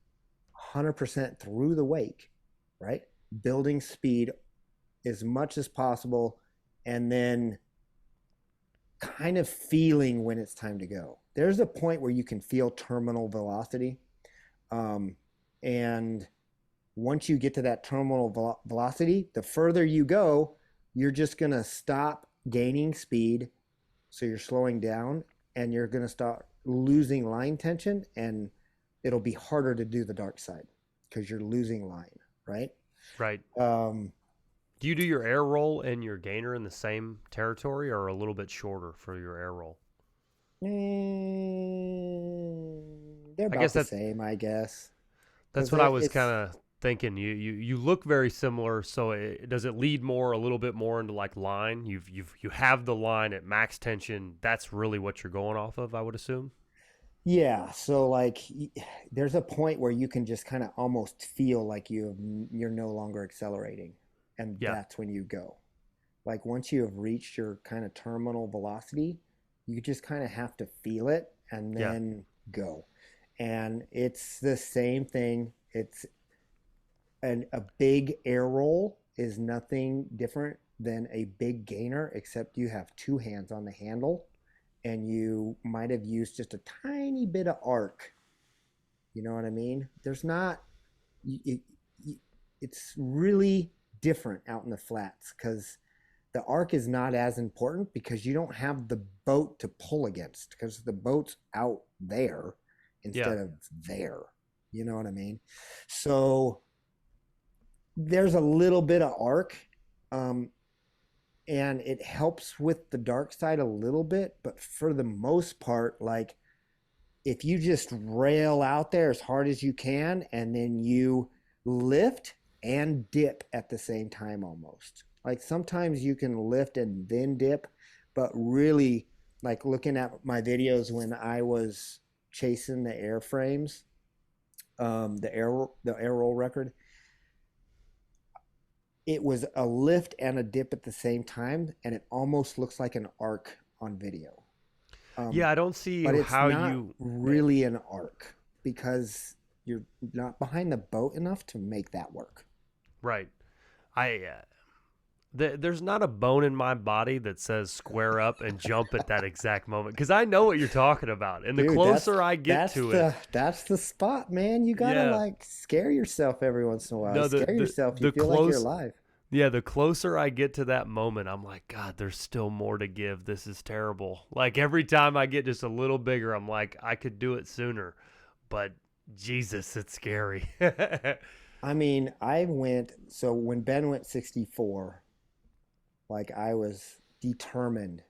S2: 100% through the wake, right? Building speed as much as possible, and then kind of feeling when it's time to go. There's a point where you can feel terminal velocity. And once you get to that terminal velocity, the further you go, you're just going to stop gaining speed. So you're slowing down and you're going to start losing line tension, and it'll be harder to do the dark side because you're losing line, right?
S1: Right.
S2: Um,
S1: Do you do your air roll and your gainer in the same territory or a little bit shorter for your air roll?
S2: they're
S1: I
S2: about
S1: guess
S2: the same, I guess.
S1: that's
S2: Because
S1: what I was kind
S2: it's,
S1: of thinking. You look very similar. So does it lead more a little bit more into like line? You have the line at max tension. That's really what you're going off of, I would assume.
S2: yeah. So like, there's a point where you can just kind of almost feel like you're no longer accelerating, and
S1: Yeah.
S2: that's when you go. Like once you have reached your kind of terminal velocity, you just kind of have to feel it and
S1: Yeah.
S2: then go. And it's the same thing. It's a big air roll is nothing different than a big gainer, except you have two hands on the handle and you might have used just a tiny bit of arc. You know what I mean? There's not, it, it's really different out in the flats because the arc is not as important because you don't have the boat to pull against because the boat's out there
S1: Yeah.
S2: instead of there. You know what I mean? So there's a little bit of arc, um, and it helps with the dark side a little bit, but for the most part, like if you just rail out there as hard as you can and then you lift and dip at the same time almost. Like sometimes you can lift and then dip, but really like looking at my videos when I was chasing the airframes, the air roll record, it was a lift and a dip at the same time, and it almost looks like an arc on video. Um,
S1: Yeah, I don't see
S2: but it's
S1: how
S2: not
S1: you.
S2: really an arc because you're not behind the boat enough to make that work.
S1: Right. I there's not a bone in my body that says square up and jump at that exact moment because I know what you're talking about. And the
S2: Dude,
S1: closer I get
S2: that's
S1: to it,
S2: the spot, man. You gotta
S1: yeah,
S2: like scare yourself every once in a while. You
S1: no,
S2: scare yourself, you
S1: the
S2: feel like you're
S1: close,
S2: alive.
S1: yeah, the closer I get to that moment, I'm like, God, there's still more to give. This is terrible. Like every time I get just a little bigger, I'm like, I could do it sooner, but Jesus, it's scary.
S2: I mean, I went so when Ben went 64, like I was determined,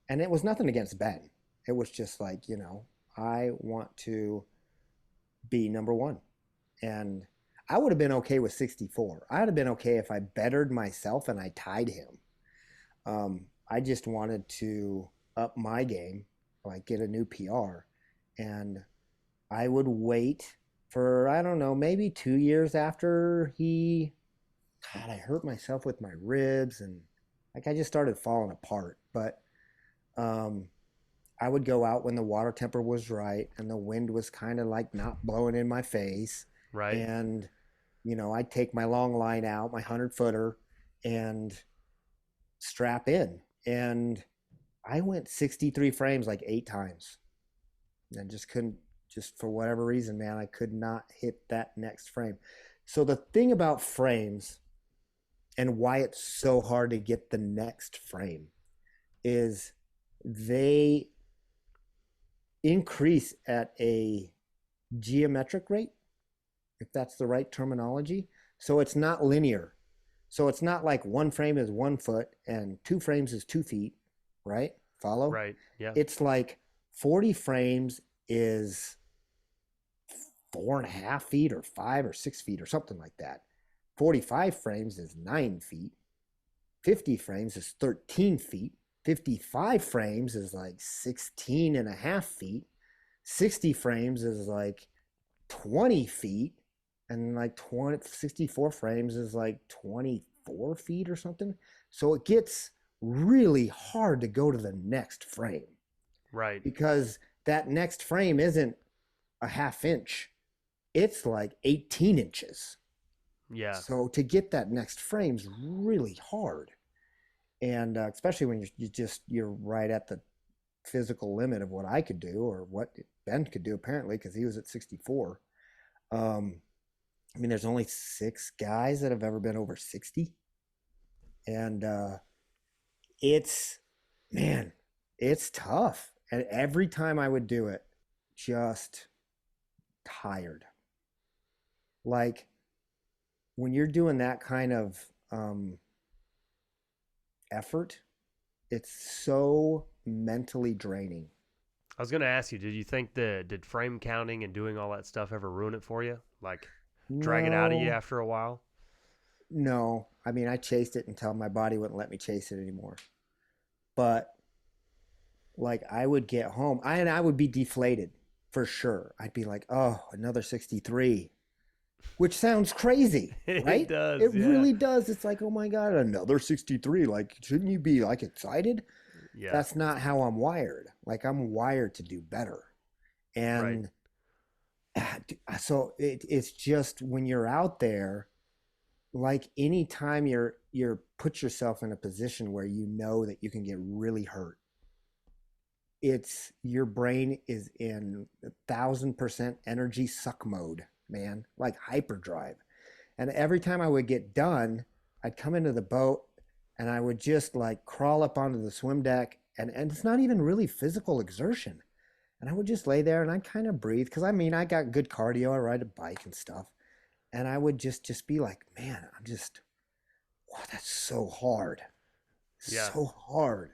S2: and it was nothing against Ben. It was just like, I want to be number one. And I would have been okay with 64. I'd have been okay if I bettered myself and I tied him. I just wanted to up my game, like get a new PR. And I would wait for, I don't know, maybe 2 years after God, I hurt myself with my ribs and like I just started falling apart. But um, I would go out when the water temper was right and the wind was kind of like not blowing in my face.
S1: Right.
S2: And, I'd take my long line out, my 100 footer, and strap in. And I went 63 frames like 8 times and just couldn't, just for whatever reason, man, I could not hit that next frame. So the thing about frames and why it's so hard to get the next frame is they increase at a geometric rate, if that's the right terminology. So it's not linear. So it's not like one frame is 1 foot and 2 frames is 2 feet, right? Follow?
S1: Right. Yeah.
S2: It's like 40 frames is 4.5 feet or 5 or 6 feet or something like that. 45 frames is 9 feet. 50 frames is 13 feet. 55 frames is like 16 and a half feet. 60 frames is like 20 feet. And like 64 frames is like 24 feet or something. So it gets really hard to go to the next frame
S1: Right.
S2: because that next frame isn't a half inch, it's like 18 inches.
S1: Yeah.
S2: So to get that next frame's really hard. And especially when you're right at the physical limit of what I could do or what Ben could do apparently because he was at 64. I mean, there's only 6 guys that have ever been over 60, and it's man, it's tough. And every time I would do it, just tired. Like when you're doing that kind of effort, it's so mentally draining.
S1: I was gonna ask you, did you think did frame counting and doing all that stuff ever ruin it for you? Like drag it out of you
S2: No,
S1: after a while?
S2: no. I mean, I chased it until my body wouldn't let me chase it anymore. But like I would get home, and I would be deflated for sure. I'd be like, "Oh, another 63," which sounds crazy,
S1: It
S2: right? It
S1: does, yeah.
S2: really does. It's like, "Oh my God, another 63." Like, shouldn't you be like excited?
S1: Yeah.
S2: That's not how I'm wired. Like, I'm wired to do better.
S1: Right.
S2: And so it's just when you're out there, like anytime you're put yourself in a position where you know that you can get really hurt, it's your brain is in 1,000% energy suck mode, man, like hyperdrive. And every time I would get done, I'd come into the boat and I would just like crawl up onto the swim deck, and it's not even really physical exertion. And I would just lay there and I'd kind of breathe because I mean I got good cardio. I ride a bike and stuff, and I would just be like, man, I'm just, wow, that's so hard,
S1: Yeah.
S2: so hard,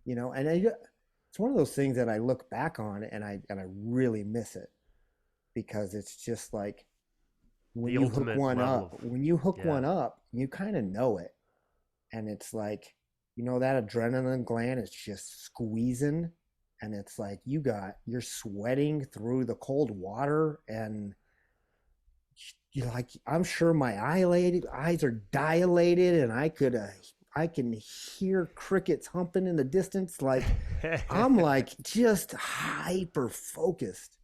S2: And it's one of those things that I look back on and I really miss it because it's just like
S1: The ultimate level of
S2: when you hook
S1: yeah.
S2: one up, you kind of know it, and it's like that adrenaline gland is just squeezing, and it's like you're sweating through the cold water, and you like, I'm sure my eyes are dilated, and I can hear crickets humping in the distance. Like I'm like just hyper focused.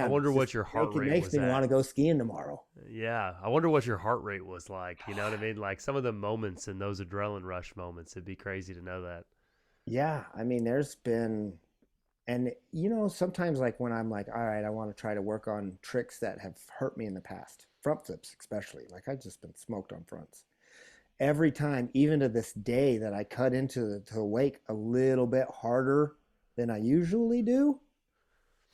S1: I
S2: Man,
S1: wonder
S2: it's
S1: what
S2: just
S1: your heart rate
S2: makes
S1: was
S2: me want
S1: at.
S2: to go skiing tomorrow.
S1: Yeah, I wonder what your heart rate was like. You know what I mean? Like some of the moments and those adrenaline rush moments, it'd be crazy to know that.
S2: Yeah, I mean, there's been, and sometimes like when I'm like, all right, I want to try to work on tricks that have hurt me in the past, front flips especially. Like I've just been smoked on fronts. Every time, even to this day, that I cut into the wake a little bit harder than I usually do,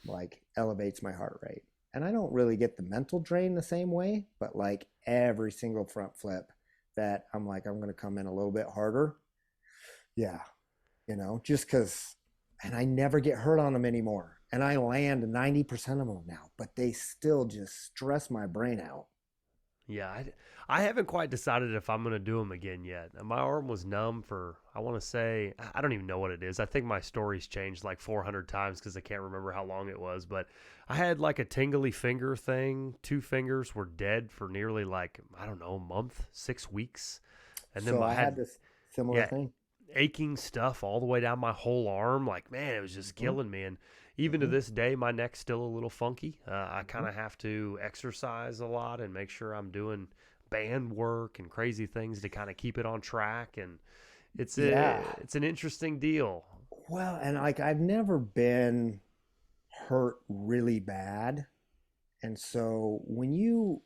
S2: like elevates my heart rate. And I don't really get the mental drain the same way, but like every single front flip that I'm like, I'm going to come in a little bit harder. Yeah, just because, and I never get hurt on them anymore. And I land 90% of them now, but they still just stress my brain out.
S1: Yeah, I haven't quite decided if I'm going to do them again yet. My arm was numb for, I want to say, I don't even know what it is. I think my story's changed like 400 times because I can't remember how long it was. But I had like a tingly finger thing. Two fingers were dead for nearly like, I don't know, a month, 6 weeks. And then
S2: So
S1: I
S2: I had
S1: had,
S2: this similar
S1: yeah,
S2: thing.
S1: aching stuff all the way down my whole arm. Like, man, it was just
S2: Hmm.
S1: killing me. And even to
S2: Hmm.
S1: this day, my neck's still a little funky. I
S2: Hmm.
S1: kind of have to exercise a lot and make sure I'm doing band work and crazy things to kind of keep it on track. And
S2: Yeah.
S1: it's an interesting deal.
S2: Well, and like I've never been hurt really bad. And so when you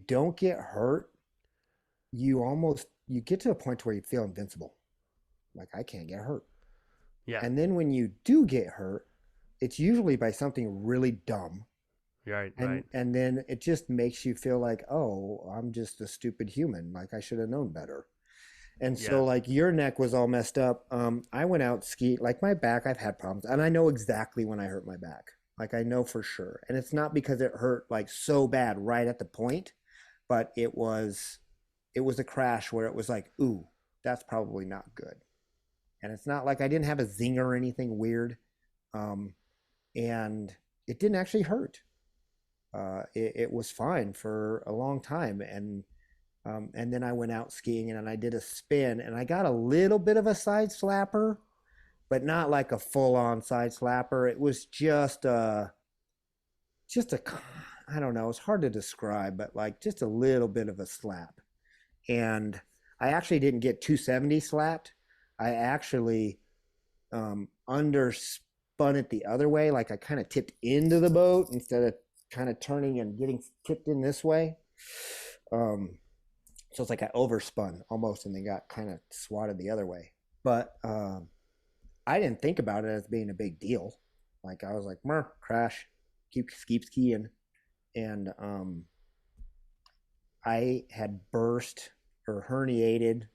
S2: don't get hurt, you get to a point where you feel invincible. Like I can't get hurt.
S1: Yeah,
S2: And then when you do get hurt, it's usually by something really dumb.
S1: right,
S2: And
S1: right.
S2: and then it just makes you feel like, oh, I'm just a stupid human. Like I should have known better. And
S1: Yeah,
S2: so like your neck was all messed up. I went out ski, like my back, I've had problems, and I know exactly when I hurt my back. Like I know for sure. And it's not because it hurt like so bad right at the point, but it was a crash where it was like, ooh, that's probably not good. And it's not like I didn't have a zinger or anything weird. Um, and it didn't actually hurt. It was fine for a long time. And then I went out skiing and I did a spin and I got a little bit of a side slapper, but not like a full on side slapper. It was just a, I don't know, it's hard to describe, but like just a little bit of a slap. And I actually didn't get 270 slapped. I actually underspun it the other way. Like I kind of tipped into the boat instead of kind of turning and getting tipped in this way. Um, so it's like I overspun almost and then got kind of swatted the other way. But I didn't think about it as being a big deal. Like I was like, crash, keep skiing. And I had burst or herniated,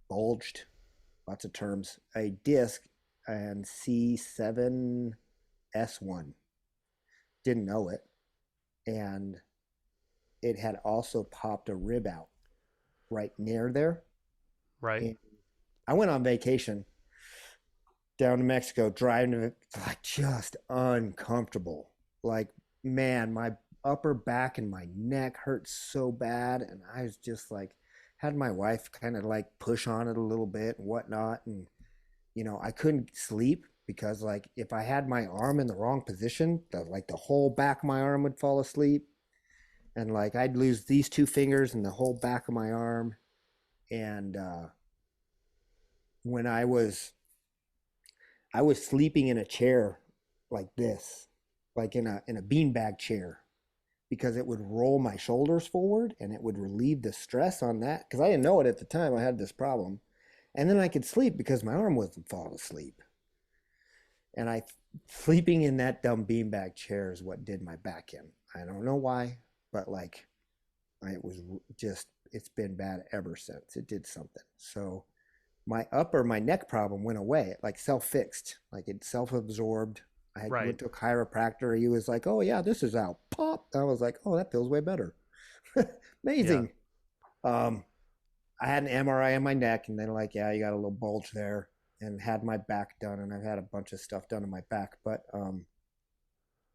S2: bulged, lots of terms, a disc and C7S1. Didn't know it. And it had also popped a rib out right near there.
S1: right.
S2: And I went on vacation down to Mexico, driving to like just uncomfortable. Like, man, my upper back and my neck hurt so bad. And I was just like, had my wife kind of like push on it a little bit and whatnot. And, I couldn't sleep because like if I had my arm in the wrong position, like the whole back of my arm would fall asleep. And like I'd lose these two fingers and the whole back of my arm. And when I was sleeping in a chair like this, like in a beanbag chair, because it would roll my shoulders forward and it would relieve the stress on that. Because I didn't know it at the time I had this problem, and then I could sleep because my arm wasn't falling asleep. And I sleeping in that dumb beanbag chair is what did my back in. I don't know why, but like it was just it's been bad ever since. It did something. So my neck problem went away. It like self-fixed, like it self-absorbed. I
S1: Right.
S2: went to a chiropractor. He was like, oh yeah, this is out. Pop. I was like, oh, that feels way better.
S1: Yeah.
S2: Amazing. um I had an MRI on my neck and they're like, yeah, you got a little bulge there, and had my back done, and I've had a bunch of stuff done on my back. But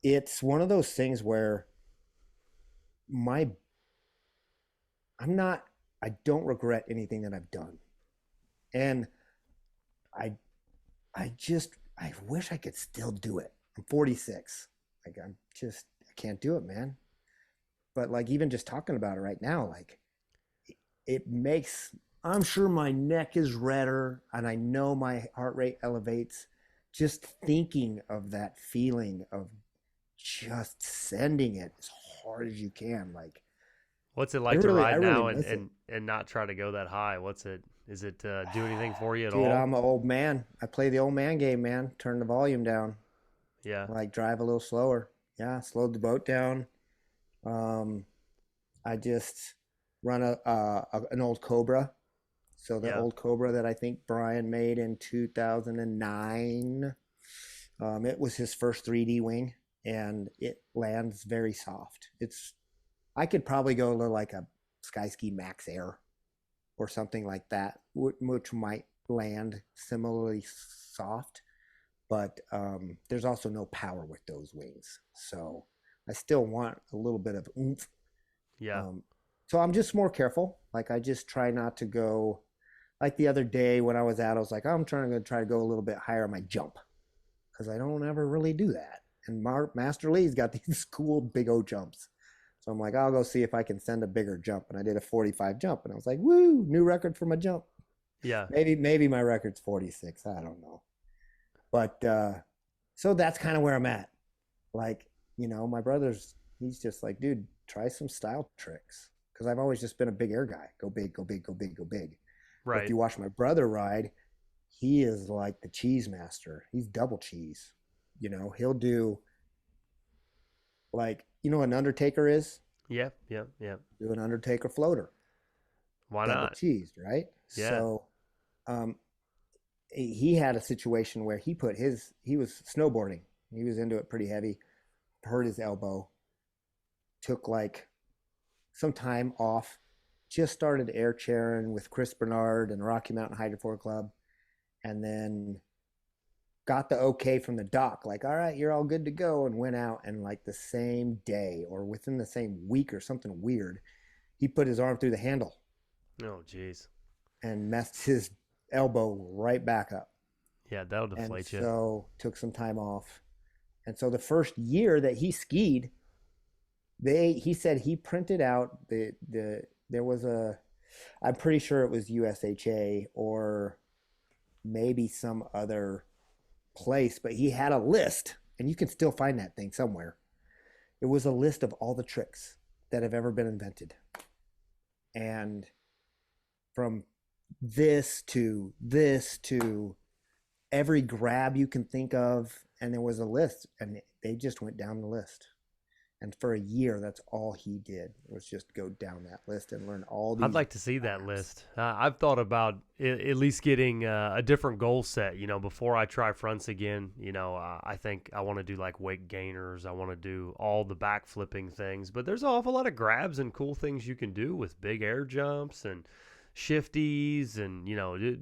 S2: it's one of those things where my I'm not I don't regret anything that I've done. And I I wish I could still do it. I'm 46. Like I can't do it, man. But like even just talking about it right now, like it makes I'm sure my neck is redder and I know my heart rate elevates just thinking of that feeling of just sending it as hard as you can. Like
S1: What's it like to
S2: I
S1: ride
S2: really
S1: now
S2: miss it.
S1: and not try to go that high? What's it? Is it do anything for you at
S2: Dude,
S1: all?
S2: I'm an old man. I play the old man game, man. Turn the volume down.
S1: Yeah,
S2: Like drive a little slower. Yeah, slowed the boat down. Um, I just run an old Cobra. So the
S1: yeah.
S2: old Cobra that I think Brian made in 2009. It was his first 3D wing, and it lands very soft. I could probably go to like a Skyski Max Air or something like that, which might land similarly soft. But there's also no power with those wings, so I still want a little bit of oomph.
S1: Yeah.
S2: Um, so I'm just more careful. Like I just try not to go. Like the other day when I was out, I was like, I'm trying to try to go a little bit higher on my jump because I don't ever really do that. And Master Lee's got these cool big O jumps. So I'm like, I'll go see if I can send a bigger jump. And I did a 45 jump, and I was like, woo, new record for my jump.
S1: Yeah.
S2: Maybe my record's 46. I don't know. But so that's kind of where I'm at. Like, my brother's, he's just like, dude, try some style tricks. Because I've always just been a big air guy. Go big, go big, go big, go big. But if
S1: Right.
S2: you watch my brother ride, he is like the cheese master. He's double cheese. He'll do like, what an Undertaker is?
S1: Yeah. Yeah. Yeah.
S2: Do an Undertaker floater,
S1: Why
S2: double
S1: not?
S2: cheesed, right?
S1: Yeah.
S2: So um, he had a situation where he was snowboarding. He was into it pretty heavy, hurt his elbow, took like some time off, just started air chairing with Chris Bernard and Rocky Mountain Hydrofoil Club, and then got the okay from the doc, like, all right, you're all good to go, and went out and like the same day or within the same week or something weird, he put his arm through the handle
S1: Oh, jeez.
S2: and messed his elbow right back up.
S1: Yeah, that'll
S2: And
S1: deflate you.
S2: so took some time off. And so the first year that he skied, he said he printed out there was a I'm pretty sure it was USHA or maybe some other place, but he had a list, and you can still find that thing somewhere. It was a list of all the tricks that have ever been invented. And from this to every grab you can think of, and there was a list, and they just went down the list. And for a year, that's all he did was just go down that list and learn all
S1: I'd
S2: these
S1: like to see that
S2: grabs.
S1: list. I've thought about at least getting a different goal set, before I try fronts again. I think I want to do like wake gainers. I want to do all the back flipping things. But there's an awful lot of grabs and cool things you can do with big air jumps and shifties and,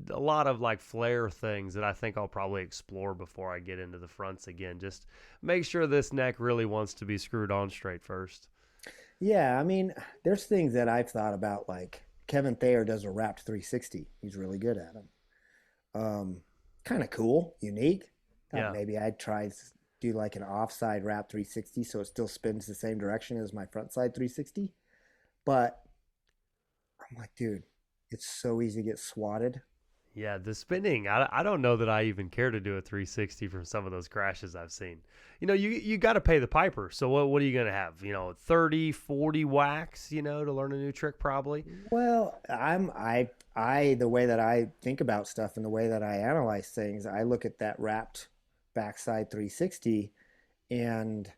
S1: a lot of like flare things that I think I'll probably explore before I get into the fronts again. Just make sure this neck really wants to be screwed on straight first.
S2: Yeah, I mean, there's things that I've thought about, like Kevin Thayer does a wrapped 360. He's really good at them. Kind of cool, unique. Thought
S1: Yeah.
S2: maybe I'd try do like an offside wrap 360 so it still spins the same direction as my front side 360. But I'm like, dude, it's so easy to get swatted.
S1: Yeah, the spinning, I don't know that I even care to do a 360 from some of those crashes I've seen. You got to pay the piper. So what are you going to have? 30, 40 whacks, to learn a new trick probably?
S2: Well, the way that I think about stuff and the way that I analyze things, I look at that wrapped backside 360, and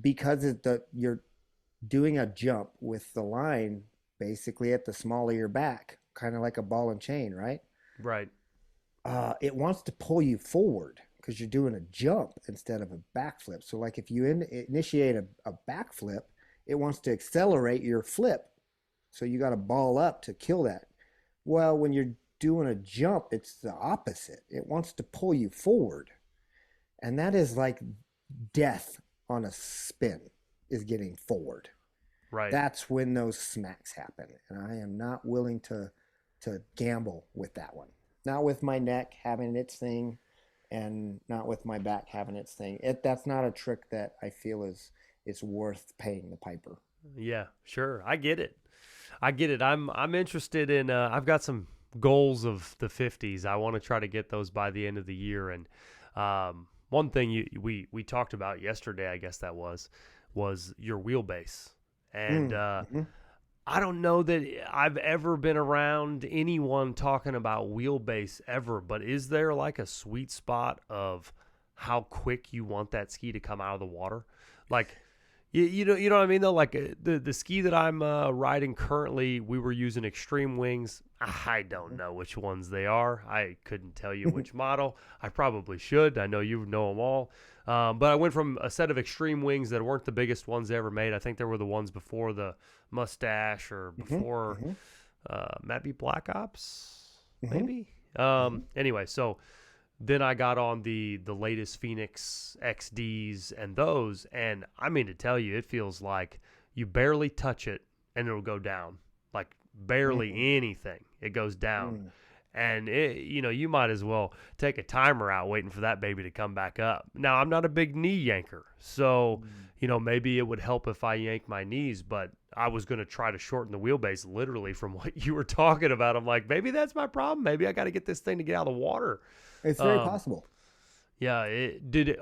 S2: because you're doing a jump with the line basically at the small of your back, kind of like a ball and chain, right?
S1: Right.
S2: It wants to pull you forward because you're doing a jump instead of a backflip. So, like if you initiate a backflip, it wants to accelerate your flip. So you got to ball up to kill that. Well, when you're doing a jump, it's the opposite. It wants to pull you forward, and that is like death on a spin is getting forward.
S1: Right.
S2: That's when those smacks happen. And I am not willing to gamble with that one. Not with my neck having its thing and not with my back having its thing. That's not a trick that I feel is worth paying the piper.
S1: Yeah, sure. I get it. I get it. I'm interested in I've got some goals of the 50s. I want to try to get those by the end of the year, and one thing we talked about yesterday, I guess that was your wheelbase. And
S2: Mm-hmm.
S1: I don't know that I've ever been around anyone talking about wheelbase ever, but is there like a sweet spot of how quick you want that ski to come out of the water? Like, you know what I mean though. Like the ski that I'm riding currently, we were using extreme wings. I don't know which ones they are. I couldn't tell you which model. I probably should. I know you know them all. But I went from a set of extreme wings that weren't the biggest ones they ever made. I think they were the ones before the Mustache or before
S2: Mm-hmm.
S1: maybe Black Ops,
S2: Mm-hmm.
S1: maybe.
S2: Mm-hmm.
S1: Anyway, so then I got on the latest Phoenix XDs and those, and I mean to tell you, it feels like you barely touch it and it'll go down, like barely anything. It goes down,
S2: Mm-hmm.
S1: and you might as well take a timer out waiting for that baby to come back up. Now I'm not a big knee yanker, so maybe it would help if I yank my knees, but I was going to try to shorten the wheelbase literally from what you were talking about. I'm like, maybe that's my problem. Maybe I got to get this thing to get out of the water.
S2: It's very
S1: Um,
S2: possible.
S1: yeah,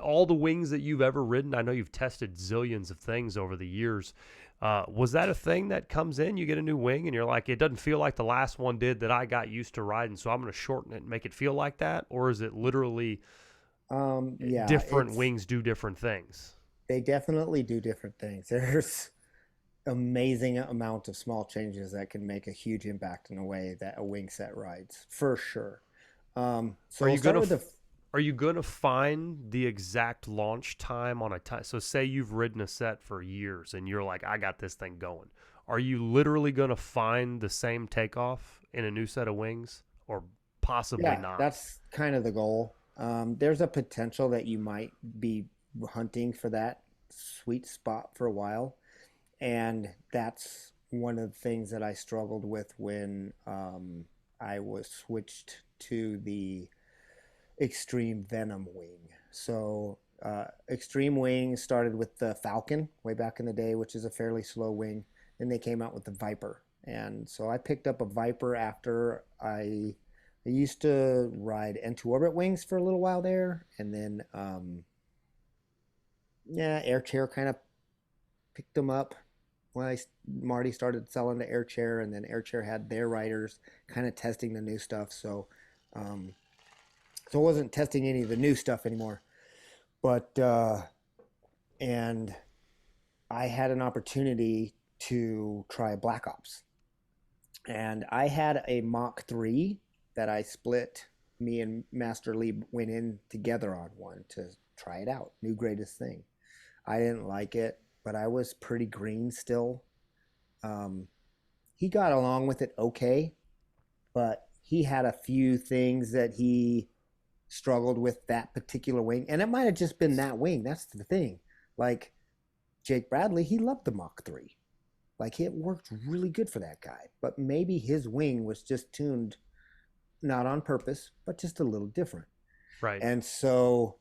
S1: all the wings that you've ever ridden? I know you've tested zillions of things over the years. Was that a thing that comes in? You get a new wing and you're like, it doesn't feel like the last one did that I got used to riding, so I'm going to shorten it and make it feel like that? Or is it literally
S2: Yeah,
S1: different wings do different things?
S2: they definitely do different things. There's amazing amount of small changes that can make a huge impact in a way that a wing set rides, for sure. So
S1: Are
S2: we'll
S1: you
S2: start
S1: gonna
S2: with the
S1: are you gonna find the exact launch time on a time? So say you've ridden a set for years and you're like, I got this thing going. Are you literally gonna find the same takeoff in a new set of wings, or possibly
S2: yeah,
S1: not?
S2: that's kind of the goal. There's a potential that you might be hunting for that sweet spot for a while, and that's one of the things that I struggled with when I was switched to the Extreme Venom wing. So Extreme Wing started with the Falcon way back in the day, which is a fairly slow wing. Then they came out with the Viper, and so I picked up a Viper after I used to ride N2 Orbit wings for a little while there, and then yeah, Air Chair kind of picked them up when Marty started selling the Air Chair, and then Air Chair had their riders kind of testing the new stuff. Um, so I wasn't testing any of the new stuff anymore. But and I had an opportunity to try Black Ops, and I had a Mach 3 that I split. Me and Master Lee went in together on one to try it out. New greatest thing. I didn't like it, but I was pretty green still. Um, he got along with it okay, but he had a few things that he struggled with that particular wing, and it might have just been that wing. That's the thing. Like Jake Bradley, he loved the Mach 3. Like it worked really good for that guy, but maybe his wing was just tuned not on purpose, but just a little different.
S1: Right.
S2: And so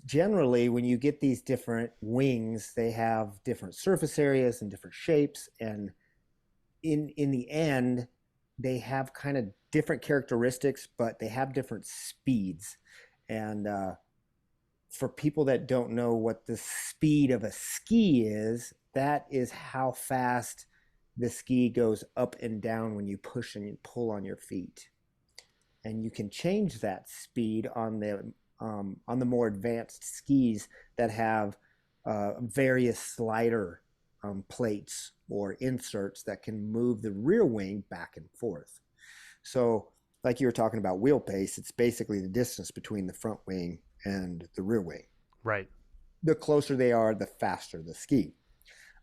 S2: generally when you get these different wings, they have different surface areas and different shapes, and in the end they have kind of different characteristics, but they have different speeds. And for people that don't know what the speed of a ski is, that is how fast the ski goes up and down when you push and you pull on your feet. And you can change that speed on the more advanced skis that have various slider plates or inserts that can move the rear wing back and forth. So, like you were talking about wheel pace, it's basically the distance between the front wing and the rear wing.
S1: Right.
S2: The closer they are, the faster the ski.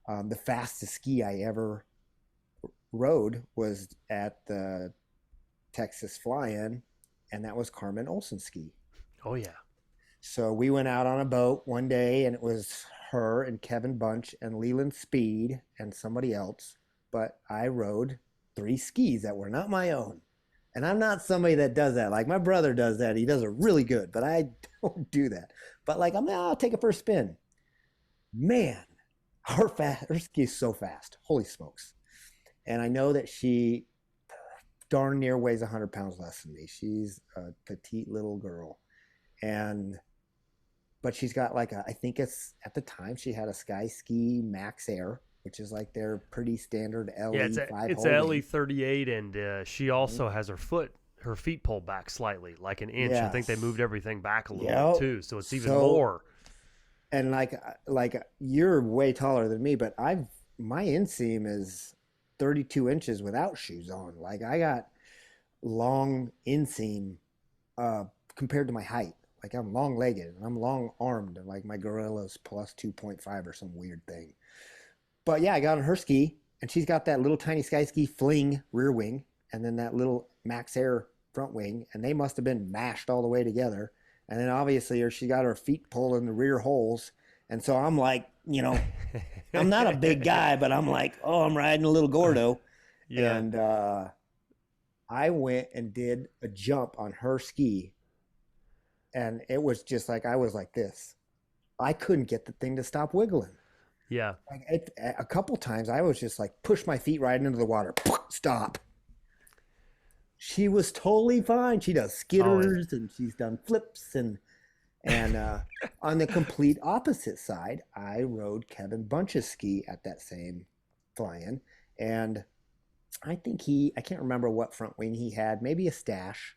S2: The fastest ski I ever rode was at the Texas Fly-In, and that was Carmen Olsen ski.
S1: Oh yeah.
S2: So we went out on a boat one day, and it was her and Kevin Bunch and Leland Speed and somebody else, but I rode 3 skis that were not my own. And I'm not somebody that does that. Like my brother does that. He does it really good, but I don't do that. But like I'll take it for a spin. Man, her ski is so fast. Holy smokes. And I know that she darn near weighs 100 pounds less than me. She's a petite little girl. But she's got like I think it's at the time she had a Sky Ski Max Air, which is like their pretty standard LE
S1: Yeah, it's a LE 38, and she also has her feet pulled back slightly, like an inch. I think they moved everything back a little bit too, so it's even more.
S2: And like you're way taller than me, but my inseam is 32 inches without shoes on. Like I got long inseam compared to my height. Like I'm long legged and I'm long armed, and like my gorilla's plus 2.5 or some weird thing. But yeah, I got on her ski, and she's got that little tiny Sky Ski Fling rear wing, and then that little Max Air front wing, and they must have been mashed all the way together. And then obviously she got her feet pulled in the rear holes. And so I'm like, I'm not a big guy, but I'm like, oh, I'm riding a little Gordo. Yeah. And I went and did a jump on her ski. And it was just like, I was like this. I couldn't get the thing to stop wiggling.
S1: Yeah.
S2: Like a couple times I was just like, push my feet right into the water. Stop. She was totally fine. She does skitters and she's done flips and on the complete opposite side, I rode Kevin Bunch's ski at that same fly-in, and I think I can't remember what front wing he had, maybe a Stash,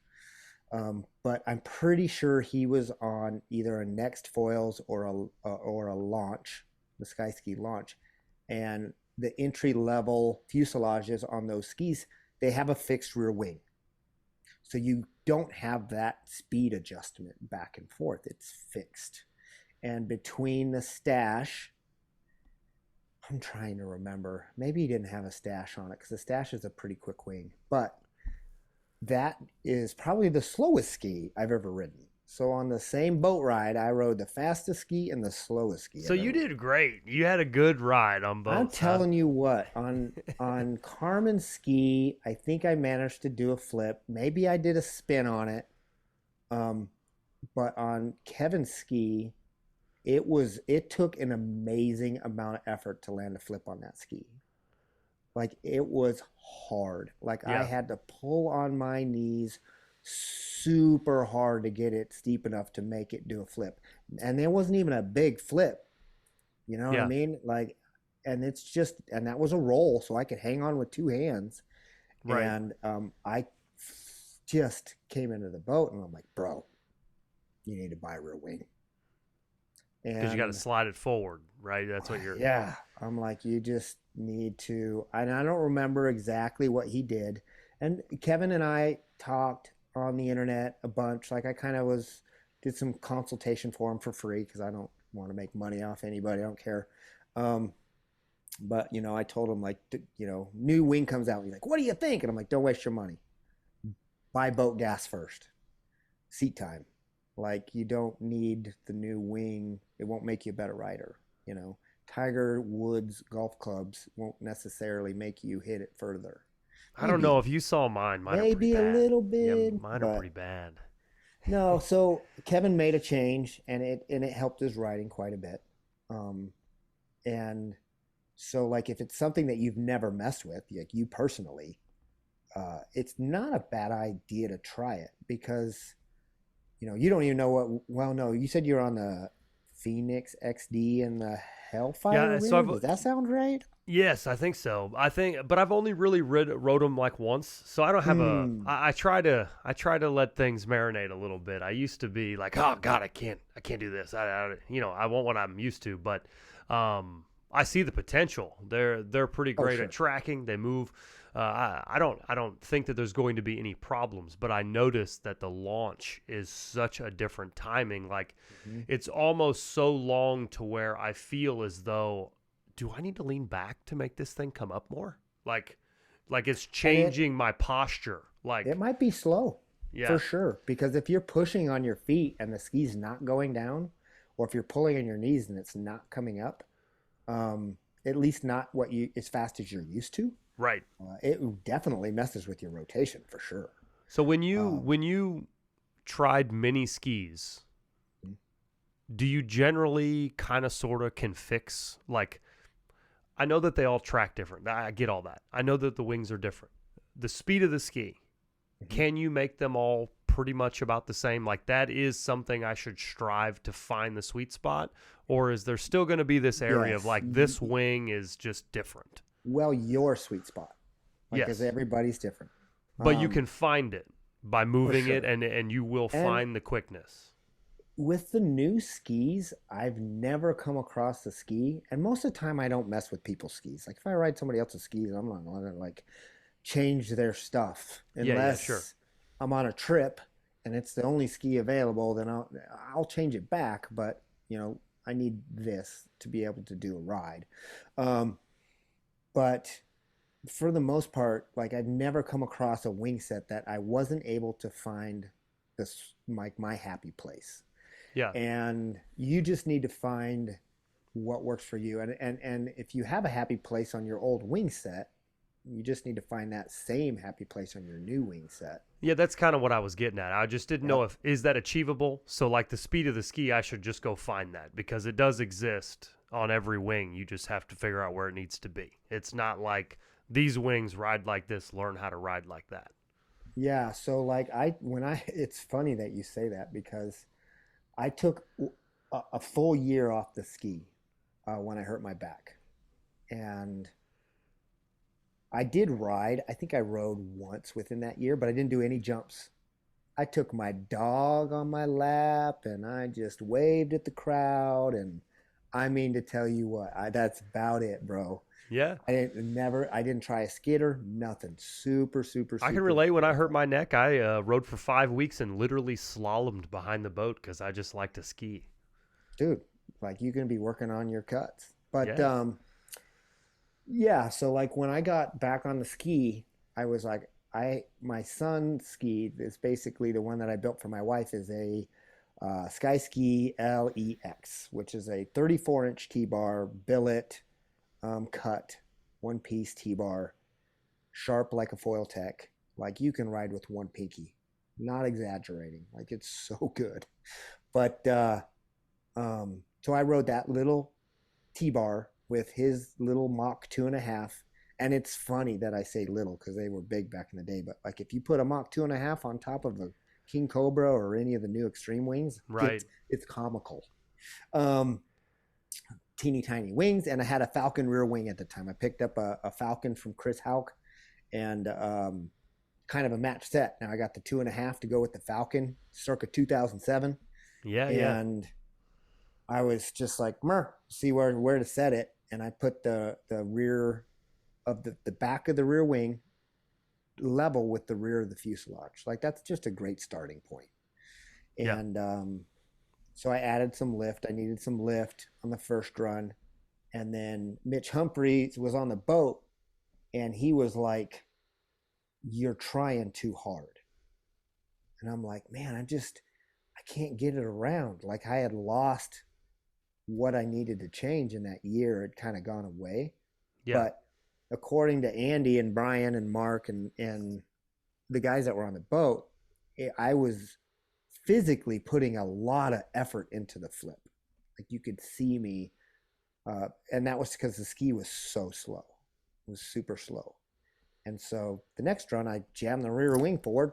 S2: but I'm pretty sure he was on either a Next Foils or a Launch, the Sky Ski Launch, and the entry level fuselages on those skis, they have a fixed rear wing. So you don't have that speed adjustment back and forth. It's fixed. And between the Stash, I'm trying to remember. Maybe he didn't have a Stash on it because the Stash is a pretty quick wing. But that is probably the slowest ski I've ever ridden. So on the same boat ride, I rode the fastest ski and the slowest ski.
S1: So you did great. You had a good ride on both.
S2: I'm telling you what, on Carmen's ski, I think I managed to do a flip. Maybe I did a spin on it. But on Kevin's ski, it took an amazing amount of effort to land a flip on that ski. Like it was hard. Like I had to pull on my knees super hard to get it steep enough to make it do a flip. And there wasn't even a big flip. You know what I mean? Like, and that was a roll, so I could hang on with 2 hands. Right. And I just came into the boat and I'm like, bro, you need to buy a rear wing.
S1: Because you got to slide it forward, right? That's what you're...
S2: Yeah. I'm like, you just need to... And I don't remember exactly what he did. And Kevin and I talked on the internet a bunch. Like I kind of did some consultation for him for free because I don't want to make money off anybody. I don't care. But, I told him like, new wing comes out. He's like, what do you think? And I'm like, don't waste your money. Buy boat gas first. Seat time. Like you don't need the new wing. It won't make you a better rider. Tiger Woods golf clubs won't necessarily make you hit it further.
S1: I don't know if you saw mine. Mine
S2: maybe
S1: are
S2: a little bit.
S1: Yeah, mine are pretty bad.
S2: No, so Kevin made a change, and it helped his riding quite a bit. And so like if it's something that you've never messed with, like you personally, it's not a bad idea to try it because you don't even know what. Well, no, you said you're on the Phoenix XD and the Hellfire. Yeah, so does that sound right?
S1: Yes, I think so. But I've only really rode them like once, so I don't have I try to let things marinate a little bit. I used to be like, oh God, I can't do this. I want what I'm used to, but I see the potential. They're pretty great at tracking. They move. I don't think that there's going to be any problems, but I noticed that the launch is such a different timing. Like it's almost so long to where I feel as though, do I need to lean back to make this thing come up more? Like it's changing my posture. Like
S2: it might be slow, for sure. Because if you're pushing on your feet and the ski's not going down, or if you're pulling on your knees and it's not coming up, at least not as fast as you're used to,
S1: Right.
S2: it definitely messes with your rotation for sure.
S1: So when you
S2: Um,
S1: when you tried mini skis, do you generally kind of sort of can fix, like, I know that they all track different. I get all that. I know that the wings are different. The speed of the ski,
S2: mhm.
S1: can you make them all pretty much about the same? Like, that is something I should strive to find the sweet spot? Or is there still going to be this area of
S2: Yes.
S1: like, this wing is just different?
S2: Well, your sweet spot, like, because
S1: Yes.
S2: everybody's different.
S1: But you can find it by
S2: For
S1: moving it,
S2: sure.
S1: and you will
S2: And
S1: find the quickness.
S2: with the new skis, I've never come across a ski, and most of the time I don't mess with people's skis. Like if I ride somebody else's skis, I'm not gonna like change their stuff
S1: Yeah, yeah, sure.
S2: unless I'm on a trip and it's the only ski available. Then I'll change it back, but I need this to be able to do a ride. Um, but for the most part, like I've never come across a wing set that I wasn't able to find this like my happy place.
S1: Yeah.
S2: And you just need to find what works for you. And if you have a happy place on your old wing set, you just need to find that same happy place on your new wing set.
S1: Yeah, that's kind of what I was getting at. I just didn't know
S2: Yep.
S1: if is that achievable. So like the speed of the ski, I should just go find that because it does exist on every wing. You just have to figure out where it needs to be. It's not like these wings ride like this, learn how to ride like that.
S2: Yeah. So like it's funny that you say that because I took a full year off the ski when I hurt my back. And I did ride. I think I rode once within that year, but I didn't do any jumps. I took my dog on my lap and I just waved at the crowd. And I mean, to tell you what, that's about it, bro.
S1: Yeah.
S2: I didn't try a skidder, nothing. Super, super,
S1: I can
S2: super
S1: relate. When I hurt
S2: careful.
S1: my neck, I rode for 5 weeks and literally slalomed behind the boat because I just like to ski.
S2: Dude, like you can be working on your cuts. But
S1: Yeah.
S2: yeah, so like when I got back on the ski, I was like, my son's ski is basically the one that I built for my wife is a Sky Ski LEX, which is a 34-inch T-bar billet cut, one piece T-bar, sharp like a foil tech. Like you can ride with one pinky, not exaggerating. Like it's so good. But so I rode that little T-bar with his little Mach 2.5. And it's funny that I say little because they were big back in the day. But like if you put a Mach 2.5 on top of a King Cobra or any of the new extreme wings,
S1: Right.
S2: it's comical. Um, Teeny tiny wings, and I had a Falcon rear wing at the time. I picked up a Falcon from Chris Hauk and kind of a match set. Now I got the 2.5 to go with the Falcon, circa 2007,
S1: Yeah, yeah.
S2: and I was just like, see where to set it, and I put the rear of the back of the rear wing level with the rear of the fuselage. Like that's just a great starting point.
S1: Yeah.
S2: And so I added some lift. I needed some lift on the first run, and then Mitch Humphreys was on the boat, and he was like, "You're trying too hard," and I'm like, "Man, I can't get it around." Like I had lost what I needed to change in that year. It kind of gone away.
S1: Yeah.
S2: But according to Andy and Brian and Mark and the guys that were on the boat, I was physically putting a lot of effort into the flip. Like you could see me, and that was because the ski was so slow. It was super slow. And so the next run, I jammed the rear wing forward,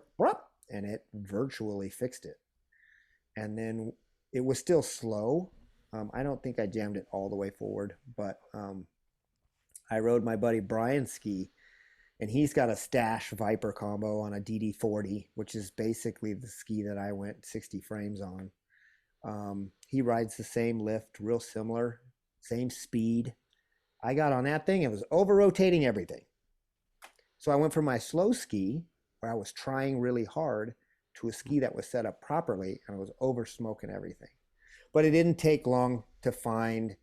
S2: and it virtually fixed it. And then it was still slow. I don't think I jammed it all the way forward, but I rode my buddy Brian's ski, and he's got a Stash Viper combo on a DD40, which is basically the ski that I went 60 frames on. He rides the same lift, real similar, same speed. I got on that thing, it was over rotating everything. So I went from my slow ski, where I was trying really hard, to a ski that was set up properly, and I was over smoking everything. But it didn't take long to find.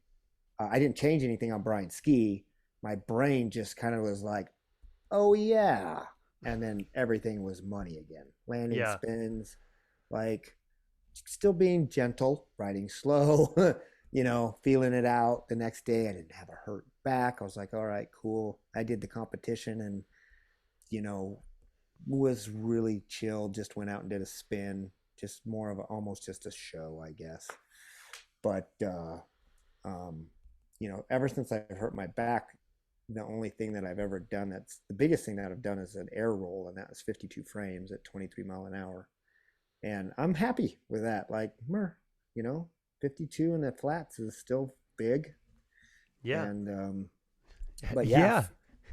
S2: I didn't change anything on Brian's ski. My brain just kind of was like, "Oh yeah," and then everything was money again. Landing
S1: Yeah.
S2: spins, like still being gentle, riding slow, feeling it out. The next day I didn't have a hurt back. I was like, all right, cool. I did the competition and, you know, was really chill, just went out and did a spin, just more of almost just a show, I guess. But um, ever since I've hurt my back, the only thing that I've ever done, that's the biggest thing that I've done, is an air roll, and that was 52 frames at 23 mile an hour. And I'm happy with that. Like, 52 in the flats is still big.
S1: Yeah.
S2: And but yeah,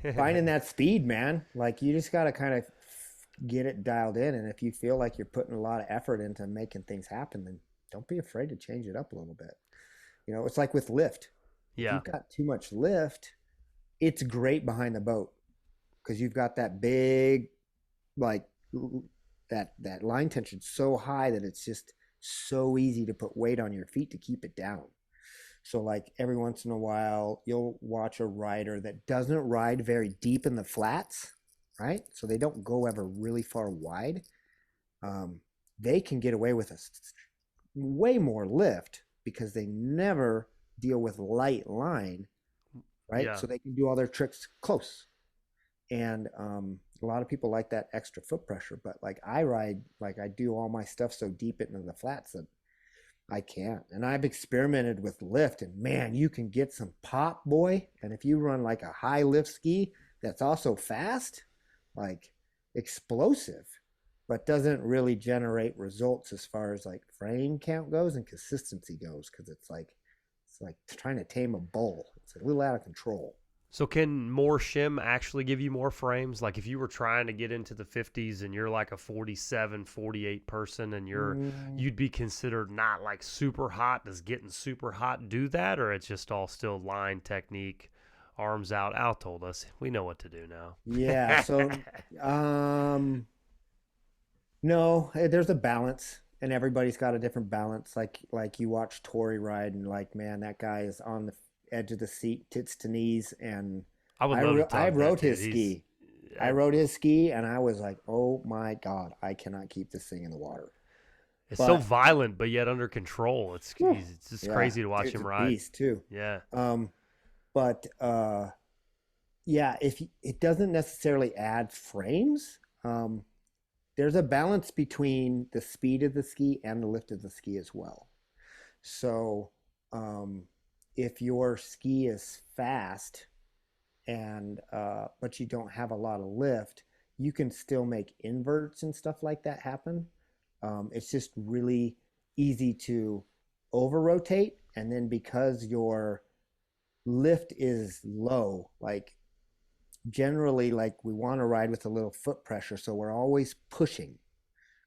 S1: Yeah.
S2: finding that speed, man, like you just got to kind of get it dialed in. And if you feel like you're putting a lot of effort into making things happen, then don't be afraid to change it up a little bit. It's like with lift. If
S1: Yeah.
S2: you've got too much lift, it's great behind the boat because you've got that big, like that line tension so high that it's just so easy to put weight on your feet to keep it down. So like every once in a while, you'll watch a rider that doesn't ride very deep in the flats, right? So they don't go ever really far wide. They can get away with way more lift because they never deal with light line, right?
S1: Yeah.
S2: So they can do all their tricks close. And a lot of people like that extra foot pressure, but like I do all my stuff so deep into the flats that I can't. And I've experimented with lift, and man, you can get some pop, boy. And if you run like a high lift ski that's also fast, like explosive, but doesn't really generate results as far as like frame count goes and consistency goes, because it's like trying to tame a bull. It's a little out of control.
S1: So can more shim actually give you more frames? Like if you were trying to get into the 50s and you're like a 47, 48 person and you'd be considered not like super hot. Does getting super hot do that, or it's just all still line technique, arms out? Al told us. We know what to do now.
S2: Yeah. So, no, there's a balance, and everybody's got a different balance. Like you watch Tori ride, and like, man, that guy is on the edge of the seat, tits to knees, and
S1: I would love to talk
S2: I
S1: to
S2: rode
S1: that
S2: his
S1: dude.
S2: ski. I rode his ski, and I was like, oh my God, I cannot keep this thing in the water.
S1: It's so
S2: But
S1: violent, but yet under control. It's just
S2: yeah,
S1: crazy to watch
S2: dude's
S1: him
S2: a
S1: ride.
S2: beast too.
S1: Yeah.
S2: But yeah, if it doesn't necessarily add frames, there's a balance between the speed of the ski and the lift of the ski as well. So if your ski is fast and but you don't have a lot of lift, you can still make inverts and stuff like that happen. It's just really easy to over rotate, and then because your lift is low, like generally, like we want to ride with a little foot pressure, so we're always pushing.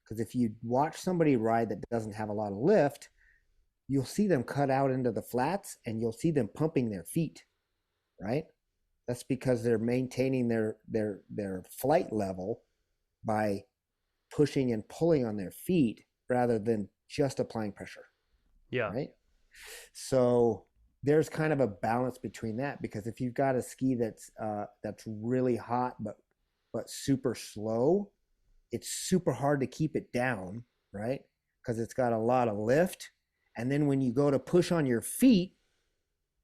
S2: Because if you watch somebody ride that doesn't have a lot of lift, you'll see them cut out into the flats and you'll see them pumping their feet, right? That's because they're maintaining their flight level by pushing and pulling on their feet rather than just applying pressure,
S1: Yeah.
S2: right? So there's kind of a balance between that, because if you've got a ski that's really hot but super slow, it's super hard to keep it down, right? Because it's got a lot of lift. And then when you go to push on your feet,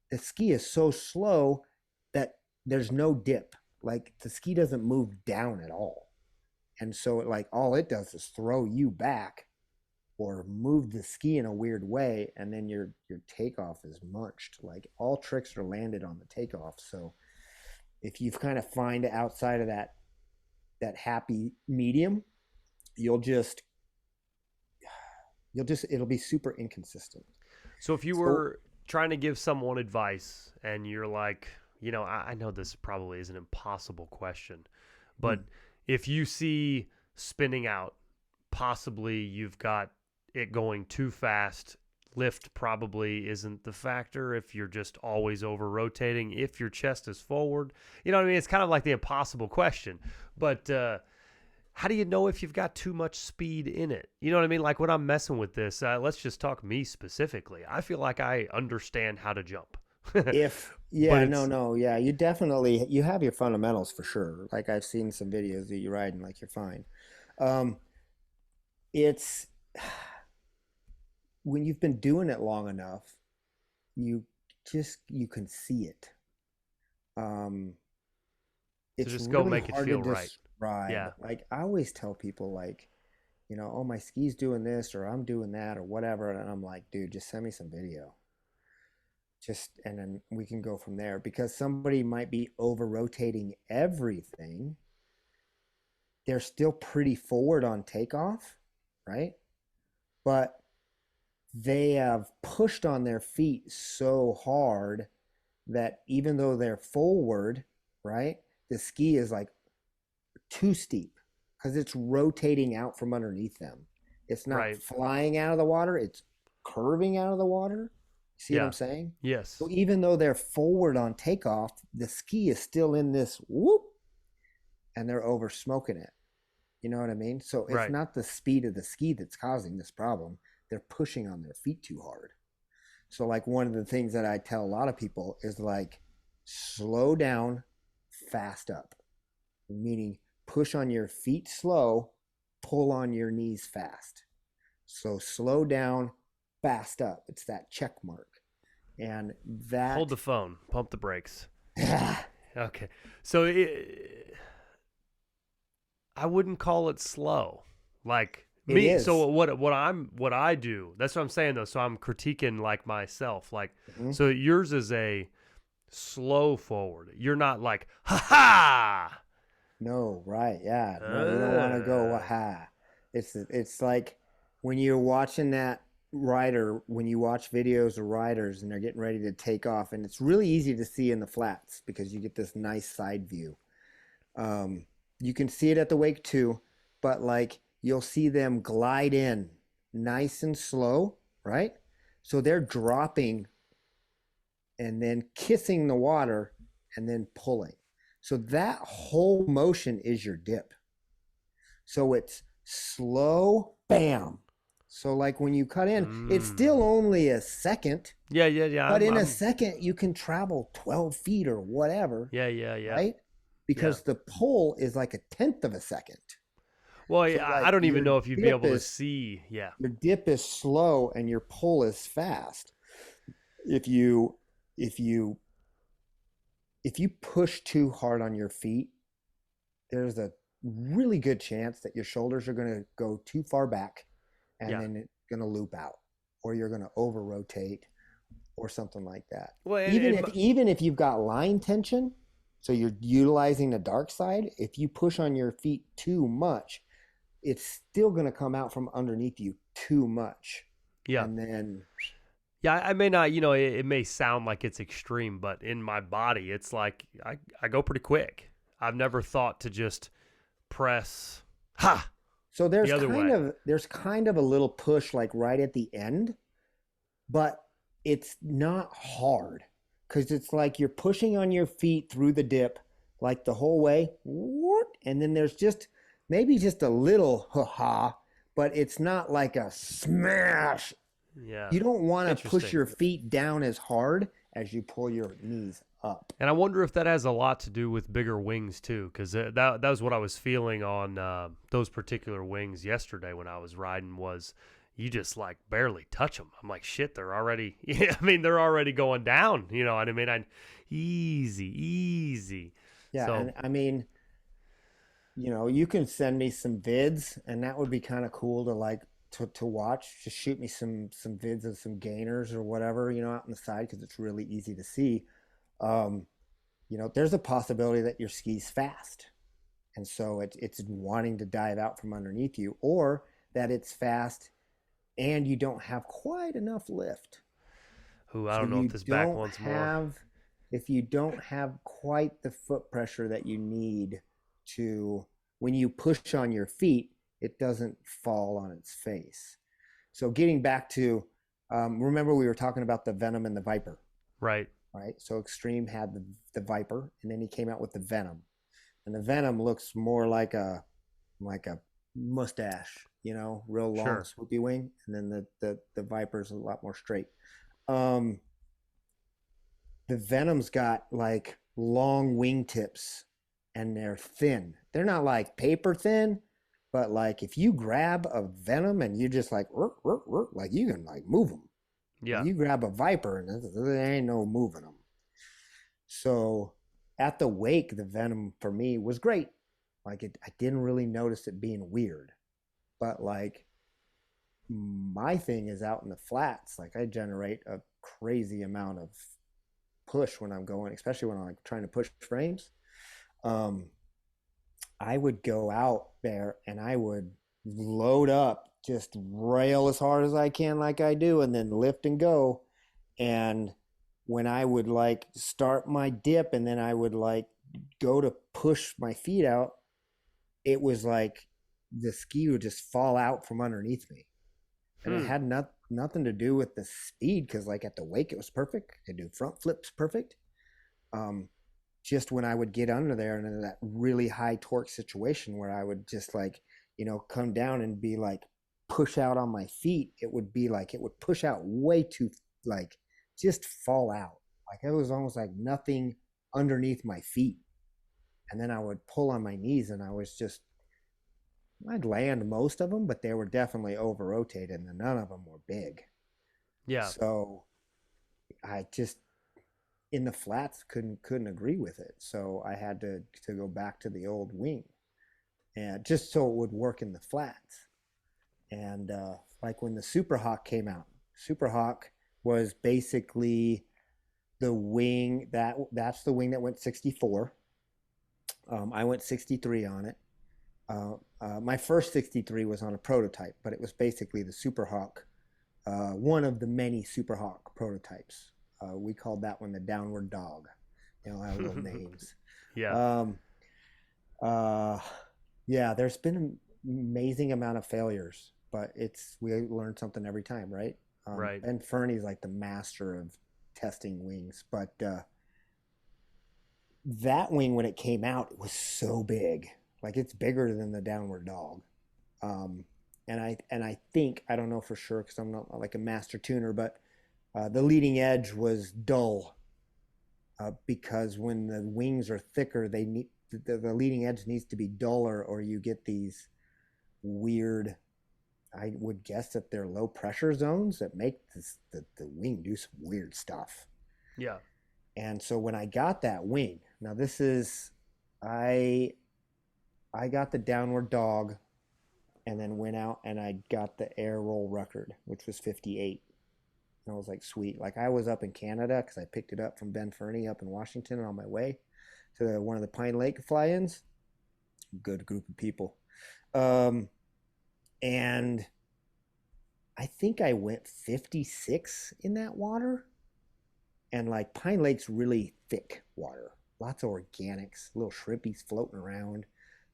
S2: the ski is so slow that there's no dip. Like the ski doesn't move down at all. And so like all it does is throw you back or move the ski in a weird way, and then your takeoff is munched. Like all tricks are landed on the takeoff. So if you kind of find outside of that happy medium, it'll be super inconsistent.
S1: So if you were trying to give someone advice and you're like, I know this probably is an impossible question, but if you see spinning out, possibly you've got it going too fast, lift probably isn't the factor if you're just always over rotating, if your chest is forward. You know what I mean? It's kind of like the impossible question. But how do you know if you've got too much speed in it? You know what I mean? Like when I'm messing with this, let's just talk me specifically. I feel like I understand how to jump.
S2: You definitely, you have your fundamentals for sure. Like I've seen some videos that you ride and like you're fine. It's when you've been doing it long enough, you you can see it. Um,
S1: So
S2: it's
S1: just go
S2: really
S1: make it
S2: hard to
S1: feel right.
S2: describe.
S1: Yeah.
S2: Like I always tell people, like, oh, my ski's doing this or I'm doing that or whatever, and I'm like, dude, just send me some video. Just and then we can go from there because somebody might be over rotating everything. They're still pretty forward on takeoff, right? But they have pushed on their feet so hard that even though they're forward, right, the ski is like too steep because it's rotating out from underneath them. It's not
S1: Right.
S2: flying out of the water, it's curving out of the water. See what I'm
S1: Yeah.
S2: saying?
S1: Yes.
S2: So even though they're forward on takeoff, the ski is still in this whoop and they're over smoking it. You know what I mean? So it's
S1: Right.
S2: not the speed of the ski that's causing this problem. They're pushing on their feet too hard. So like one of the things that I tell a lot of people is like slow down, fast up. Meaning push on your feet slow, pull on your knees fast. So slow down, fast up. It's that check mark. And
S1: Hold
S2: that
S1: the phone. Pump the brakes.
S2: it
S1: Okay. So I wouldn't call it slow. Like me. So
S2: is.
S1: what I do. That's what I'm saying though. So I'm critiquing like myself. Like
S2: Mhm.
S1: so yours is a slow forward. You're not like ha ha.
S2: No, right. Yeah. No, you don't want to go waha. It's like when you're watching that rider, when you watch videos of riders and they're getting ready to take off, and it's really easy to see in the flats because you get this nice side view. Um, you can see it at the wake too, but like you'll see them glide in nice and slow, right? So they're dropping and then kissing the water and then pulling. So that whole motion is your dip. So it's slow, bam. So like when you cut in, it's
S1: Mm.
S2: still only a second,
S1: Yeah, yeah, yeah.
S2: but in a
S1: I'm
S2: second you can travel 12 feet or whatever,
S1: yeah, yeah, yeah.
S2: right?
S1: Yeah.
S2: Because the pull is like a tenth of a second.
S1: Well,
S2: So
S1: yeah, I
S2: like
S1: don't even know if you'd be able to see. Yeah.
S2: your dip is slow and your pull is fast. If you if you if you push too hard on your feet, there's a really good chance that your shoulders are going to go too far back and
S1: Yeah.
S2: then it's going to loop out or you're going to over rotate or something like that.
S1: Well,
S2: Even if you've got line tension, so you're utilizing the dark side, if you push on your feet too much, it's still going to come out from underneath you too much.
S1: yeah.
S2: And then
S1: Yeah, I may not, it may sound like it's extreme, but in my body, it's like I go pretty quick. I've never thought to just press ha
S2: so
S1: the other way.
S2: there's kind of a little push like right at the end, but it's not hard because it's like you're pushing on your feet through the dip like the whole way, and then there's just maybe just a little ha, but it's not like a smash.
S1: Yeah.
S2: You don't want to push
S1: Interesting.
S2: your feet down as hard as you pull your knees up.
S1: And I wonder if that has a lot to do with bigger wings too, because that was what I was feeling on those particular wings yesterday when I was riding. Was you just like barely touch them? I'm like, shit, they're already. Yeah, I mean, they're already going down. You know what I mean? Easy, easy.
S2: Yeah,
S1: So
S2: and I mean, you can send me some vids, and that would be kind of cool to like to watch. Just shoot me some vids of some gainers or whatever, out on the side because it's really easy to see. Um, there's a possibility that your ski's fast, and so it's wanting to dive out from underneath you, or that it's fast and you don't have quite enough lift.
S1: ooh, I
S2: So
S1: don't know if this back one's more.
S2: if you don't have quite the foot pressure that you need to, when you push on your feet, it doesn't fall on its face. So getting back to, remember we were talking about the Venom and the Viper,
S1: Right.
S2: right? So Extreme had the Viper, and then he came out with the Venom, and the Venom looks more like a mustache, real long
S1: Sure.
S2: swoopy wing, and then the Viper's a lot more straight. Um, the Venom's got like long wingtips and they're thin. They're not like paper thin, But like if you grab a venom and you just like like you can like move them. If
S1: Yeah.
S2: you grab a viper and there ain't no moving them. So at the wake, the venom for me was great. Like I didn't really notice it being weird. But like my thing is out in the flats. Like I generate a crazy amount of push when I'm going, especially when I'm like trying to push frames. Um, I would go out there and I would load up, just rail as hard as I can, like I do, and then lift and go. And when I would like start my dip and then I would like go to push my feet out, it was like the ski would just fall out from underneath me. And it
S1: Hmm.
S2: had nothing to do with the speed because like at the wake it was perfect. I could do front flips perfect. Um, just when I would get under there and in that really high torque situation where I would just like, come down and be like push out on my feet, it would be like it would push out way too like just fall out. Like it was almost like nothing underneath my feet. And then I would pull on my knees and I'd land most of them, but they were definitely over rotated and none of them were big.
S1: Yeah.
S2: So I just in the flats couldn't agree with it. So I had to go back to the old wing, and just so it would work in the flats. And like when the Super Hawk came out, Super Hawk was basically the wing that's the wing that went 64. I went 63 on it. My first 63 was on a prototype, but it was basically the Super Hawk, one of the many Super Hawk prototypes. We called that one the Downward Dog. I have little names.
S1: Yeah.
S2: Um, uh, yeah, there's been an amazing amount of failures, but we learn something every time, right?
S1: Right.
S2: Ben Fernie's like the master of testing wings, but that wing when it came out, it was so big, like it's bigger than the Downward Dog. Um, and I think I don't know for sure because I'm not like a master tuner, but the leading edge was dull because when the wings are thicker, the leading edge needs to be duller, or you get these weird. I would guess that they're low pressure zones that make the wing do some weird stuff.
S1: Yeah.
S2: And so when I got that wing, now this is I I got the Downward Dog and then went out and I got the air roll record, which was 58. And I was like, sweet. Like I was up in Canada because I picked it up from Ben Fernie up in Washington on my way to one of the Pine Lake fly-ins. Good group of people. And I think I went 56 in that water. And like Pine Lake's really thick water, lots of organics, little shrimpies floating around.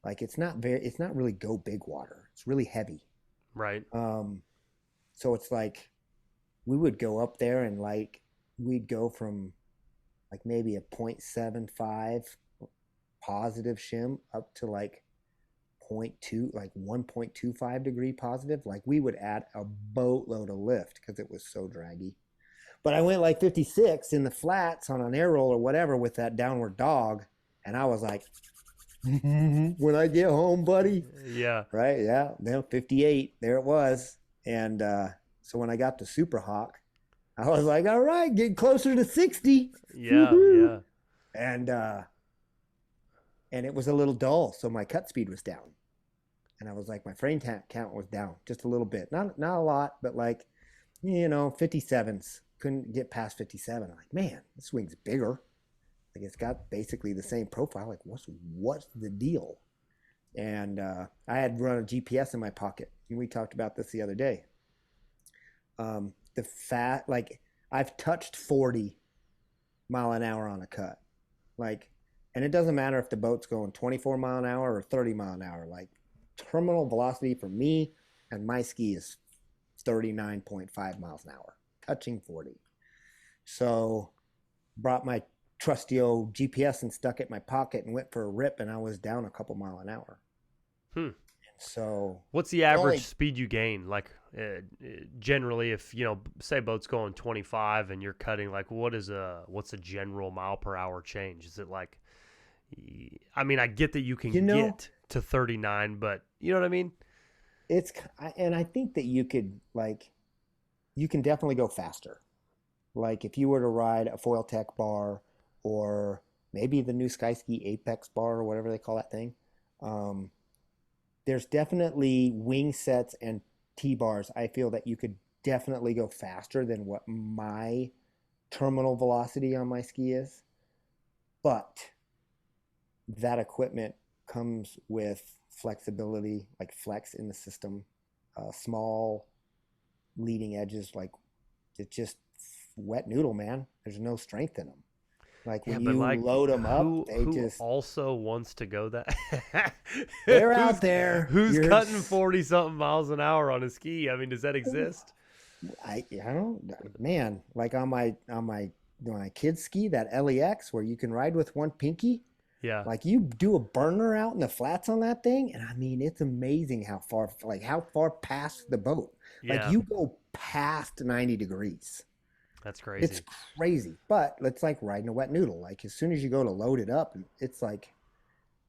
S2: Like it's not really go big water. It's really heavy.
S1: Right.
S2: So it's like we would go up there and like we'd go from like maybe a 0.75 positive shim up to like 0.2, like 1.25 degree positive. Like we would add a boatload of lift because it was so draggy. But I went like 56 in the flats on an air roll or whatever with that Downward Dog. And I was like, when I get home, buddy.
S1: Yeah.
S2: Right. Yeah. Then 58. There it was. And so when I got to Super Hawk, I was like, all right, get closer to 60.
S1: Yeah. Yeah.
S2: And it was a little dull. So my cut speed was down. And I was like, my frame count was down just a little bit. Not a lot, but like, 57s. Couldn't get past 57. I'm like, man, this wing's bigger. Like it's got basically the same profile. Like, what's the deal? And I had run a GPS in my pocket, and we talked about this the other day. Like I've touched 40 mile an hour on a cut, like, and it doesn't matter if the boat's going 24 mile an hour or 30 mile an hour. Like terminal velocity for me and my ski is 39.5 miles an hour, touching 40. So brought my trusty old GPS and stuck it in my pocket and went for a rip, and I was down a couple mile an hour.
S1: Hmm.
S2: So
S1: what's the average speed you gain? Like generally, if say boat's going 25 and you're cutting, like what's a general mile per hour change? Is it like, I mean, I get that you can get to 39, but you know what I mean?
S2: And I think that you could like, you can definitely go faster. Like if you were to ride a Foil Tech bar or maybe the new Skyski Apex bar or whatever they call that thing, um, there's definitely wing sets and T-bars. I feel that you could definitely go faster than what my terminal velocity on my ski is. But that equipment comes with flexibility, like flex in the system, small leading edges, like it's just wet noodle, man. There's no strength in them. Like
S1: Yeah,
S2: when
S1: but
S2: you
S1: like
S2: load them up, they
S1: who
S2: just,
S1: also wants to go that
S2: they're
S1: who's
S2: out there.
S1: who's
S2: You're,
S1: cutting 40 something miles an hour on a ski? I mean, does that exist?
S2: I don't, man, like on my kids ski, that LEX where you can ride with one pinky,
S1: Yeah.
S2: like you do a burner out in the flats on that thing, and I mean it's amazing how far past the boat. Like
S1: Yeah.
S2: you go past 90 degrees.
S1: That's
S2: It's
S1: crazy.
S2: crazy. But it's like riding a wet noodle. Like as soon as you go to load it up, it's like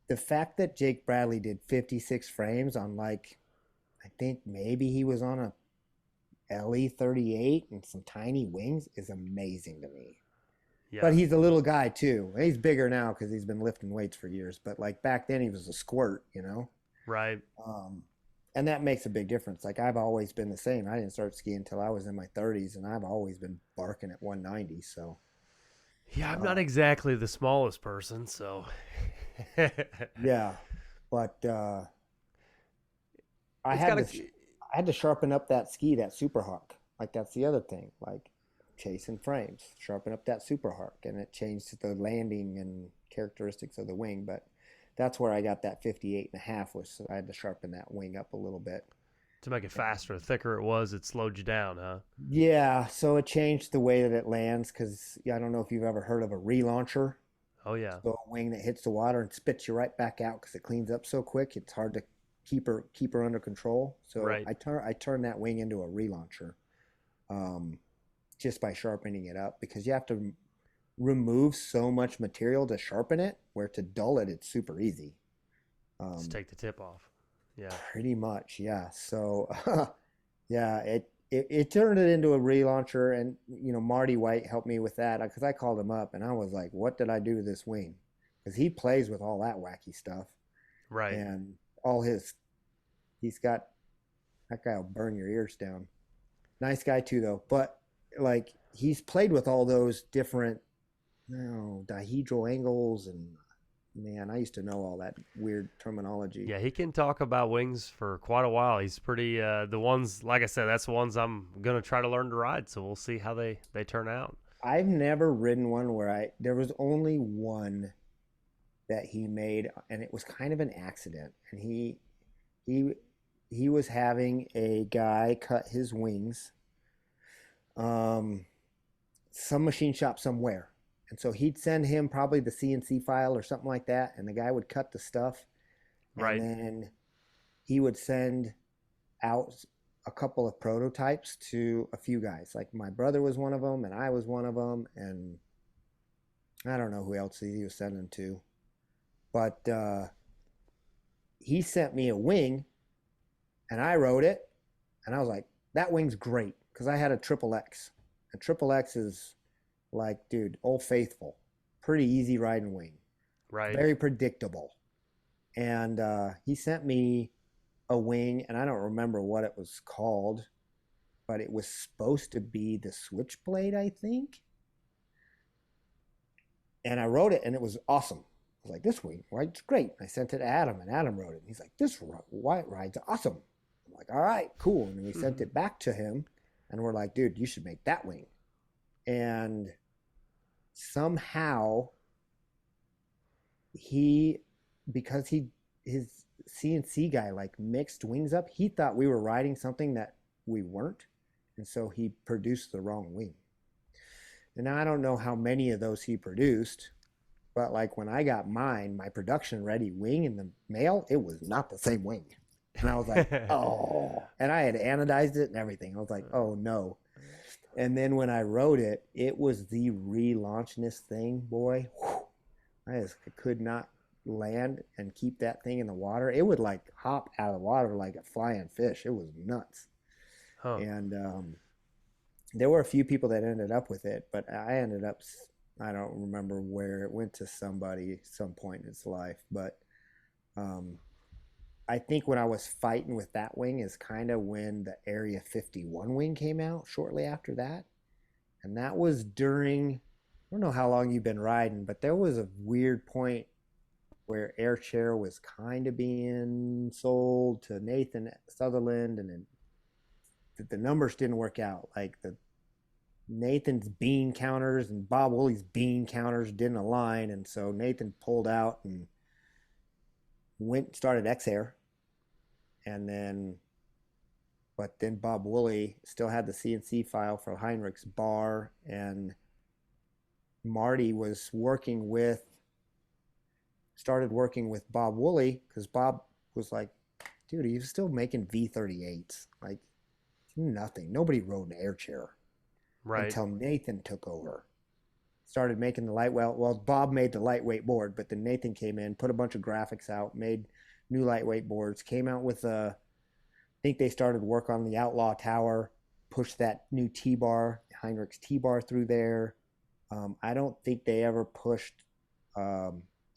S2: the fact that Jake Bradley did 56 frames on like, I think maybe he was on a LE 38 and some tiny wings is amazing to me. But
S1: Yeah.
S2: he's a little guy too. He's bigger now because he's been lifting weights for years. But like back then, he was a squirt, you know.
S1: Right.
S2: Um, and that makes a big difference. Like I've always been the same. I didn't start skiing until I was in my 30s, and I've always been barking at 190. So
S1: Yeah, I'm not
S2: uh,
S1: exactly the smallest person, so
S2: yeah, but I
S1: it's
S2: had
S1: got
S2: to
S1: to
S2: I had to sharpen up that ski, that Super Hawk. Like that's the other thing. Like chasing frames, sharpen up that Super Hawk, and it changed the landing and characteristics of the wing. But that's where I got that 58 and a half was I had to sharpen that wing up a little bit.
S1: to make it
S2: And
S1: faster. The thicker it was, it slowed you down, huh?
S2: yeah, so it changed the way that it lands because yeah, I don't know if you've ever heard of a relauncher.
S1: Oh yeah.
S2: So a wing that hits the water and spits you right back out because it cleans up so quick. It's hard to keep her under control. So
S1: Right.
S2: I turn that wing into a relauncher, um, just by sharpening it up because you have to remove so much material to sharpen it. Where to dull it, it's super easy.
S1: Just
S2: Um,
S1: take the tip off. Yeah.
S2: Pretty much, yeah. So yeah, it turned it into a relauncher, and you know Marty White helped me with that because I called him up and I was like, "What did I do to this wing?" Because he plays with all that wacky stuff
S1: Right.
S2: and all his. He's got that guy will burn your ears down. Nice guy too, though. But like he's played with all those different, you know, dihedral angles, and man, I used to know all that weird terminology.
S1: Yeah, he can talk about wings for quite a while. He's pretty the ones like I said, that's the ones I'm going to try to learn to ride, so we'll see how they turn out.
S2: I've never ridden one where there was only one that he made, and it was kind of an accident. And he he was having a guy cut his wings, um, some machine shop somewhere, and so he'd send him probably the CNC file or something like that, and the guy would cut the stuff, and
S1: Right.
S2: then he would send out a couple of prototypes to a few guys. Like my brother was one of them, and I was one of them, and I don't know who else he was sending to, but he sent me a wing, and I rode it, and I was like, that wing's great because I had a triple X. A triple X is like, dude, Old Faithful, pretty easy riding wing,
S1: Right.
S2: very predictable. And he sent me a wing, and I don't remember what it was called, but it was supposed to be the Switchblade, I think. And I wrote it, and it was awesome. I was like, this wing rides great. I sent it to Adam, and Adam wrote it. And he's like, this white ride's awesome. I'm like, all right, cool. And we sent it back to him, and we're like, dude, you should make that wing. And somehow because his CNC guy like mixed wings up, he thought we were riding something that we weren't. And so he produced the wrong wing. And now I don't know how many of those he produced, but like when I got mine, my production ready wing in the mail, it was not the same wing. And I was like, oh, and I had anodized it and everything. I was like, oh no. And then when I wrote it, it was the relaunchness thing, boy. Whew, I could not land and keep that thing in the water, it would like hop out of the water like a flying fish. It was nuts.
S1: Huh.
S2: And there were a few people that ended up with it, but I don't remember where it went to somebody some point in its life. But um, I think when I was fighting with that wing is kind of when the Area 51 wing came out shortly after that. And that was during, I don't know how long you've been riding, but there was a weird point where Air Chair was kind of being sold to Nathan Sutherland, and then the numbers didn't work out. Like the Nathan's bean counters and Bob Woolley's bean counters didn't align, and so Nathan pulled out and went started X Air, and then but then Bob Woolley still had the CNC file for Heinrich's bar, and Marty was working with started working with Bob Woolley because Bob was like, dude, he's still making V38s. Like, nothing. Nobody rode an air chair
S1: Right.
S2: until Nathan took over. Started making the lightweight. Well, Bob made the lightweight board, but then Nathan came in, put a bunch of graphics out, made new lightweight boards, came out with a, I think they started work on the Outlaw Tower, pushed that new T-bar, Heinrich's T-bar through there. I don't think they ever pushed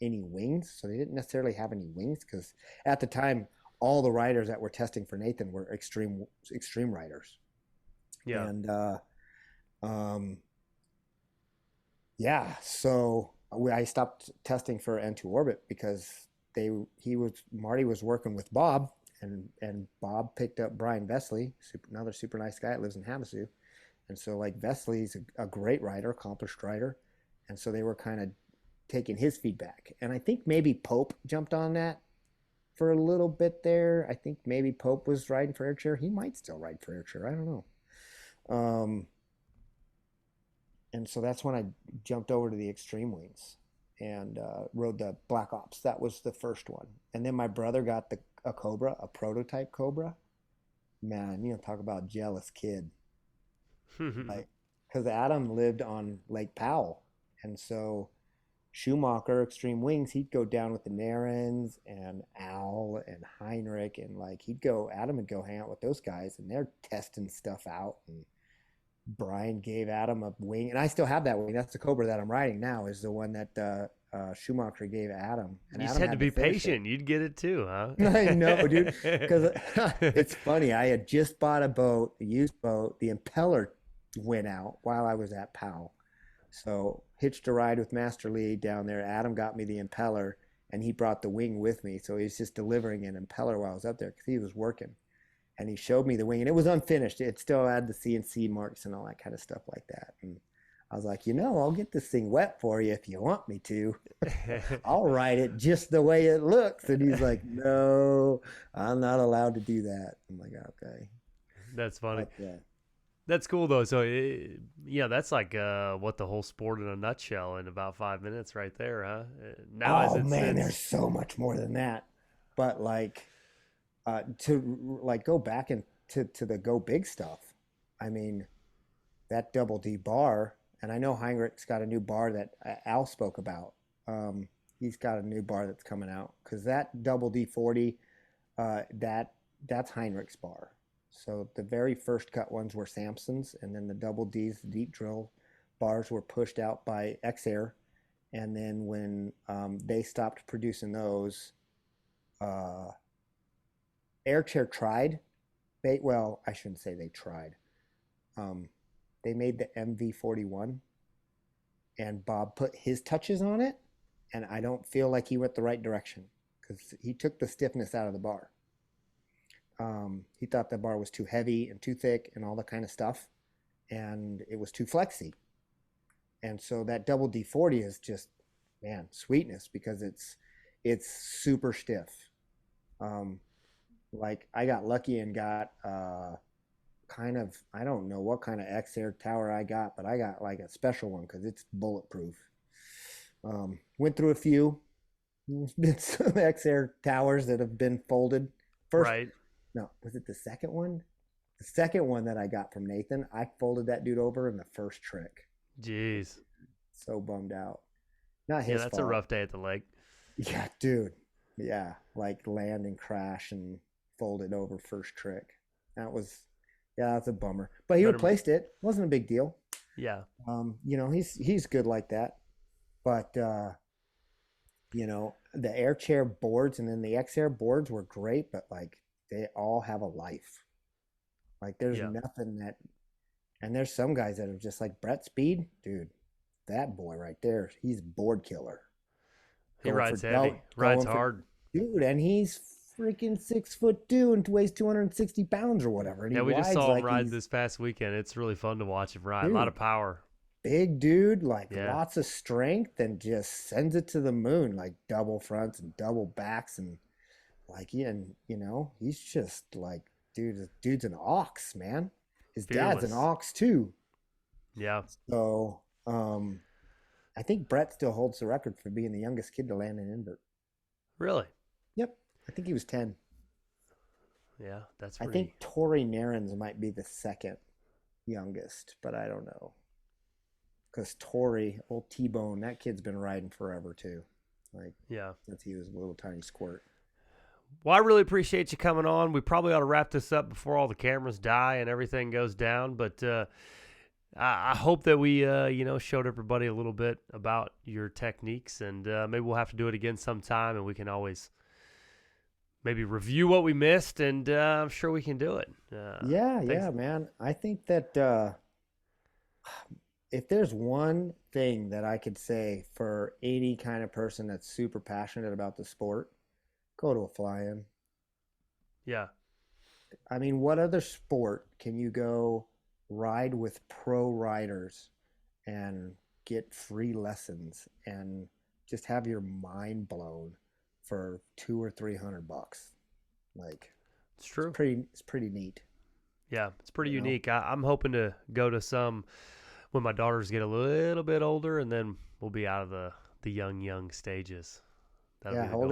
S2: any wings, so they didn't necessarily have any wings because at the time all the riders that were testing for Nathan were extreme riders,
S1: Yeah.
S2: and um, yeah, so I stopped testing for N2 Orbit because Marty was working with Bob, and Bob picked up Brian Vesley, another super nice guy that lives in Havasu, and so like Vesley's a great rider, accomplished rider, and so they were kind of taking his feedback. And I think maybe Pope jumped on that for a little bit there. I think maybe Pope was riding for Air Chair. He might still ride for Air Chair. I don't know. And so that's when I jumped over to the Extreme Wings and rode the Black Ops. That was the first one. And then my brother got a Cobra, a prototype Cobra. Man, you know, talk about jealous kid. Like, because Adam lived on Lake Powell. And so Schumacher, Extreme Wings, he'd go down with the Narins and Al and Heinrich, and like Adam would go hang out with those guys, and they're testing stuff out. And Brian gave Adam a wing, and I still have that wing. That's the Cobra that I'm riding now, is the one that Schumacher gave Adam, and
S1: You just
S2: Adam
S1: had to
S2: had to
S1: be
S2: finish it.
S1: patient. You'd get it too, huh?
S2: I know, dude, because it's funny. I had just bought a boat, a used boat. The impeller went out while I was at Powell. So hitched a ride with Master Lee down there. Adam got me the impeller, and he brought the wing with me. So he's just delivering an impeller while I was up there because he was working. And he showed me the wing, and it was unfinished. It still had the CNC marks and all that kind of stuff like that. And I was like, I'll get this thing wet for you if you want me to. I'll ride it just the way it looks. And he's like, no, I'm not allowed to do that. I'm like, okay.
S1: That's funny.
S2: But, yeah.
S1: That's cool though. So yeah, that's like what the whole sport in a nutshell in about 5 minutes, right there, huh? Now as
S2: Oh
S1: it
S2: man, there's
S1: sits,
S2: so much more than that. But like to like go back and to the go big stuff. I mean, that double D bar, and I know Heinrich's got a new bar that Al spoke about. He's got a new bar that's coming out because that double D40, that's Heinrich's bar. So the very first cut ones were Samson's, and then the double D's, the deep drill bars, were pushed out by X Air. And then when they stopped producing those, uh, Airchair tried. Well, I shouldn't say they tried. Um, they made the MV41, and Bob put his touches on it, and I don't feel like he went the right direction because he took the stiffness out of the bar. He thought the bar was too heavy and too thick and all that kind of stuff, and it was too flexy. And so that double D40 is just, man, sweetness because it's super stiff. Um, like I got lucky and got kind of, I don't know what kind of X Air tower I got, but I got like a special one because it's bulletproof. Went through a few. There's been some X Air towers that have been folded. First,
S1: right?
S2: no, was it the second one? The second one that I got from Nathan, I folded that dude over in the first trick.
S1: Jeez.
S2: So bummed out. Not
S1: Yeah,
S2: his
S1: that's a
S2: fault.
S1: rough day at the lake.
S2: Yeah, dude. Yeah, like land and crash and folded over first trick. That was, yeah, that's a bummer. But he
S1: Better,
S2: replaced it. Wasn't a big deal.
S1: yeah,
S2: He's good like that. But the air chair boards and then the X Air boards were great, but like they all have a life. Like there's
S1: yeah.
S2: nothing that, and there's some guys that are just like Brett Speed, dude. That boy right there, he's board killer.
S1: He
S2: Going for
S1: rides heavy, rides
S2: going for
S1: hard.
S2: dude, and he's freaking 6'2" and weighs 260 pounds or whatever, and he
S1: Yeah, we just
S2: rides
S1: saw him
S2: like
S1: ride
S2: he's
S1: this past weekend. It's really fun to watch him ride. A lot of
S2: dude,
S1: power.
S2: big dude, like
S1: Yeah,
S2: lots of strength, and just sends it to the moon, like double fronts and double backs, and like he's just like dude's an ox, man. His dad's an
S1: fearless.
S2: ox too.
S1: Yeah,
S2: So I think Brett still holds the record for being the youngest kid to land an invert.
S1: really.
S2: Yep. I think he was 10.
S1: Yeah, that's
S2: I
S1: pretty.
S2: think Tory Narins might be the second youngest, but I don't know. Because Tory, old T-Bone, that kid's been riding forever too. Like
S1: Yeah.
S2: since he was a little tiny squirt.
S1: Well, I really appreciate you coming on. We probably ought to wrap this up before all the cameras die and everything goes down. But I hope that we, showed everybody a little bit about your techniques, and maybe we'll have to do it again sometime, and we can always maybe review what we missed, and I'm sure we can do it. Thanks.
S2: Yeah, man. I think that if there's one thing that I could say for any kind of person that's super passionate about the sport, go to a fly-in.
S1: Yeah,
S2: I mean, what other sport can you go ride with pro riders and get free lessons and just have your mind blown for 200 or 300 bucks? Like,
S1: it's true.
S2: it's pretty neat,
S1: Yeah, it's pretty
S2: you know?
S1: unique. I'm hoping to go to some when my daughters get a little bit older, and then we'll be out of the young stages. That'll
S2: Yeah,
S1: be the goal.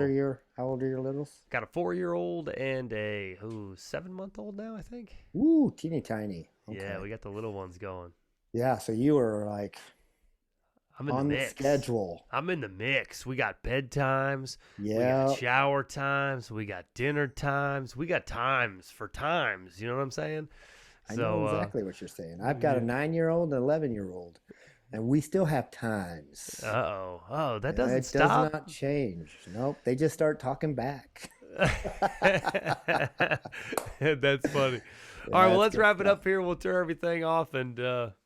S2: how old are your littles?
S1: Got a 4-year-old and a 7-month-old now, I think.
S2: Ooh, teeny tiny.
S1: Yeah,
S2: Okay.
S1: we got the little ones going.
S2: Yeah, so you were like
S1: I'm in the
S2: on the
S1: mix.
S2: schedule.
S1: I'm in the mix. We got bedtimes, we got
S2: Yeah,
S1: shower times, we got dinner times, we got times for times. You know what I'm saying?
S2: I know
S1: So,
S2: exactly what you're saying. I've got a
S1: yeah.
S2: 9-year-old and an 11-year-old, and we still have times.
S1: Uh-oh. Oh, that
S2: Yeah,
S1: doesn't
S2: it does
S1: stop.
S2: not change. Nope, they just start talking back.
S1: That's funny. All
S2: Yeah,
S1: right, well,
S2: that's
S1: let's
S2: good
S1: wrap it
S2: stuff.
S1: up here. We'll turn everything off, and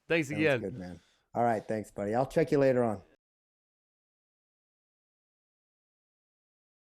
S1: thanks
S2: Sounds
S1: again.
S2: good, man. All right, thanks, buddy. I'll check you later on.